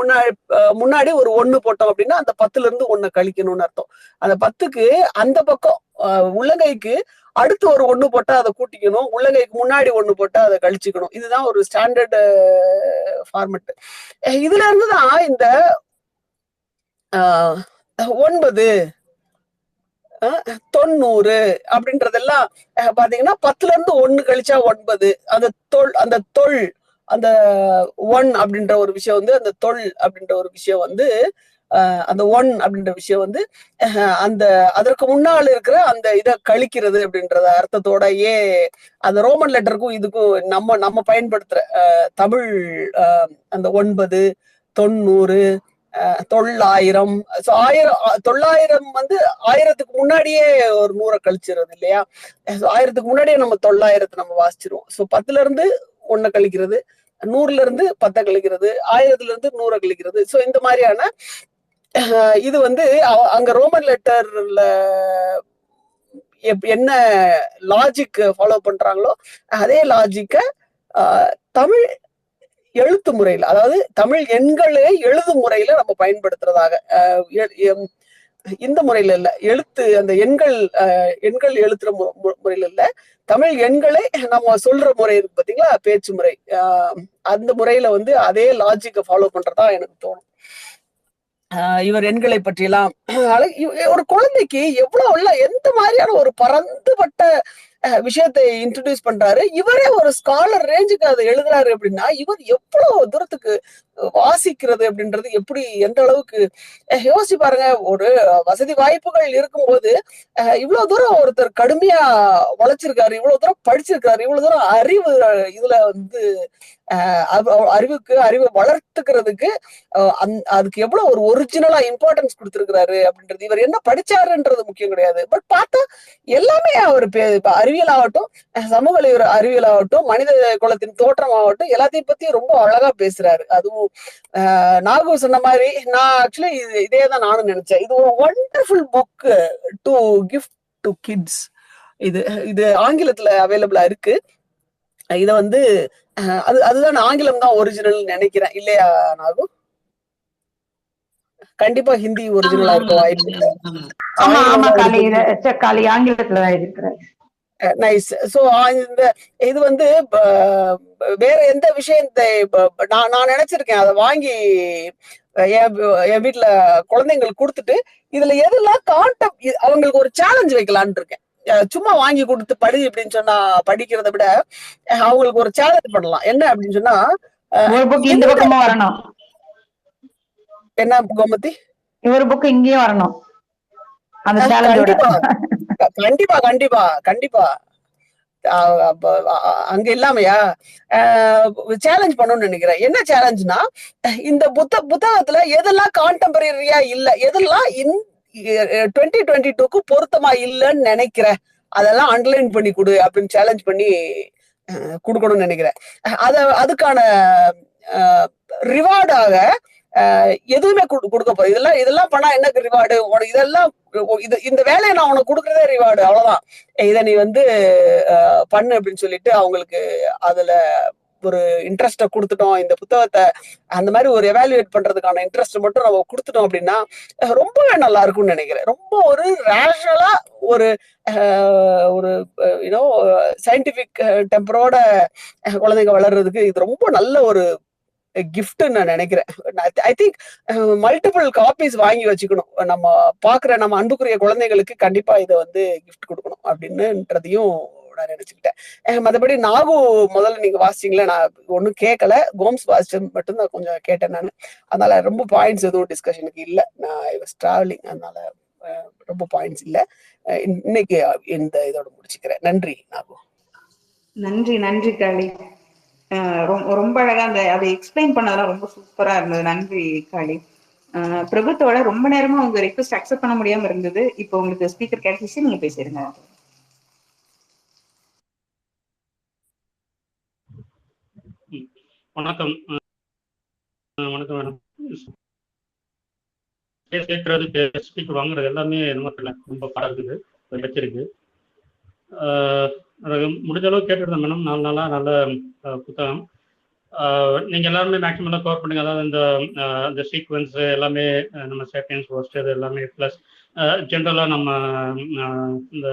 முன்னாடி ஒரு 1 போட்டோம் அப்படின்னா அந்த 10ல இருந்து 1 கழிக்கணும்னு அர்த்தம். அந்த 10க்கு அந்த பக்கம் உள்ளங்கைக்கு அடுத்து ஒரு 1 போட்டா அதை கூட்டிக்கணும், உள்ளங்கைக்கு முன்னாடி 1 போட்டா அதை கழிச்சுக்கணும். இதுதான் ஒரு ஸ்டாண்டர்ட் ஃபார்மெட். இதுல இருந்துதான் இந்த 9 90 அப்படின்றதெல்லாம் பாத்தீங்கன்னா 10ல இருந்து 1 கழிச்சா 9. அந்த தொல் அந்த 1 அப்படின்ற ஒரு விஷயம் வந்து அந்த தொல் அப்படின்ற ஒரு விஷயம் வந்து அந்த 1 அப்படின்ற விஷயம் வந்து அந்த அதற்கு முன்னால் இருக்கிற அந்த இதை கழிக்கிறது அப்படின்றத அர்த்தத்தோடயே அந்த ரோமன் லெட்டருக்கும் இதுக்கும் நம்ம பயன்படுத்துற தமிழ் அந்த 9, 90, 900. 900 வந்து 1000க்கு முன்னாடியே ஒரு 100 கழிச்சிருது இல்லையா? 1000க்கு முன்னாடியே நம்ம 900 நம்ம வாசிச்சிருவோம். ஸோ 10ல இருந்து 1 கழிக்கிறது, 100ல இருந்து 10 கழிக்கிறது, 1000ல இருந்து 100 கழிக்கிறது. ஸோ இந்த மாதிரியான இது வந்து அங்க ரோமன் லெட்டர்ல என்ன லாஜிக் ஃபாலோ பண்றாங்களோ அதே லாஜிக்க தமிழ் எழுத்து முறையில, அதாவது தமிழ் எண்களே எழுது முறையில நம்ம பயன்படுத்துறதாக, இந்த முறையில இல்ல, அந்த எண்கள் எழுத்துற முறையில இல்ல, தமிழ் எண்களை நம்ம சொல்ற முறை இருக்கு பாத்தீங்களா, பேச்சு முறை, அந்த முறையில வந்து அதே லாஜிக்கை ஃபாலோ பண்றதா எனக்கு தோணும். இவர் எண்களை பற்றியெல்லாம் ஒரு குழந்தைக்கு எவ்வளவு எந்த மாதிரியான ஒரு பரந்துபட்ட விஷயத்தை இன்ட்ரடியூஸ் பண்றாரு. இவரே ஒரு ஸ்காலர் ரேஞ்சுக்கு அதை எழுதுறாரு அப்படின்னா இவர் எவ்வளவு தூரத்துக்கு வாசிக்கிறது அப்படின்றது எப்படி, எந்த அளவுக்கு யோசிச்சு பாருங்க. ஒரு வசதி வாய்ப்புகள் இருக்கும்போது இவ்வளவு தூரம் ஒருத்தர் கடுமையா உழைச்சிருக்காரு, இவ்வளவு தூரம் படிச்சிருக்காரு, இவ்வளவு தூரம் அறிவு இதுல வந்து அறிவை வளர்த்துக்கிறதுக்கு அதுக்கு எவ்வளவு ஒரு ஒரிஜினலா இம்பார்ட்டன்ஸ் கொடுத்திருக்கிறாரு அப்படின்றது. இவர் என்ன படிச்சாருன்றது முக்கியம் கிடையாது. பட் பார்த்தா எல்லாமே அவர் அறிவியல் ஆகட்டும், சமூக அறிவியல் ஆகட்டும், மனித குலத்தின் தோற்றம் ஆகட்டும், எல்லாத்தையும் பத்தி ரொம்ப அழகா பேசுறாரு. அதுவும் நாகு சொன்ன மாதிரி நான் ஆக்சுவலி இதே தான் நானும் நினைச்சேன். இது ஒரு wonderful book to gift to kids. இது ஆங்கிலத்துல அவைலபிளா இருக்கு. இத வந்து அதுதான் ஆங்கிலம் தான் ஒரிஜினல் நினைக்கிறேன் இல்லையா நாகு? கண்டிப்பா ஹிந்தி ஒரிஜினலா இருக்க வாய்ப்பு. நைஸ். சோ இந்த இது வந்து வேற எந்த விஷயத்தை நான் நினைச்சிருக்கேன், அதை வாங்கி என் வீட்டுல குழந்தைங்களுக்கு கொடுத்துட்டு இதுல எதெல்லாம் அவங்களுக்கு ஒரு சேலஞ்ச் வைக்கலான்னு இருக்கேன். சும்மா வாங்கி கொடுத்து படி அப்படின்னு சொன்னா படிக்கிறத விட அவங்களுக்கு ஒரு சேலஞ்ச் பண்ணலாம். என்ன அப்படின்னு சொன்னா, இந்த பக்கமா வரணும், என்ன கோமதி, ஒரு புக் இங்கேயும் வரணும். கண்டிப்பா கண்டிப்பா கண்டிப்பா அங்க இல்லாமையா சேலஞ்ச் பண்ணணும்னு நினைக்கிறேன். என்ன சேலஞ்ச்னா, இந்த புத்தகத்துல எதெல்லாம் கான்டெம்பரரியா இல்ல, எதெல்லாம் 2022க்கு பொருத்தமா இல்லைன்னு நினைக்கிறேன், அதெல்லாம் அண்டர்லைன் பண்ணி கொடு அப்படின்னு சேலஞ்ச் பண்ணி கொடுக்கணும்னு நினைக்கிறேன். அதுக்கான ரிவார்டாக எதுவுமே கொடுக்க போகுது. இதெல்லாம் பண்ணா எனக்கு ரிவார்டு, உனக்கு இதெல்லாம் இந்த வேலையை நான் உனக்கு கொடுக்கறதே ரிவார்டு, அவ்வளவுதான், இதை நீ வந்து பண்ணு அப்படின்னு சொல்லிட்டு அவங்களுக்கு அதுல ஒரு இன்ட்ரெஸ்ட கொடுத்துட்டோம். இந்த புத்தகத்தை அந்த மாதிரி ஒரு எவாலுவேட் பண்றதுக்கான இன்ட்ரெஸ்ட் மட்டும் நம்ம கொடுத்துட்டோம் அப்படின்னா ரொம்பவே நல்லா இருக்கும்னு நினைக்கிறேன். ரொம்ப ஒரு ரேஷனலா ஒரு யூனோ சயின்டிபிக் டெம்பரோட குழந்தைங்க வளர்றதுக்கு இது ரொம்ப நல்ல ஒரு கிஃப்ட் நான் நினைக்கிறேன். ஐ திங்க் மல்டிபிள் காப்பீஸ் வாங்கி வச்சுக்கணும். நம்ம பாக்குற நம்ம அன்புக்குரிய குழந்தைகளுக்கு கண்டிப்பா இதை வந்து கிஃப்ட் கொடுக்கணும் அப்படின்னுன்றதையும் நான் நினைச்சுக்கிட்டேன். மற்றபடி நாகு முதல்ல நீங்க வாசிச்சீங்களா, நான் ஒன்னும் கேட்கல, கோம்ஸ் வாசிச்சு மட்டும்தான் கொஞ்சம் கேட்டேன் நான். அதனால ரொம்ப பாயிண்ட்ஸ் எதுவும் டிஸ்கஷனுக்கு இல்லை. நான் ஐ வாஸ் டிராவலிங், அதனால ரொம்ப பாயிண்ட்ஸ் இல்லை. இன்னைக்கு இந்த இதோட முடிச்சுக்கிறேன். நன்றி நாகு. நன்றி காளி. ரொம்ப அழகா அதை எக்ஸ்பிளைன் பண்ணதெல்லாம் ரொம்ப சூப்பரா இருந்தது. நன்றி காளி. பிரபுத்தோட ரொம்ப நேரமா உங்க ரெக்வஸ்ட் அக்செப்ட் பண்ண முடியாம இருந்தது. இப்போ உங்களுக்கு ஸ்பீக்கர் கிடைச்சிச்சு, நீங்க பேசிருங்க. வணக்கம். வணக்கம் மேடம். கேட்கறது ஸ்பீக்கர் வாங்குறது எல்லாமே நமக்கு ரொம்ப பாடம் இருக்குது, வச்சிருக்கு. முடிஞ்ச அளவு கேட்டுருந்தேன் மேடம். 4 நாளா நல்ல புத்தகம். நீங்க எல்லாருமே மேக்ஸிமம் கவர் பண்ணுங்க. அதாவது இந்த சீக்வன்ஸ் எல்லாமே நம்ம சேப்பியன்ஸ் ஃபர்ஸ்ட் இது எல்லாமே ப்ளஸ் ஜென்ரலா நம்ம இந்த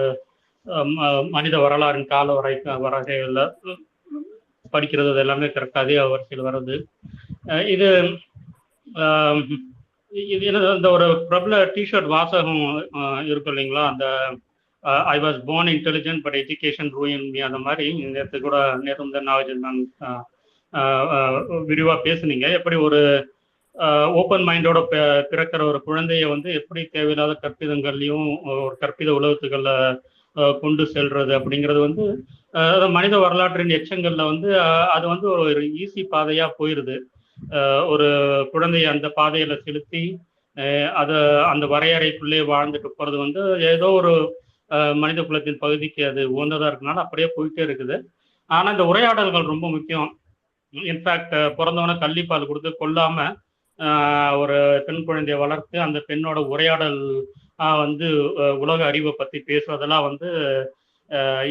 மனித வரலாறின் கால வரைகளில் படிக்கிறது அது எல்லாமே கரெக்டாக அதே வரிசையில் வர்றது. இது இது என்னது இந்த ஒரு பிரபல டிஷர்ட் வாசகம் இருக்கும் இல்லைங்களா, அந்த I was born intelligent but education ruined me, அந்த மாதிரி நேற்று கூட நேற்று நான் விரிவாக பேசுனீங்க. எப்படி ஒரு ஓப்பன் மைண்டோட பிறக்கிற ஒரு குழந்தைய வந்து எப்படி தேவையில்லாத கற்பிதங்கள்லையும் ஒரு கற்பித உலகத்துக்களை கொண்டு செல்றது அப்படிங்கிறது வந்து மனித வரலாற்றின் எச்சங்கள்ல வந்து அது வந்து ஒரு ஈஸி பாதையா போயிருது. ஒரு குழந்தைய அந்த பாதையில செலுத்தி அதை அந்த வரையறைக்குள்ளே வாழ்ந்துட்டு போறது வந்து ஏதோ ஒரு மனித குலத்தின் பகுதிக்கு அது உகந்ததா இருக்கனால அப்படியே போயிட்டே இருக்குது. ஆனா இந்த உரையாடல்கள் ரொம்ப முக்கியம். இன்ஃபேக்ட் பிறந்தவன கள்ளிப்பால் கொடுத்து கொல்லாம ஒரு பெண் குழந்தைய வளர்த்து அந்த பெண்ணோட உரையாடல் வந்து உலக அறிவை பத்தி பேசுவதெல்லாம் வந்து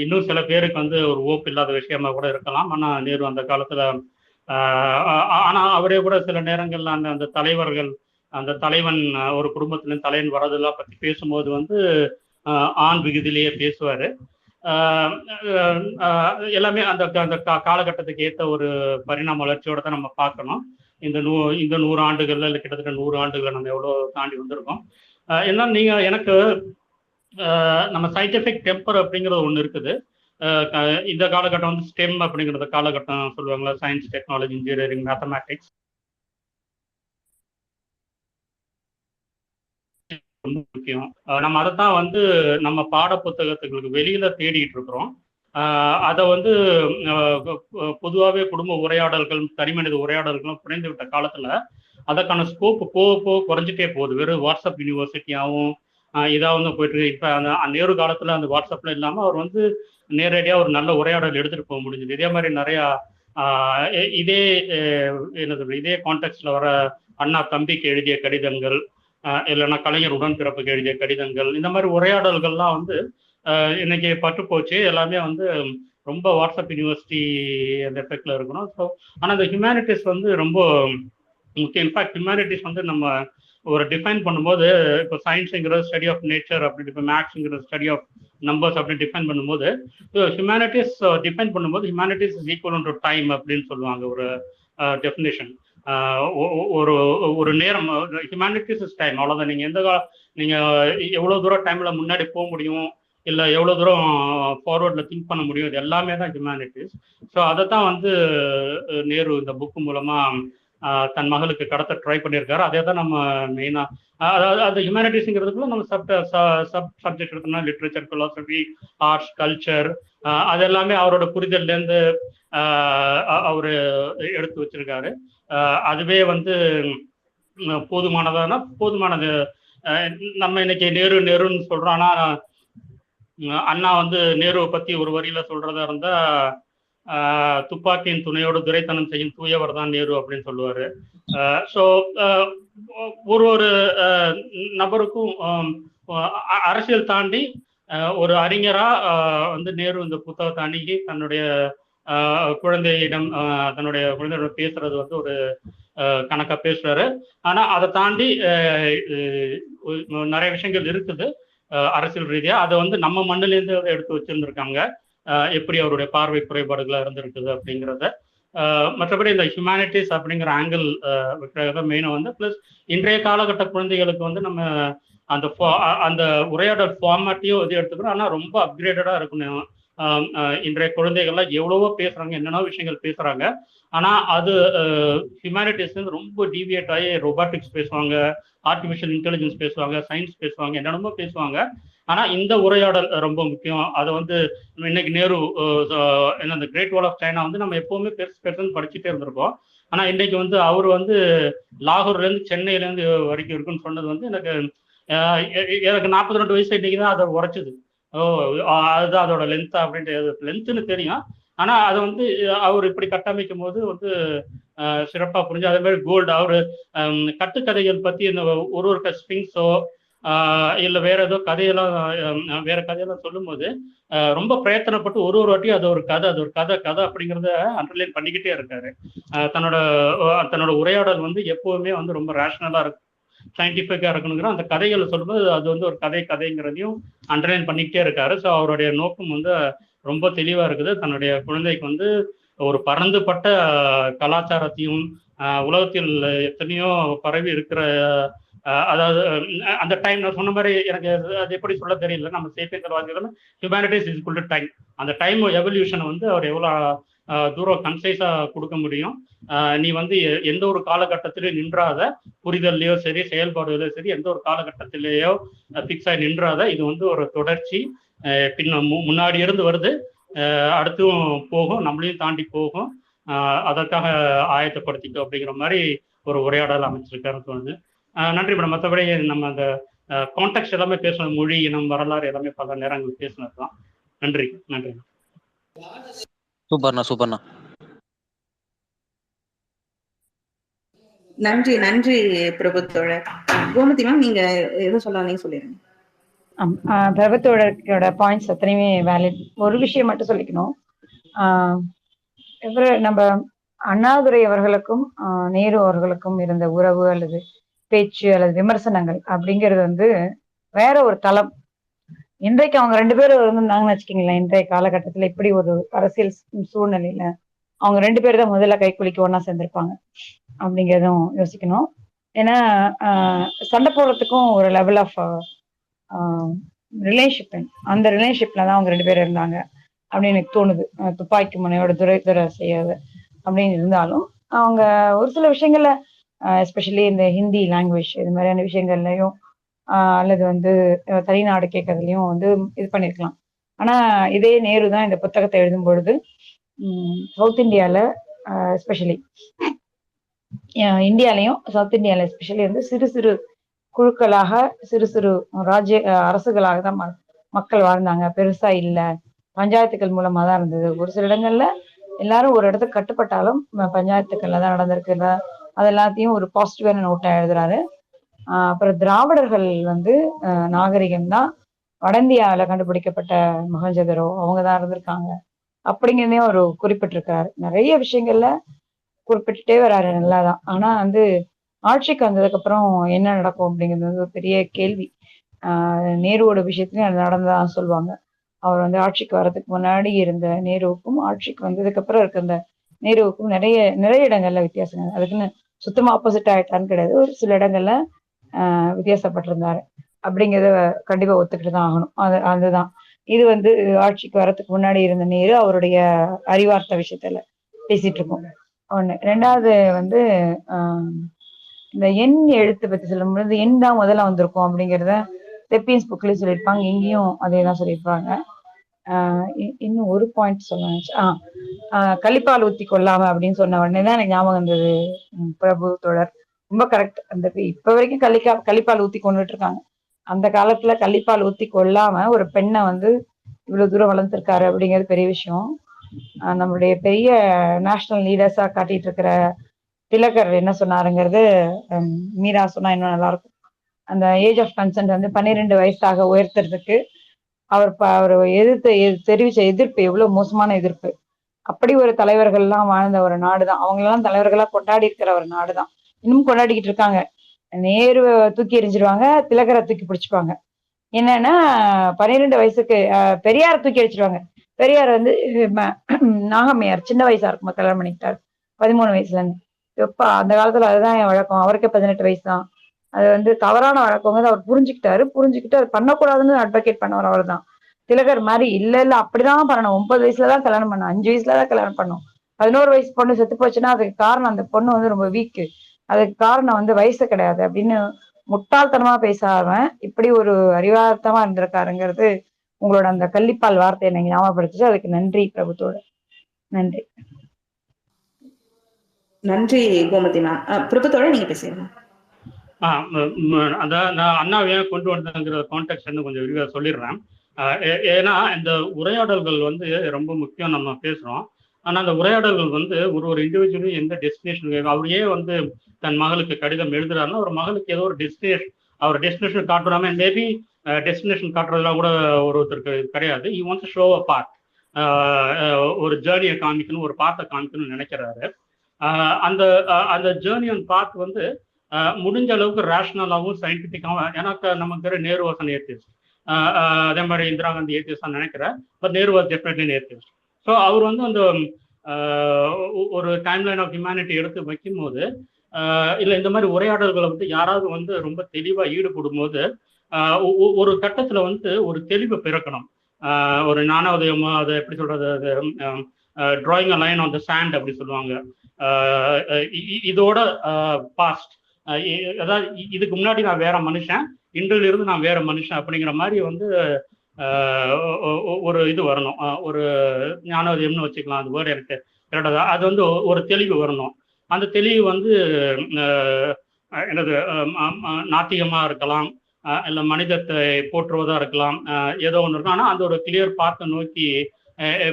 இன்னும் சில பேருக்கு வந்து ஒரு ஓப்பு இல்லாத விஷயமா கூட இருக்கலாம். ஆனா நேரு அந்த காலத்துல ஆனா அவரே கூட சில நேரங்கள்ல அந்த தலைவர்கள் அந்த தலைவன் ஒரு குடும்பத்திலிருந்து தலைவன் வரதெல்லாம் பத்தி பேசும்போது வந்து ஆண் விகுதியிலேயே பேசுவாரு. எல்லாமே அந்த காலகட்டத்துக்கு ஏற்ற ஒரு பரிணாம வளர்ச்சியோட தான் நம்ம பார்க்கணும். இந்த 100 ஆண்டுகள்ல இல்லை கிட்டத்தட்ட 100 ஆண்டுகளை நம்ம எவ்வளோ தாண்டி வந்திருக்கோம். என்ன நீங்க எனக்கு நம்ம சயின்டிஃபிக் டெம்பர் அப்படிங்கிறது ஒன்று இருக்குது. இந்த காலகட்டம் வந்து ஸ்டெம் அப்படிங்கிறத காலகட்டம் சொல்லுவாங்களா, சயின்ஸ், டெக்னாலஜி, இன்ஜினியரிங், மேத்தமேட்டிக்ஸ் ரொம்ப முக்கியம். நம்ம அதை தான் வந்து நம்ம பாட புத்தகத்துக்கு வெளியில தேடிட்டு இருக்கிறோம். அதை வந்து பொதுவாகவே குடும்ப உரையாடல்கள், தனிமனித உரையாடல்களும் குறைந்து விட்ட காலத்துல அதற்கான ஸ்கோப் போக குறைஞ்சிட்டே போகுது. வெறும் வாட்ஸ்அப் யூனிவர்சிட்டியாகவும் இதாவது போயிட்டு இப்போ அந்த நேரு காலத்துல அந்த வாட்ஸ்அப்ல இல்லாமல் அவர் வந்து நேரடியாக ஒரு நல்ல உரையாடல் எடுத்துட்டு போக முடிஞ்சது. இதே மாதிரி நிறையா இதே இதே கான்டெக்ட்ல வர அண்ணா தம்பிக்கு எழுதிய கடிதங்கள், இல்லைன்னா கலைஞர் உடன்பிறப்புக்கு எழுதிய கடிதங்கள், இந்த மாதிரி உரையாடல்கள்லாம் வந்து இன்னைக்கு பட்டு போச்சு. எல்லாமே வந்து ரொம்ப வாட்ஸ்அப் யூனிவர்சிட்டி அந்த எஃபெக்ட்ல இருக்கணும். ஸோ ஆனால் இந்த ஹியூமனிட்டிஸ் வந்து ரொம்ப முக்கியம். இன்ஃபேக்ட் ஹியூமனிட்டிஸ் வந்து நம்ம ஒரு டிஃபைன் பண்ணும்போது இப்போ சயின்ஸுங்கிறது ஸ்டடி ஆஃப் நேச்சர் அப்படின்னு, இப்போ மேக்ஸுங்கிறது ஸ்டடி ஆஃப் நம்பர்ஸ் அப்படின்னு டிஃபைன் பண்ணும்போது ஹியூமனிட்டிஸ் டிஃபைன் பண்ணும்போது humanities is equal to time அப்படின்னு சொல்லுவாங்க ஒரு டெஃபினேஷன். ஒரு நேரம், ஹியூமனிட்டிஸ் இஸ் டைம், அவ்வளோதான். நீங்கள் எவ்வளோ தூரம் டைம்ல முன்னாடி போக முடியும், இல்லை எவ்வளோ தூரம் ஃபார்வர்டில் திங்க் பண்ண முடியும், இது எல்லாமே தான் ஹியூமனிட்டிஸ். ஸோ அதை தான் வந்து நேரு இந்த புக்கு மூலமாக தன் மகளுக்கு கடத்த ட்ரை பண்ணியிருக்காரு. அதே தான் நம்ம மெயினாக அதாவது அந்த ஹியூமனிட்டிஸுங்கிறதுக்குள்ள நம்ம சப்ஜெக்ட் இருக்குன்னா லிட்ரேச்சர், ஃபிலாசபி, ஆர்ட்ஸ், கல்ச்சர், அது எல்லாமே அவரோட புரிதல்லேருந்து அவர் எடுத்து வச்சிருக்காரு. அதுவே வந்து போதுமானது. நம்ம இன்னைக்கு நேருன்னு சொல்றோம். ஆனா அண்ணா வந்து நேருவை பத்தி ஒரு வரியில சொல்றதா இருந்தா துப்பாக்கியின் துணையோடு துரைத்தனம் செய்யும் தூயவர் தான் நேரு அப்படின்னு சொல்லுவாரு. ஸோ ஒரு நபருக்கும் அரசியல் தாண்டி ஒரு அறிஞரா வந்து நேரு இந்த புத்தகத்தை அணுகி தன்னுடைய குழந்தையிடம் தன்னுடைய குழந்தையிடம் பேசுறது வந்து ஒரு கணக்கா பேசுறாரு. ஆனா அதை தாண்டி நிறைய விஷயங்கள் இருக்குது அரசியல் ரீதியா. அதை வந்து நம்ம மண்ணிலேருந்து எடுத்து வச்சிருந்திருக்காங்க, எப்படி அவருடைய பார்வை குறைபாடுகளாக இருந்திருக்குது அப்படிங்கிறத. மற்றபடி இந்த ஹியூமனிட்டிஸ் அப்படிங்கிற ஆங்கிள் வைக்கிறத மெயினாக வந்து ப்ளஸ் இன்றைய காலகட்ட குழந்தைகளுக்கு வந்து நம்ம அந்த உரையாடல் ஃபார்மேட்டையும் இது எடுத்துக்கிறோம். ஆனால் ரொம்ப அப்கிரேடடாக இருக்கணும். இன்றைய குழந்தைகள்லாம் எவ்வளவோ பேசுறாங்க, என்னென்ன விஷயங்கள் பேசுறாங்க. ஆனால் அது ஹியூமனிட்டிஸ் வந்து ரொம்ப டீவியேட் ஆகி ரொபாட்டிக்ஸ் பேசுவாங்க, ஆர்டிஃபிஷியல் இன்டெலிஜென்ஸ் பேசுவாங்க, சயின்ஸ் பேசுவாங்க, என்னென்னமோ பேசுவாங்க. ஆனால் இந்த உரையாடல் ரொம்ப முக்கியம். அதை வந்து இன்னைக்கு நேரு என்ன இந்த கிரேட் வால் ஆஃப் சைனா வந்து நம்ம எப்பவுமே பெருசு படிச்சுட்டே இருந்திருக்கோம். ஆனால் இன்னைக்கு வந்து அவர் வந்து லாகூர்லேருந்து சென்னையிலேருந்து வரைக்கும் இருக்குன்னு சொன்னது வந்து எனக்கு 42 வயசு இன்னைக்கு தான் அதை உரைச்சிது. அதுதான் அதோட லென்த்தா அப்படின்ட்டு லென்த்துன்னு தெரியும். ஆனால் அதை வந்து அவர் இப்படி கட்டமைக்கும் போது வந்து சிறப்பாக புரிஞ்சு. அதே மாதிரி கோல்டு அவர் கட்டுக்கதைகள் பற்றி இந்த ஒரு ஸ்பிங்ஸோ இல்லை வேற ஏதோ கதையெல்லாம் வேற கதையெல்லாம் சொல்லும்போது ரொம்ப பிரயத்தனப்பட்டு ஒரு வாட்டியும் அது ஒரு கதை அப்படிங்கிறத அண்டர்லைன் பண்ணிக்கிட்டே இருக்காரு. தன்னோட உரையாடல் வந்து எப்பவுமே வந்து ரொம்ப ரேஷனலா இருக்கும், சயின்டிஃபிக்கா இருக்கணுங்கிற அந்த கதைகளை சொல்லும்போது அது வந்து ஒரு கதைங்கிறதையும் அண்டர்லைன் பண்ணிக்கிட்டே இருக்காரு. ஸோ அவருடைய நோக்கம் வந்து ரொம்ப தெளிவா இருக்குது. தன்னுடைய குழந்தைக்கு வந்து ஒரு பரந்துபட்ட கலாச்சாரத்தையும் உலகத்தில் எத்தனையோ பரவி இருக்கிற அதாவது அந்த டைம் நான் சொன்ன மாதிரி எனக்கு அது எப்படி சொல்ல தெரியல. நம்ம சேப்பியன்வாதிகள் humanities is equal to time, அந்த டைம் எவல்யூஷனை வந்து அவர் எவ்வளோ தூரம் கன்சைஸா கொடுக்க முடியும். நீ வந்து எந்த ஒரு காலகட்டத்திலையும் நின்றாத, புரிதல்லையோ சரி செயல்பாடுகளோ சரி எந்த ஒரு காலகட்டத்திலேயோ ஃபிக்ஸ் ஆகி நின்றாத, இது வந்து ஒரு தொடர்ச்சி, பின்ன முன்னாடி இருந்து வருது, அடுத்தும் போகும், நம்மளையும் தாண்டி போகும், அதற்காக ஆயத்தப்படுத்திக்கும் அப்படிங்கிற மாதிரி ஒரு உரையாடல் அமைச்சிருக்காருன்னு தோணுது. நன்றி மேடம். மற்றபடி நம்ம அந்த கான்டெக்ட் எல்லாமே பேசணும், மொழி இனம் வரலாறு எல்லாமே பல நேரங்கள் பேசினது தான். நன்றி. சூப்பர்ண்ணா. நன்றி பிரபு தோழர். கோமதி மேம், நீங்க எதுவும் சொல்லலாம் சொல்லிடுங்க. பிரபு தோழரோட பாயிண்ட்ஸ் அத்தனையுமே வேலிட். ஒரு விஷயம் மட்டும் சொல்லிக்கணும், நம்ம அண்ணாதுரை அவர்களுக்கும் நேரு அவர்களுக்கும் இருந்த உறவு அல்லது பேச்சு அல்லது விமர்சனங்கள் அப்படிங்கிறது வந்து வேற ஒரு தளம். இன்றைக்கு அவங்க 2 பேரும் இருந்தாங்கன்னு வச்சுக்கீங்களேன், இன்றைய காலகட்டத்துல இப்படி ஒரு அரசியல் சூழ்நிலையில அவங்க 2 பேர் தான் முதல்ல கைக்குலிக்கு ஒன்னா சேர்ந்திருப்பாங்க அப்படிங்கிறதும் யோசிக்கணும். ஏன்னா சண்டை போடுறதுக்கும் ஒரு லெவல் ஆஃப் ரிலேஷன்ஷிப், அந்த ரிலேஷன்ஷிப்ல தான் அவங்க 2 பேரும் இருந்தாங்க அப்படின்னு எனக்கு தோணுது. துப்பாக்கி முனையோட துரை செய்யாது அப்படின்னு இருந்தாலும் அவங்க ஒரு சில விஷயங்கள்ல எஸ்பெஷலி இந்த ஹிந்தி லாங்குவேஜ் இது மாதிரியான விஷயங்கள்லயும் அல்லது வந்து தனிநாடு கேட்கறதுலயும் வந்து இது பண்ணிருக்கலாம். ஆனா இதே நேரு தான் இந்த புத்தகத்தை எழுதும் பொழுது சவுத் இந்தியால எஸ்பெஷலி இந்தியாலையும் சவுத் இந்தியால எஸ்பெஷலி வந்து சிறு சிறு குழுக்களாக சிறு ராஜ்ய அரசுகளாக தான் மக்கள் வாழ்ந்தாங்க. பெருசா இல்ல, பஞ்சாயத்துக்கள் மூலமா தான் இருந்தது. ஒரு சில இடங்கள்ல எல்லாரும் ஒரு இடத்துக்கு கட்டுப்பட்டாலும் பஞ்சாயத்துக்கள்ல தான் நடந்திருக்கு. அது எல்லாத்தையும் ஒரு பாசிட்டிவான நோட்டா எழுதுறாரு. அப்புறம் திராவிடர்கள் வந்து நாகரிகம் தான் வட இந்தியாவில கண்டுபிடிக்கப்பட்ட மொஹஞ்சதரோ அவங்கதான் இருந்திருக்காங்க அப்படிங்கிறதையும் அவர் குறிப்பிட்டிருக்காரு. நிறைய விஷயங்கள்ல குறிப்பிட்டுட்டே வராரு, நல்லாதான். ஆனா வந்து ஆட்சிக்கு வந்ததுக்கு அப்புறம் என்ன நடக்கும் அப்படிங்கிறது வந்து ஒரு பெரிய கேள்வி. நேருவோட விஷயத்துலயும் அது நடந்ததான் சொல்லுவாங்க. அவர் வந்து ஆட்சிக்கு வர்றதுக்கு முன்னாடி இருந்த நேருவுக்கும் ஆட்சிக்கு வந்ததுக்கு அப்புறம் இருக்க இந்த நேருவுக்கும் நிறைய இடங்கள்ல வித்தியாசங்கள். அதுக்குன்னு சுத்தமா ஆப்போசிட் ஆயிட்டான்னு கிடையாது, ஒரு சில இடங்கள்ல வித்தியாசப்பட்டிருந்தாரு அப்படிங்கிறத கண்டிப்பா ஒத்துக்கிட்டு தான் ஆகணும். அதுதான் இது வந்து ஆட்சிக்கு வர்றதுக்கு முன்னாடி இருந்த நேரு அவருடைய அறிவார்த்த விஷயத்துல பேசிட்டு இருக்கோம். ஒண்ணு. ரெண்டாவது வந்து இந்த எண் எழுத்து பத்தி சொல்லும் பொழுது எண் தான் முதல்ல வந்திருக்கும் அப்படிங்கிறத செப்பியன்ஸ் புக்லயும் சொல்லியிருப்பாங்க, இங்கேயும் அதே தான் சொல்லியிருப்பாங்க. இன்னும் ஒரு பாயிண்ட் சொல்ல கலிப்பால் ஊத்தி கொள்ளாம அப்படின்னு சொன்ன உடனே தான் எனக்கு ஞாபகம் இருந்தது பிரபு தோழர். ரொம்ப கரெக்ட். அந்த இப்ப வரைக்கும் கலிப்பால் ஊத்தி கொண்டுட்டு இருக்காங்க. அந்த காலத்துல கலிப்பால் ஊத்தி கொள்ளாம ஒரு பெண்ணை வந்து இவ்வளவு தூரம் வளர்ந்துருக்காரு அப்படிங்கிறது பெரிய விஷயம். நம்மளுடைய பெரிய நேஷனல் லீடர்ஸா காட்டிட்டு இருக்கிற திலகர் என்ன சொன்னாருங்கிறது மீரா சொன்னா இன்னும் நல்லா இருக்கும். அந்த ஏஜ் ஆஃப் கன்சென்ட் வந்து 12 வயசாக உயர்த்துறதுக்கு அவர் தெரிவிச்ச எதிர்ப்பு எவ்வளவு மோசமான எதிர்ப்பு. அப்படி ஒரு தலைவர்கள்லாம் வாழ்ந்த ஒரு நாடுதான், அவங்களெல்லாம் தலைவர்களா கொண்டாடி இருக்கிற ஒரு நாடுதான், இன்னும் கொண்டாடிக்கிட்டு இருக்காங்க. நேரு தூக்கி எறிஞ்சிருவாங்க, திலகரை தூக்கி பிடிச்சிப்பாங்க. என்னன்னா 12 வயசுக்கு பெரியார் தூக்கி அடிச்சிருவாங்க. பெரியார் வந்து நாகம்மையார் சின்ன வயசா இருக்கும்போது கல்யாணம் பண்ணிக்கிட்டாரு 13 வயசுல இருந்து. எப்பா அந்த காலத்துல அதுதான் என் வழக்கம். அவருக்கே 18 வயசு தான். அது வந்து தவறான வழக்கங்க அவர் புரிஞ்சுக்கிட்டு அது பண்ணக்கூடாதுன்னு அட்வொகேட் பண்ணவர் அவர் தான். திலகர் மாதிரி இல்ல அப்படிதான் பண்ணணும், 9 வயசுலதான் கல்யாணம் பண்ணணும், 5 வயசுலதான் கல்யாணம் பண்ணணும். 11 வயசு பொண்ணு செத்து போச்சுன்னா அதுக்கு காரணம் அந்த பொண்ணு வந்து ரொம்ப வீக்கு, அதுக்கு காரணம் வந்து வயசு கிடையாது அப்படின்னு முட்டாள்தனமா பேசாம இப்படி ஒரு அறிவார்த்தமா இருந்திருக்காருங்கிறது உங்களோட அந்த கள்ளிப்பால் வார்த்தை எனக்கு ஞாபகப்படுத்துச்சு. அதுக்கு நன்றி பிரபுத்தோட. நன்றி கோமதி மேம். பிரபுத்தோட நீங்க பேசுறீங்க. அதான் நான் அண்ணாவை கொண்டு வந்தங்கிற கான்டெக்ட் கொஞ்சம் விரிவாக சொல்லிடுறேன். ஏன்னா இந்த உரையாடல்கள் வந்து ரொம்ப முக்கியம், நம்ம பேசுறோம். ஆனா அந்த உரையாடல்கள் வந்து ஒரு இண்டிவிஜுவலும் எந்த டெஸ்டினேஷன், அவர் ஏன் வந்து தன் மகளுக்கு கடிதம் எழுதுறாருன்னா ஒரு மகளுக்கு ஏதோ ஒரு அவர் டெஸ்டினேஷன் காட்டுறாம மேபி டெஸ்டினேஷன் காட்டுறதுலாம் கூட ஒருத்தருக்கு கிடையாது. ஈ wants to show a part, ஒரு ஜேர்னியை காமிக்கணும், ஒரு பாத்தை காமிக்கணும்னு நினைக்கிறாரு. அந்த அந்த ஜேர்னி அண்ட் பாத் வந்து முடிஞ்ச அளவுக்கு ரேஷனலாகவும் சயின்டிஃபிக்காகவும், எனக்கு நமக்கு நேரு வாசன் ஏத்திஸ்ட், அதே மாதிரி இந்திரா காந்தி ஏத்திஸ்ட் தான் நினைக்கிறேன், but Nehru was definitely atheist. So அவர் வந்து அந்த ஒரு டைம்லைன் ஆஃப் ஹியூமனிட்டி எடுத்து வைக்கும் போது இல்லை இந்த மாதிரி உரையாடல்களை வந்து யாராவது வந்து ரொம்ப தெளிவாக ஈடுபடும் போது ஒரு கட்டத்தில் வந்து ஒரு தெளிவை பிறக்கணும். ஒரு ஞானோதயமோ, அதை எப்படி சொல்றது, அது drawing a line on the sand அப்படி சொல்லுவாங்க. இதோட பாஸ்ட், அதாவது இதுக்கு முன்னாடி நான் வேற மனுஷன், இன்றில் இருந்து நான் வேற மனுஷன் அப்படிங்கிற மாதிரி வந்து ஒரு இது வரணும். ஒரு ஞானோதயம்னு வச்சுக்கலாம், அது வேர்டு எனக்கு கரெக்டாக. அது வந்து ஒரு தெளிவு வரணும். அந்த தெளிவு வந்து என்னது நாத்திகமா இருக்கலாம், இல்லை மனிதத்தை போற்றுவதா இருக்கலாம், ஏதோ ஒன்று இருக்கும். ஆனால் அந்த ஒரு கிளியர் பாத்தை நோக்கி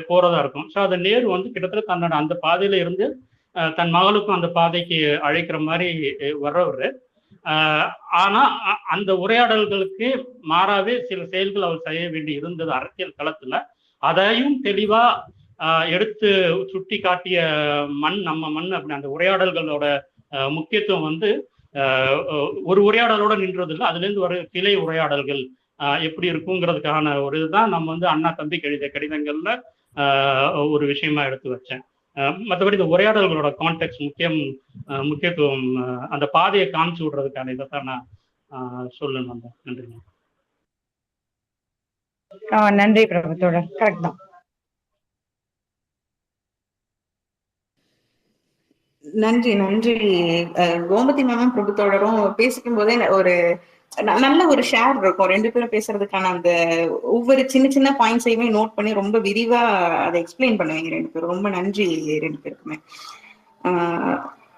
போறதா இருக்கும். ஸோ அது நேரு வந்து கிட்டத்தட்ட தன்னோட அந்த பாதையில இருந்து தன் மகளுக்கும் அந்த பாதைக்கு அழைக்கிற மாதிரி வர்றவர். ஆனா அந்த உரையாடல்களுக்கு மாறாவே சில செயல்கள் அவர் செய்ய வேண்டி இருந்தது அரசியல் களத்துல. அதையும் தெளிவா எடுத்து சுட்டி காட்டிய மண் நம்ம மண். அப்படி அந்த உரையாடல்களோட முக்கியத்துவம் வந்து ஒரு உரையாடலோட நின்றது இல்லை, அதுல இருந்து வர கிளை உரையாடல்கள் எப்படி இருக்குங்கிறதுக்கான ஒரு இதுதான் நம்ம வந்து அண்ணா தம்பிக்கு எழுதிய கடிதங்கள்ல ஒரு விஷயமா எடுத்து வச்சேன். மற்றபடி இந்த உரையாடல்களோட கான்டெக்ட் முக்கியத்துவம் அந்த பாதையை காமிச்சு விடுறதுக்கான இதைத்தான் நான் சொல்லணும். நன்றி. நன்றி பிரபுத்தோட, கரெக்ட் தான். நன்றி நன்றி. கோமதி மேமும் பிரபுத்தோடரும் பேசிக்கும் போதே ஒரு நல்ல ஒரு ஷேர் இருக்கும் ரெண்டு பேரும் பேசுறதுக்கான. அந்த ஒவ்வொரு சின்ன சின்ன பாயிண்ட்ஸையுமே நோட் பண்ணி ரொம்ப விரிவா அதை எக்ஸ்பிளைன் பண்ணுவீங்க ரெண்டு பேரும். ரொம்ப நன்றி ரெண்டு பேருக்குமே.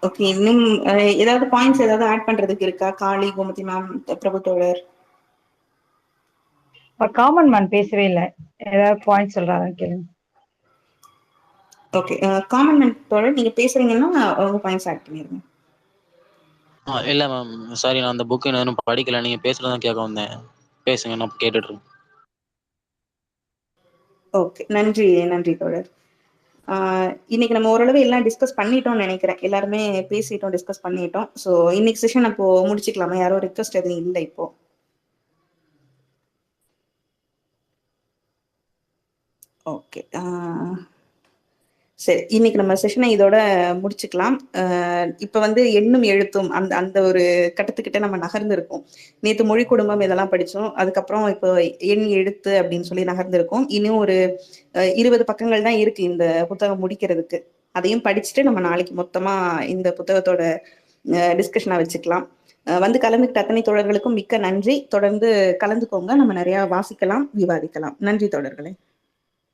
ஓகே, இன்னும் ஏதாவது பாயிண்ட்ஸ் ஏதாவது ஆட் பண்றதுக்கு இருக்கா? காளி, கோமதி மேம், பிரபுத்தோடர். காமன் மேன் பேசவே இல்லை, ஏதாவது பாயிண்ட் சொல்றாரு கேளுங்க. ஓகே, காமன் மேன் தோழர் நீங்க பேசுறீங்கன்னா உங்க பாயிண்ட்ஸ் ஆட் பண்ணிருங்க. இல்ல மேம், சாரி, நான் அந்த புக் இன்னும் படிக்கல, நீங்க பேசுறதான் கேட்க வந்தேன். பேசுங்க, நான் கேட்டுட்டு இருக்கேன். ஓகே, நன்றி நன்றி தோழர். இன்னைக்கு நம்ம ஓரளவு எல்லாம் டிஸ்கஸ் பண்ணிட்டோம்னு நினைக்கிறேன். எல்லாருமே பேசிட்டோம், டிஸ்கஸ் பண்ணிட்டோம். ஸோ இன்னைக்கு செஷன் அப்போ முடிச்சுக்கலாமா? யாரும் ரிக்வஸ்ட் எதுவும் இல்லை இப்போ? ஓகே, சரி, இன்னைக்கு நம்ம செஷனை இதோட முடிச்சுக்கலாம். இப்ப வந்து எண்ணும் எழுத்தும் அந்த அந்த ஒரு கட்டத்துக்கிட்ட நம்ம நகர்ந்துருக்கோம். நேற்று மொழி குடும்பம் இதெல்லாம் படிச்சோம், அதுக்கப்புறம் இப்போ எண் எழுத்து அப்படின்னு சொல்லி நகர்ந்துருக்கோம். இன்னும் ஒரு 20 பக்கங்கள் தான் இருக்கு இந்த புத்தகம் முடிக்கிறதுக்கு. அதையும் படிச்சுட்டு நம்ம நாளைக்கு மொத்தமா இந்த புத்தகத்தோட டிஸ்கஷனை வச்சுக்கலாம். வந்து கலந்துக்கிட்ட அத்தனை தோழர்களுக்கும் மிக்க நன்றி. தொடர்ந்து கலந்துக்கோங்க, நம்ம நிறைய வாசிக்கலாம், விவாதிக்கலாம். நன்றி தோழர்களே.